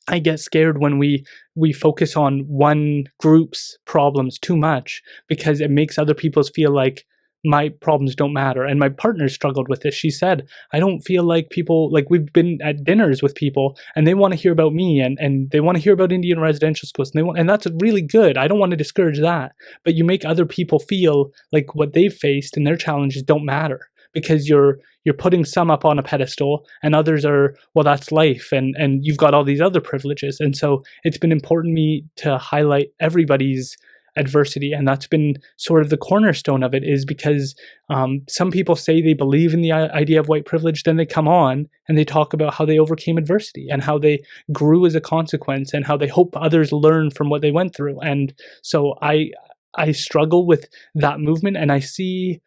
I get scared when we focus on one group's problems too much, because it makes other people's feel like my problems don't matter. And my partner struggled with this. She said, I don't feel like people, like we've been at dinners with people and they want to hear about me, and they want to hear about Indian residential schools, and that's really good. I don't want to discourage that. But you make other people feel like what they've faced and their challenges don't matter, because you're putting some up on a pedestal and others are, well, that's life, and you've got all these other privileges. And so it's been important to me to highlight everybody's adversity, and that's been sort of the cornerstone of it, is because some people say they believe in the idea of white privilege, then they come on and they talk about how they overcame adversity and how they grew as a consequence and how they hope others learn from what they went through. And so I struggle with that movement, and I see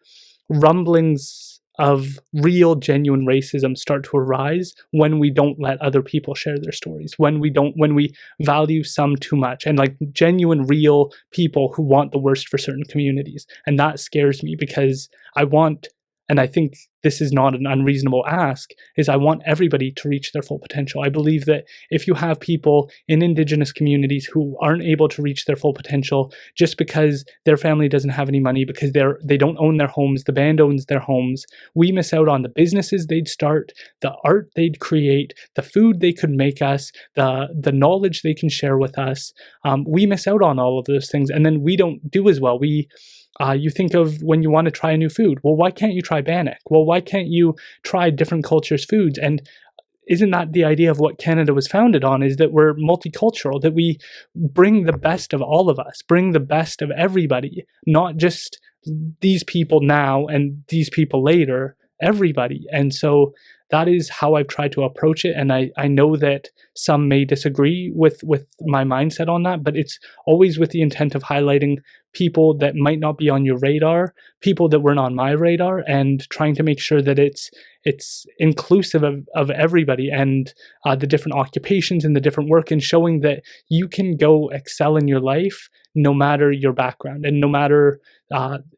rumblings of real genuine racism start to arise when we don't let other people share their stories, when we value some too much, and like genuine real people who want the worst for certain communities. And that scares me, because I want, and I think this is not an unreasonable ask, is I want everybody to reach their full potential. I believe that if you have people in Indigenous communities who aren't able to reach their full potential just because their family doesn't have any money, because they don't own their homes, the band owns their homes, we miss out on the businesses they'd start, the art they'd create, the food they could make us, the knowledge they can share with us. We miss out on all of those things, and then we don't do as well. You think of when you want to try a new food. Well, why can't you try Bannock? Well, why can't you try different cultures' foods? And isn't that the idea of what Canada was founded on, is that we're multicultural, that we bring the best of all of us, bring the best of everybody, not just these people now and these people later, everybody. And so that is how I've tried to approach it. And I know that some may disagree with my mindset on that, but it's always with the intent of highlighting people that might not be on your radar, people that weren't on my radar, and trying to make sure that it's inclusive of everybody, and the different occupations and the different work, and showing that you can go excel in your life no matter your background, and no matter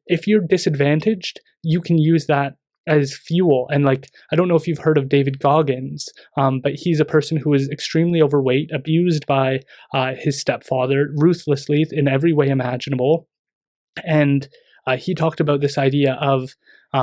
if you're disadvantaged, you can use that as fuel. And like, I don't know if you've heard of David Goggins, but he's a person who is extremely overweight, abused by his stepfather ruthlessly in every way imaginable. And he talked about this idea of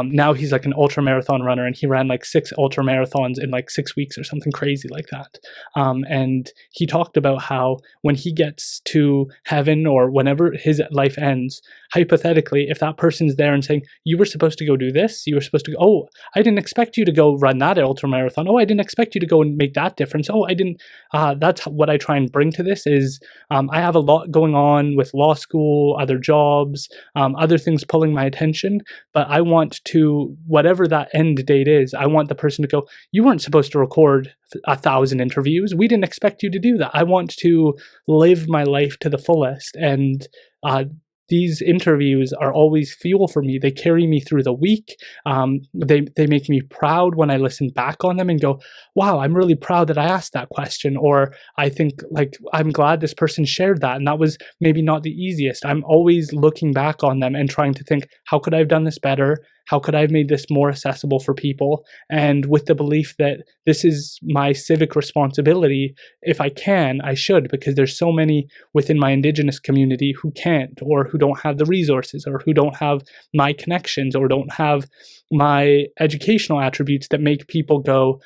now he's like an ultra marathon runner, and he ran like 6 ultra marathons in like 6 weeks or something crazy like that. And he talked about how when he gets to heaven, or whenever his life ends, hypothetically, if that person's there and saying, you were supposed to go do this, you were supposed to go, oh, I didn't expect you to go run that ultra marathon. Oh, I didn't expect you to go and make that difference. Oh, I didn't. That's what I try and bring to this is I have a lot going on with law school, other jobs, other things pulling my attention, but I want to, whatever that end date is, I want the person to go, you weren't supposed to record 1,000 interviews. We didn't expect you to do that. I want to live my life to the fullest. And these interviews are always fuel for me. They carry me through the week. They make me proud when I listen back on them and go, wow, I'm really proud that I asked that question. Or I think, like, I'm glad this person shared that, and that was maybe not the easiest. I'm always looking back on them and trying to think, how could I have done this better? How could I have made this more accessible for people? And with the belief that this is my civic responsibility, if I can, I should, because there's so many within my Indigenous community who can't, or who don't have the resources, or who don't have my connections, or don't have my educational attributes that make people go,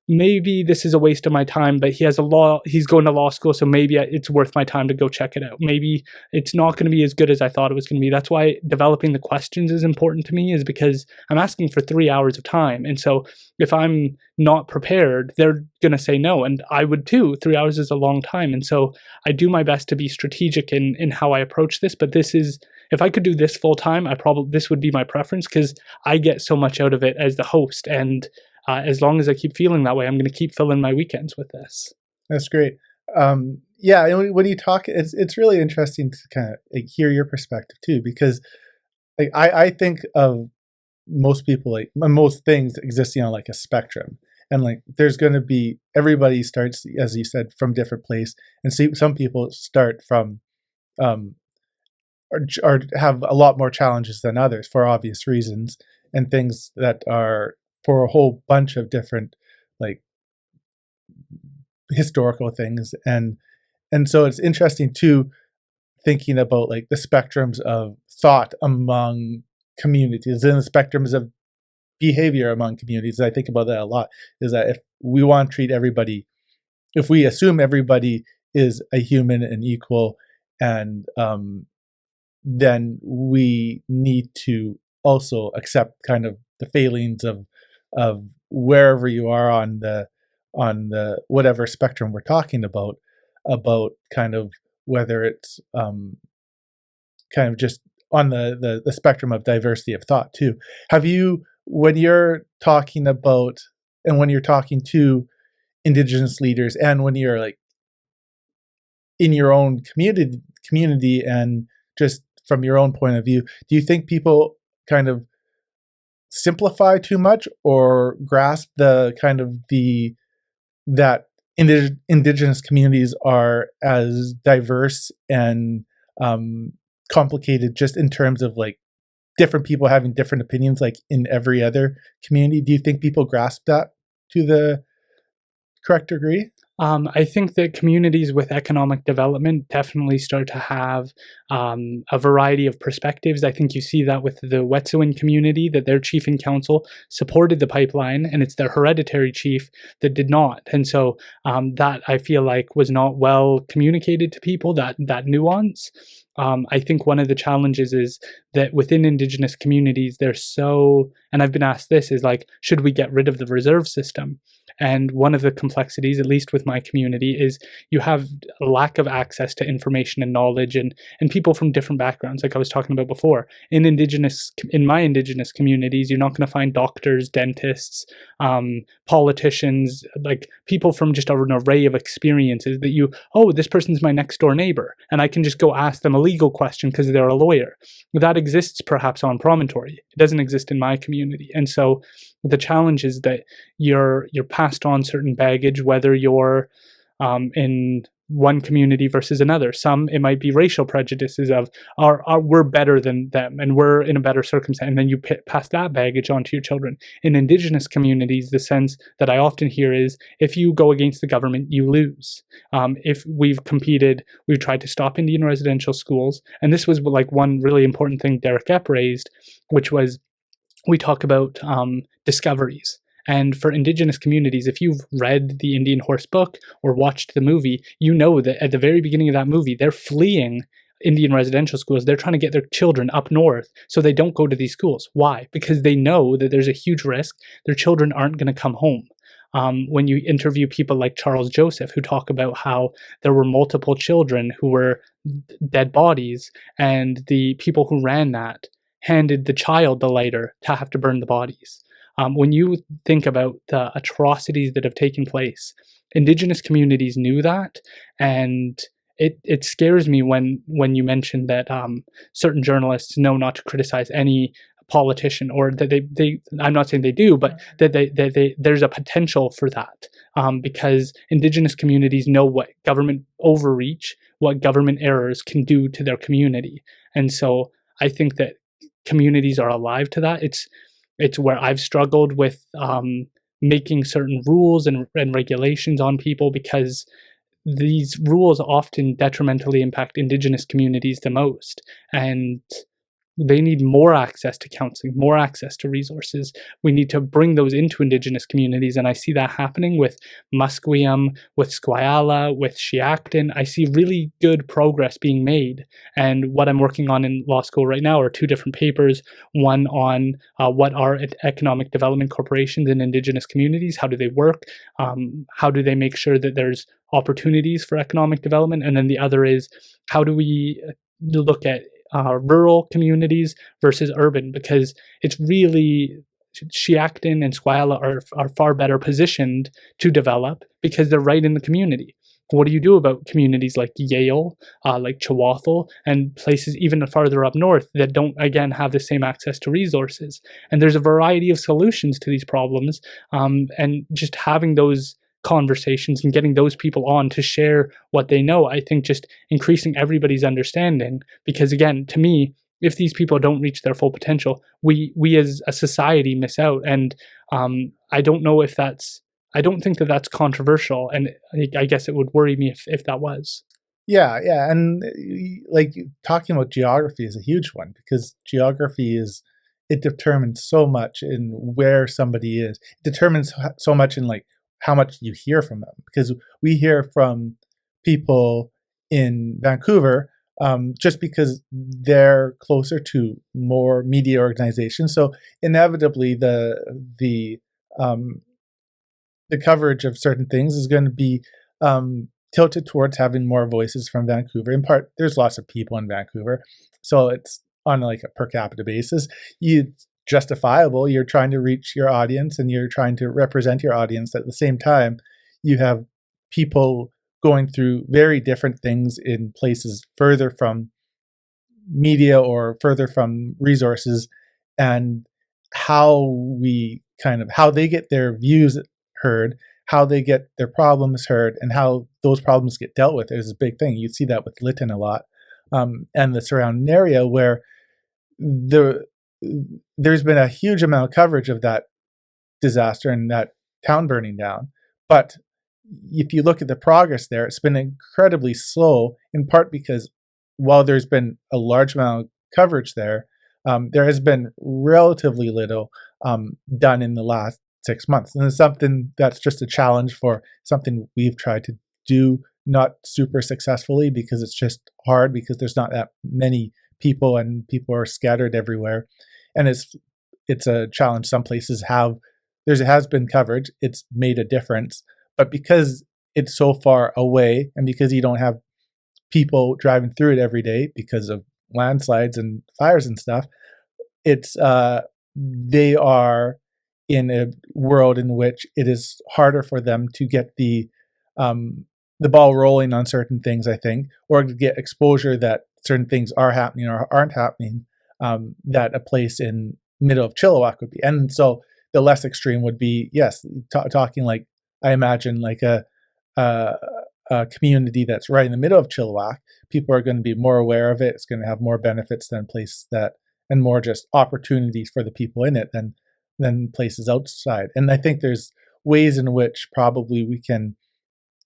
maybe this is a waste of my time, but he's going to law school, so maybe it's worth my time to go check it out. Maybe it's not going to be as good as I thought it was going to be. That's why developing the questions is important to me, is because I'm asking for 3 hours of time. And so if I'm not prepared, they're going to say no. And I would too. 3 hours is a long time. And so I do my best to be strategic in how I approach this. But this is, if I could do this full time, this would be my preference, because I get so much out of it as the host. And as long as I keep feeling that way, I'm going to keep filling my weekends with this. That's great. Yeah, and when you talk, it's really interesting to kind of like hear your perspective too, because like I think of most people, like most things existing on like a spectrum, and like there's going to be, everybody starts, as you said, from different place, and see some people start from are have a lot more challenges than others for obvious reasons, and things that are for a whole bunch of different like historical things. And so it's interesting too, thinking about like the spectrums of thought among communities and the spectrums of behavior among communities. I think about that a lot, is that if we want to treat everybody, if we assume everybody is a human and equal, and then we need to also accept kind of the failings of wherever you are on the whatever spectrum we're talking about kind of whether it's kind of just on the spectrum of diversity of thought too. Have you, when you're talking about, and when you're talking to Indigenous leaders, and when you're like in your own community and just from your own point of view, do you think people kind of simplify too much or grasp the kind of the that Indigenous communities are as diverse and complicated just in terms of like different people having different opinions like in every other community? Do you think people grasp that to the correct degree? I think that communities with economic development definitely start to have a variety of perspectives. I think you see that with the Wet'suwet'en community, that their chief and council supported the pipeline, and it's their hereditary chief that did not. And so that I feel like was not well communicated to people, that nuance. I think one of the challenges is that within Indigenous communities, they're so, and I've been asked this, is like, should we get rid of the reserve system? And one of the complexities, at least with my community, is you have a lack of access to information and knowledge, and people from different backgrounds, like I was talking about before. In my Indigenous communities, you're not going to find doctors, dentists, politicians, like people from just an array of experiences that this person's my next door neighbor, and I can just go ask them a legal question because they're a lawyer. That exists perhaps on Promontory. It doesn't exist in my community. And so the challenge is that you're passed on certain baggage, whether you're in one community versus another. Some, it might be racial prejudices of we're better than them and we're in a better circumstance, and then you pass that baggage on to your children. In Indigenous communities, the sense that I often hear is, if you go against the government, you lose. If we've tried to stop Indian residential schools, and this was like one really important thing Derek Epp raised, which was, we talk about discoveries. And for Indigenous communities, if you've read the Indian Horse book or watched the movie, you know that at the very beginning of that movie, they're fleeing Indian residential schools. They're trying to get their children up north so they don't go to these schools. Why? Because they know that there's a huge risk their children aren't going to come home. When you interview people like Charles Joseph, who talk about how there were multiple children who were dead bodies, and the people who ran that handed the child the lighter to have to burn the bodies. When you think about the atrocities that have taken place, Indigenous communities knew that, and it scares me when you mention that certain journalists know not to criticize any politician, or that they I'm not saying they do, but that there's a potential for that, because Indigenous communities know what government overreach, what government errors can do to their community. And so I think that communities are alive to that. It's where I've struggled with making certain rules and regulations on people, because these rules often detrimentally impact Indigenous communities the most. And they need more access to counseling, more access to resources. We need to bring those into Indigenous communities, and I see that happening with Musqueam, with Squala, with Shiacton. I see really good progress being made, and what I'm working on in law school right now are two different papers. One on what are economic development corporations in Indigenous communities, how do they work, how do they make sure that there's opportunities for economic development, and then the other is, how do we look at rural communities versus urban, because it's really, Shiacton and Squala are far better positioned to develop because they're right in the community. What do you do about communities like Yale, like Chihuahua, and places even farther up north that don't, again, have the same access to resources? And there's a variety of solutions to these problems, and just having those conversations and getting those people on to share what they know. I think just increasing everybody's understanding, because again, to me, if these people don't reach their full potential, we as a society miss out. And I don't know if that's, I don't think that that's controversial, and I guess it would worry me if that was. Yeah, yeah, and like talking about geography is a huge one because geography is it determines so much in where somebody is. It determines so much in like how much you hear from them because we hear from people in Vancouver just because they're closer to more media organizations. So inevitably, um, the coverage of certain things is going to be tilted towards having more voices from Vancouver. In part, there's lots of people in Vancouver, so it's on like a per capita basis. It's justifiable. You're trying to reach your audience and you're trying to represent your audience. At the same time, you have people going through very different things in places further from media or further from resources, and how we kind of how they get their views heard, how they get their problems heard, and how those problems get dealt with is a big thing. You see that with Lytton a lot, and the surrounding area where the there's been a huge amount of coverage of that disaster and that town burning down. But if you look at the progress there, it's been incredibly slow, in part because while there's been a large amount of coverage there, there has been relatively little done in the last 6 months. And it's something that's just a challenge for something we've tried to do, not super successfully because it's just hard because there's not that many people and people are scattered everywhere. And it's a challenge some places have. There has been coverage, it's made a difference, but because it's so far away and because you don't have people driving through it every day because of landslides and fires and stuff, it's they are in a world in which it is harder for them to get the ball rolling on certain things, I think, or to get exposure that certain things are happening or aren't happening, that a place in middle of Chilliwack would be. And so the less extreme would be, yes, talking like, I imagine like a community that's right in the middle of Chilliwack. People are going to be more aware of it. It's going to have more benefits than place that, and more just opportunities for the people in it than places outside. And I think there's ways in which probably we can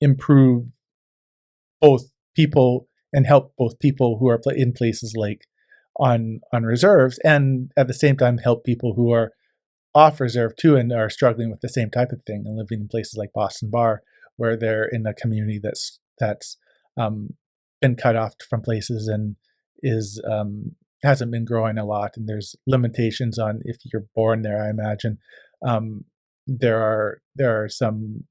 improve both people and help both people who are in places like on reserves, and at the same time help people who are off reserve too and are struggling with the same type of thing and living in places like Boston Bar, where they're in a community that's been cut off from places and is hasn't been growing a lot, and there's limitations on if you're born there. I imagine there are some.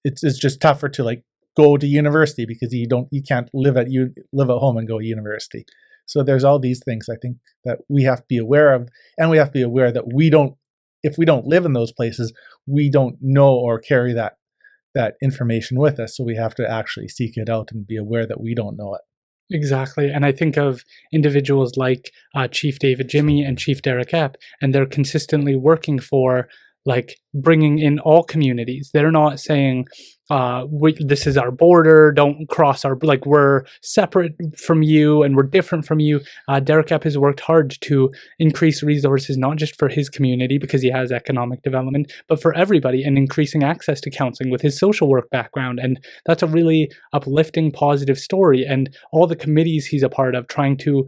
It's just tougher to like go to university because you can't live at home and go to university. So there's all these things I think that we have to be aware of, and we have to be aware that if we don't live in those places, we don't know or carry that information with us. So we have to actually seek it out and be aware that we don't know it. Exactly. And I think of individuals like Chief David Jimmy and Chief Derek Epp, and they're consistently working for like bringing in all communities. They're not saying, this is our border, don't cross our, like we're separate from you and we're different from you. Derek Epp has worked hard to increase resources, not just for his community because he has economic development, but for everybody, and increasing access to counseling with his social work background. And that's a really uplifting, positive story. And all the committees he's a part of trying to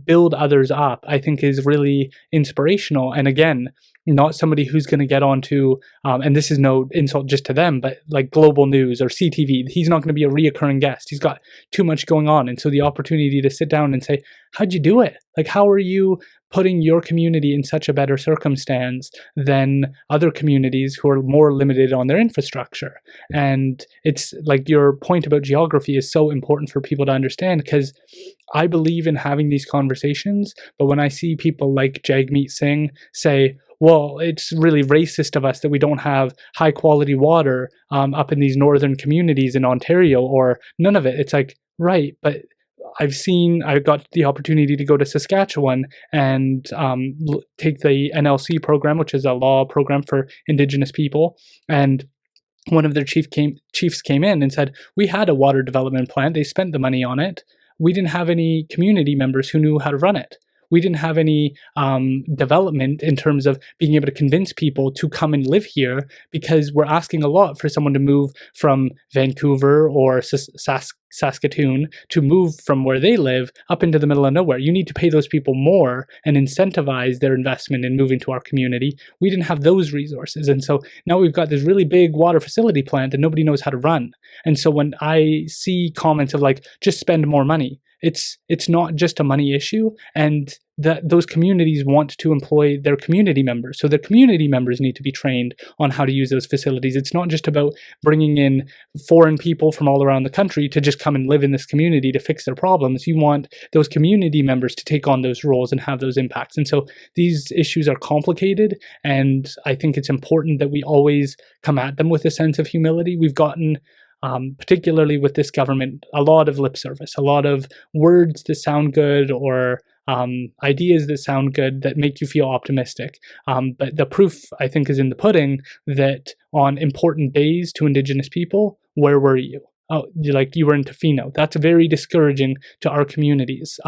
build others up, I think is really inspirational. And again, not somebody who's going to get onto, and this is no insult just to them, but like global news or CTV, he's not going to be a reoccurring guest. He's got too much going on. And so the opportunity to sit down and say, how'd you do it? Like, how are you putting your community in such a better circumstance than other communities who are more limited on their infrastructure? And it's like your point about geography is so important for people to understand, because I believe in having these conversations, but when I see people like Jagmeet Singh say, well, it's really racist of us that we don't have high quality water up in these northern communities in Ontario, or none of it. It's like, right, but I got the opportunity to go to Saskatchewan and take the NLC program, which is a law program for Indigenous people. And one of their chiefs came in and said, we had a water development plan. They spent the money on it. We didn't have any community members who knew how to run it. We didn't have any development in terms of being able to convince people to come and live here, because we're asking a lot for someone to move from Vancouver or Saskatoon to move from where they live up into the middle of nowhere. You need to pay those people more and incentivize their investment in moving to our community. We didn't have those resources. And so now we've got this really big water facility plant and nobody knows how to run. And so when I see comments of like, just spend more money, it's not just a money issue, and that those communities want to employ their community members. So their community members need to be trained on how to use those facilities. It's not just about bringing in foreign people from all around the country to just come and live in this community to fix their problems. You want those community members to take on those roles and have those impacts. And so these issues are complicated, and I think it's important that we always come at them with a sense of humility. We've gotten particularly with this government, a lot of lip service, a lot of words that sound good, or ideas that sound good that make you feel optimistic. But the proof, I think, is in the pudding, that on important days to Indigenous people, where were you? Oh, you were in Tofino. That's very discouraging to our communities.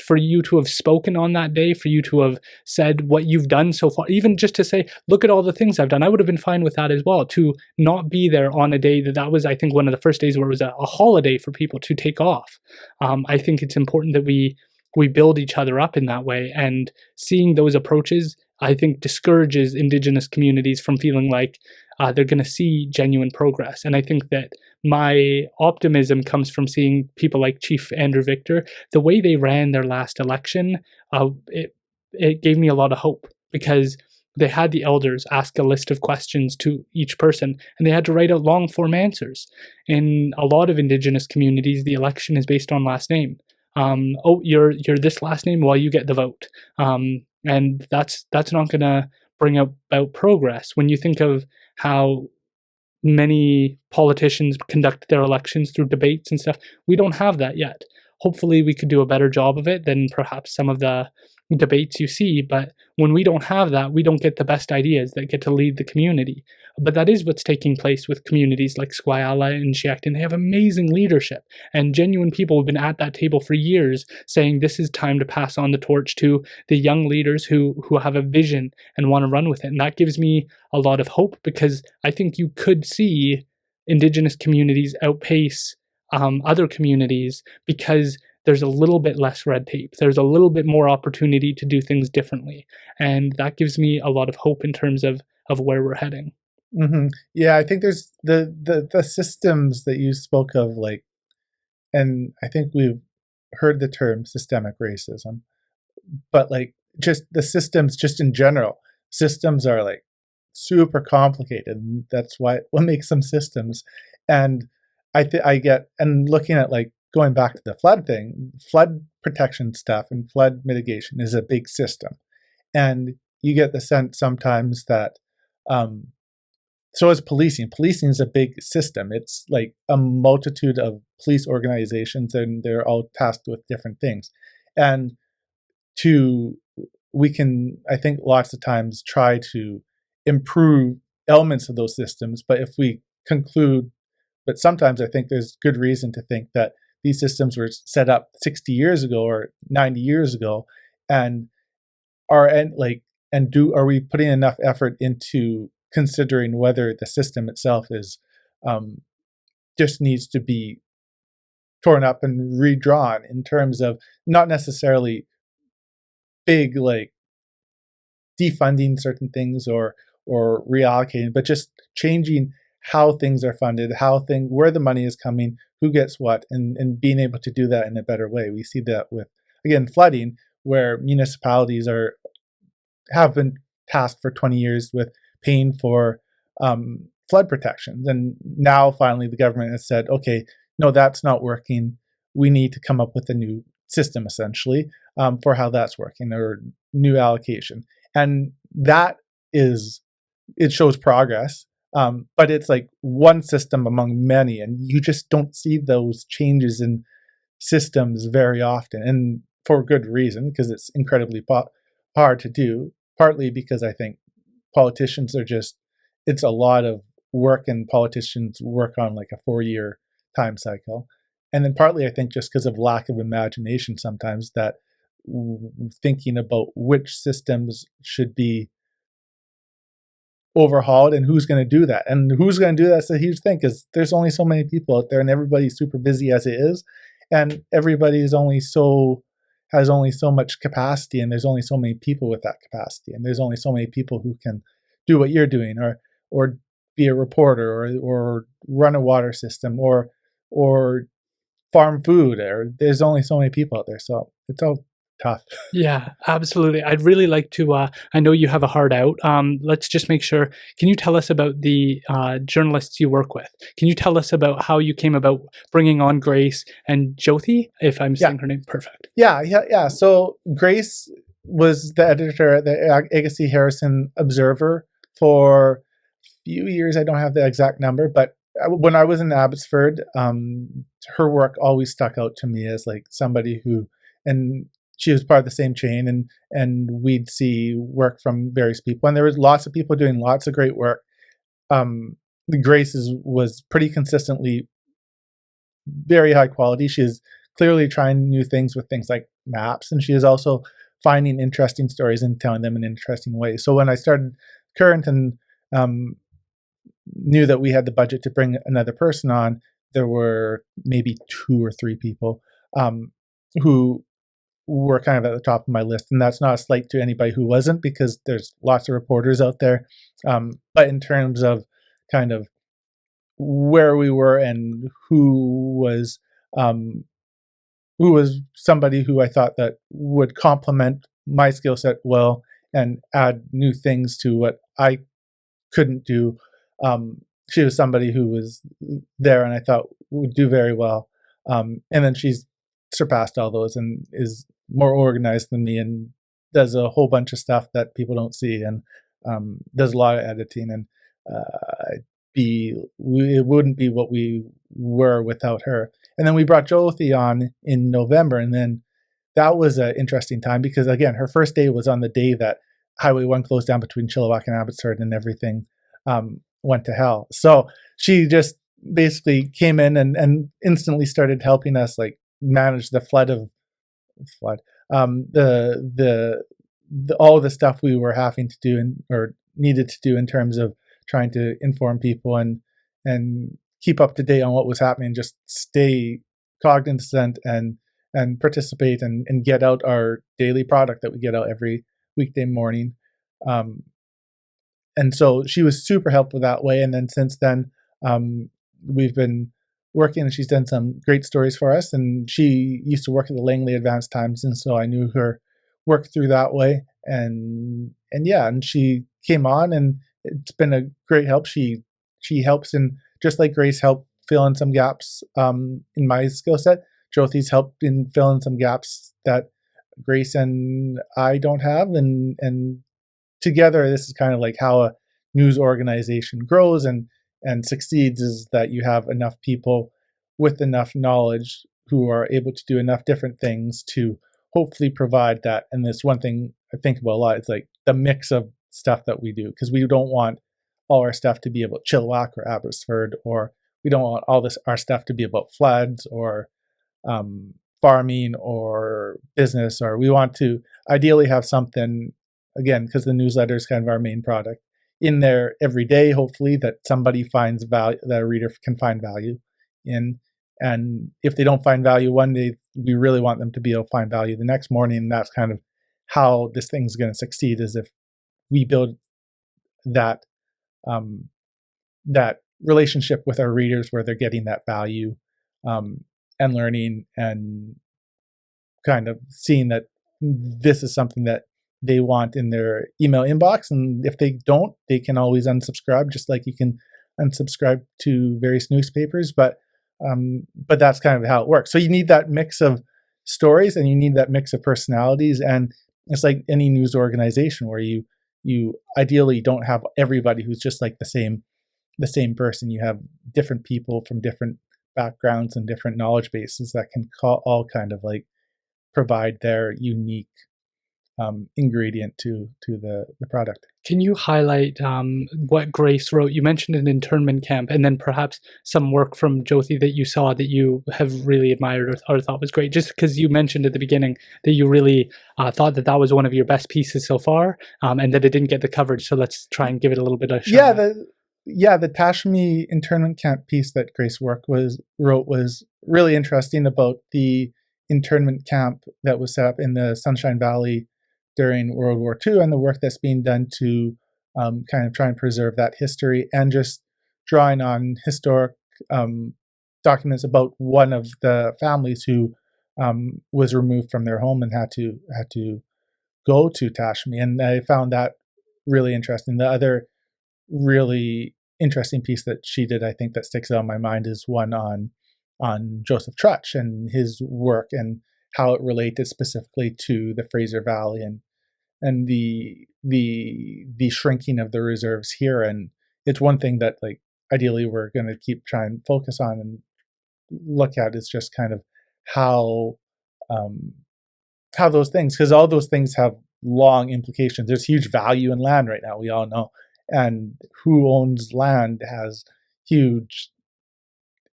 For you to have spoken on that day, for you to have said what you've done so far, even just to say, look at all the things I've done, I would have been fine with that as well. To not be there on a day that was, I think, one of the first days where it was a holiday for people to take off. I think it's important that we build each other up in that way, and seeing those approaches, I think, discourages Indigenous communities from feeling like they're going to see genuine progress. And I think that my optimism comes from seeing people like Chief Andrew Victor, the way they ran their last election. It gave me a lot of hope, because they had the elders ask a list of questions to each person, and they had to write out long form answers. In a lot of Indigenous communities, the election is based on last name. Oh, you're this last name, well, you get the vote. And that's not going to bring about progress. When you think of how many politicians conduct their elections through debates and stuff, we don't have that yet. Hopefully we could do a better job of it than perhaps some of the debates you see, but when we don't have that, we don't get the best ideas that get to lead the community. But that is what's taking place with communities like Squayala and Chiacton. They have amazing leadership, and genuine people have been at that table for years saying this is time to pass on the torch to the young leaders who have a vision and want to run with it. And that gives me a lot of hope, because I think you could see Indigenous communities outpace other communities, because there's a little bit less red tape. There's a little bit more opportunity to do things differently. And that gives me a lot of hope in terms of where we're heading. Mm-hmm. Yeah, I think there's the systems that you spoke of, like, and I think we've heard the term systemic racism, but like just the systems, just in general, systems are like super complicated, and that's what makes them systems. And I get, and looking at like going back to the flood thing, flood protection stuff and flood mitigation is a big system, and you get the sense sometimes that so is policing. Policing is a big system. It's like a multitude of police organizations, and they're all tasked with different things. And we can, I think, lots of times try to improve elements of those systems, but if we conclude, but sometimes I think there's good reason to think that these systems were set up 60 years ago or 90 years ago, and are are we putting enough effort into considering whether the system itself is just needs to be torn up and redrawn, in terms of not necessarily big like defunding certain things or reallocating, but just changing how things are funded, where the money is coming, who gets what, and being able to do that in a better way. We see that with, again, flooding, where municipalities have been tasked for 20 years with paying for flood protections, and now finally the government has said, okay, no, that's not working. We need to come up with a new system, essentially, for how that's working, or new allocation. And that it shows progress, but it's like one system among many, and you just don't see those changes in systems very often, and for good reason, because it's incredibly hard to do, partly because I think politicians are just, it's a lot of work and politicians work on like a 4-year time cycle. And then partly, I think, just because of lack of imagination sometimes, that thinking about which systems should be overhauled and who's going to do that. And who's going to do that's a huge thing, because there's only so many people out there and everybody's super busy as it is. And everybody is only so has only so much capacity, and there's only so many people with that capacity, and there's only so many people who can do what you're doing, or be a reporter, or run a water system, or farm food. Or there's only so many people out there, so it's all tough. Yeah, absolutely. I'd really like to. I know you have a heart out. Let's just make sure. Can you tell us about the journalists you work with? Can you tell us about how you came about bringing on Grace and Jyoti, if I'm Yeah. saying her name perfect? Yeah. So Grace was the editor at the Agassiz Harrison Observer for a few years. I don't have the exact number, but when I was in Abbotsford, her work always stuck out to me as like somebody who, and she was part of the same chain, and we'd see work from various people, and there was lots of people doing lots of great work. The Grace was pretty consistently very high quality. She is clearly trying new things with things like maps, and she is also finding interesting stories and telling them in interesting ways. So when I started Current and knew that we had the budget to bring another person on, there were maybe 2 or 3 people who were kind of at the top of my list. And that's not a slight to anybody who wasn't, because there's lots of reporters out there. But in terms of kind of where we were and who was somebody who I thought that would complement my skill set well and add new things to what I couldn't do. She was somebody who was there and I thought would do very well. And then she's surpassed all those and is more organized than me and does a whole bunch of stuff that people don't see, and does a lot of editing, and it wouldn't be what we were without her. And then we brought Jyoti on in November, and then that was an interesting time because, again, her first day was on the day that Highway 1 closed down between Chilliwack and Abbotsford, and everything went to hell. So she just basically came in and instantly started helping us like manage the flood, the all the stuff we were having to do or needed to do in terms of trying to inform people and keep up to date on what was happening, just stay cognizant and participate and get out our daily product that we get out every weekday morning. And so she was super helpful that way. And then since then, we've been working, and she's done some great stories for us. And she used to work at the Langley Advanced Times, and so I knew her work through that way. And yeah, and she came on, and it's been a great help. She helps, and just like Grace helped fill in some gaps in my skill set, Jyothi's helped in fill in some gaps that Grace and I don't have, and together, this is kind of like how a news organization grows and succeeds, is that you have enough people with enough knowledge who are able to do enough different things to hopefully provide that. And this one thing I think about a lot, it's like the mix of stuff that we do, because we don't want all our stuff to be about Chilliwack or Abbotsford, or we don't want all this our stuff to be about floods or farming or business, or we want to ideally have something, again, because the newsletter is kind of our main product, in there every day, hopefully, that somebody finds value, that a reader can find value in. And if they don't find value one day, we really want them to be able to find value the next morning. And that's kind of how this thing's going to succeed, is if we build that that relationship with our readers where they're getting that value and learning and kind of seeing that this is something that they want in their email inbox. And if they don't, they can always unsubscribe, just like you can unsubscribe to various newspapers. But that's kind of how it works. So you need that mix of stories, and you need that mix of personalities. And it's like any news organization where you ideally don't have everybody who's just like the same person. You have different people from different backgrounds and different knowledge bases that can all kind of like provide their unique ingredient to the product. Can you highlight what Grace wrote? You mentioned an internment camp, and then perhaps some work from Jyothi that you saw that you have really admired or thought was great. Just because you mentioned at the beginning that you really thought that was one of your best pieces so far, and that it didn't get the coverage. So let's try and give it a little bit of a shot. The Tashmi internment camp piece that Grace wrote was really interesting about the internment camp that was set up in the Sunshine Valley during World War II, and the work that's being done to kind of try and preserve that history, and just drawing on historic documents about one of the families who was removed from their home and had to go to Tashmi. And I found that really interesting. The other really interesting piece that she did, I think, that sticks out in my mind is one on Joseph Trutch and his work and how it related specifically to the Fraser Valley and the shrinking of the reserves here. And it's one thing that, like, ideally we're going to keep trying to focus on and look at is just kind of how those things, because all those things have long implications. There's huge value in land right now, we all know, and who owns land has huge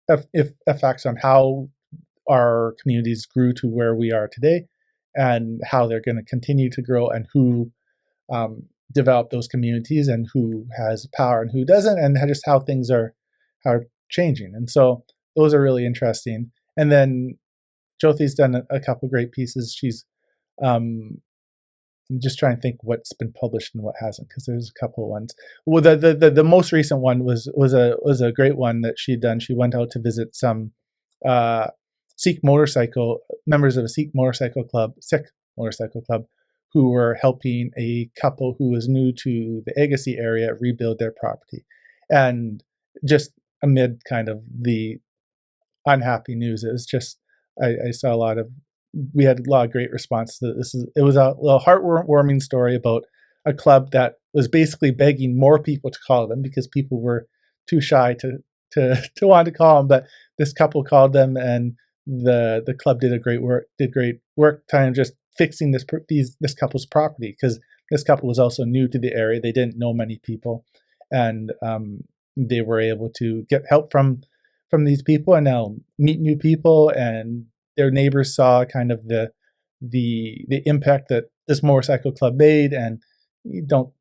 effects on how our communities grew to where we are today, and how they're going to continue to grow, and who develop those communities, and who has power and who doesn't, and just how things are changing. And so those are really interesting. And then Jyothi's done a couple great pieces. She's I'm just trying to think what's been published and what hasn't, because there's a couple of ones. Well, the most recent one was a great one that she'd done. She went out to visit some Sikh members of a Sikh motorcycle club, who were helping a couple who was new to the Agassiz area rebuild their property. And just amid kind of the unhappy news, it was just, I saw we had a lot of great response to this. It was a little heartwarming story about a club that was basically begging more people to call them because people were too shy to want to call them. But this couple called them, and the club did great work trying to just fixing this couple's property, because this couple was also new to the area. They didn't know many people, and they were able to get help from these people and now meet new people, and their neighbors saw kind of the impact that this motorcycle club made. And the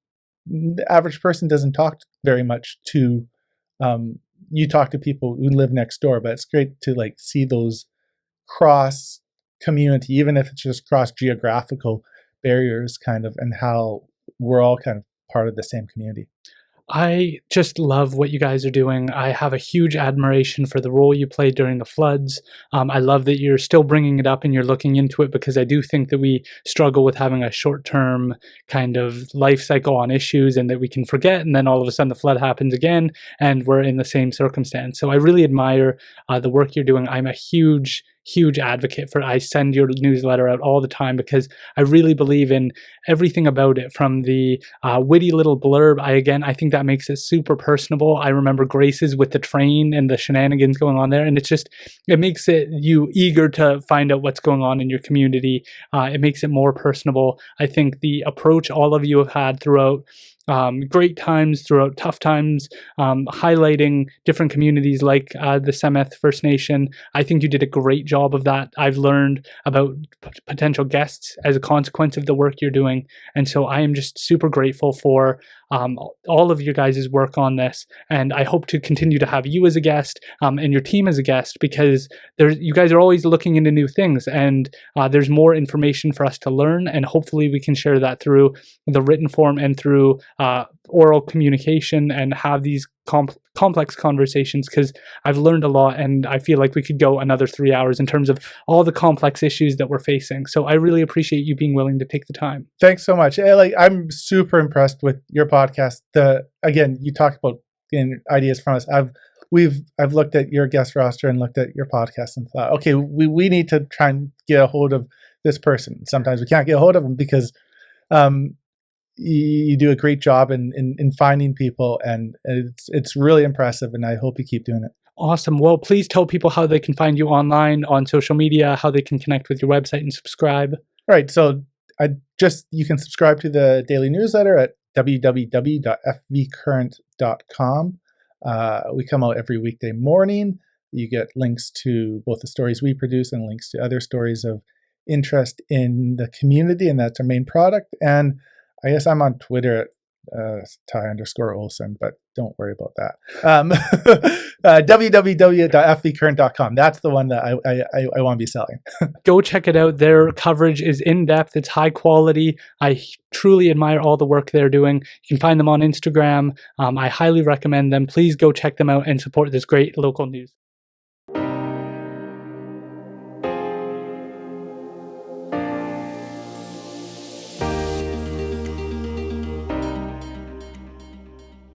average person doesn't talk very much to you talk to people who live next door, but it's great to like see those cross community, even if it's just cross geographical barriers, kind of, and how we're all kind of part of the same community. I just love what you guys are doing. I have a huge admiration for the role you played during the floods. I love that you're still bringing it up and you're looking into it, because I do think that we struggle with having a short-term kind of life cycle on issues, and that we can forget, and then all of a sudden the flood happens again and we're in the same circumstance. So I really admire the work you're doing. I'm a huge advocate for it. I send your newsletter out all the time because I really believe in everything about it, from the witty little blurb. I think that makes it super personable. I remember Grace's with the train and the shenanigans going on there, and it makes you eager to find out what's going on in your community. It makes it more personable. I think the approach all of you have had throughout great times, throughout tough times, highlighting different communities like the Semeth First Nation. I think you did a great job of that. I've learned about potential guests as a consequence of the work you're doing. And so I am just super grateful for all of your guys' work on this. And I hope to continue to have you as a guest and your team as a guest, because you guys are always looking into new things, and there's more information for us to learn. And hopefully we can share that through the written form and through oral communication, and have these complex conversations, because I've learned a lot, and I feel like we could go another 3 hours in terms of all the complex issues that we're facing. So I really appreciate you being willing to take the time. Thanks so much. I'm super impressed with your podcast. Again, you talk about getting ideas from us. I've looked at your guest roster and looked at your podcast and thought, okay, we need to try and get a hold of this person. Sometimes we can't get a hold of them because you do a great job in finding people, and it's really impressive, and I hope you keep doing it. Awesome. Well, please tell people how they can find you online, on social media, how they can connect with your website and subscribe. Right. So you can subscribe to the daily newsletter at www.fvcurrent.com. We come out every weekday morning. You get links to both the stories we produce and links to other stories of interest in the community, and that's our main product. And I guess I'm on Twitter at Ty_Olsen, but don't worry about that. www.fvcurrent.com. That's the one that I want to be selling. Go check it out. Their coverage is in depth. It's high quality. I truly admire all the work they're doing. You can find them on Instagram. I highly recommend them. Please go check them out and support this great local news.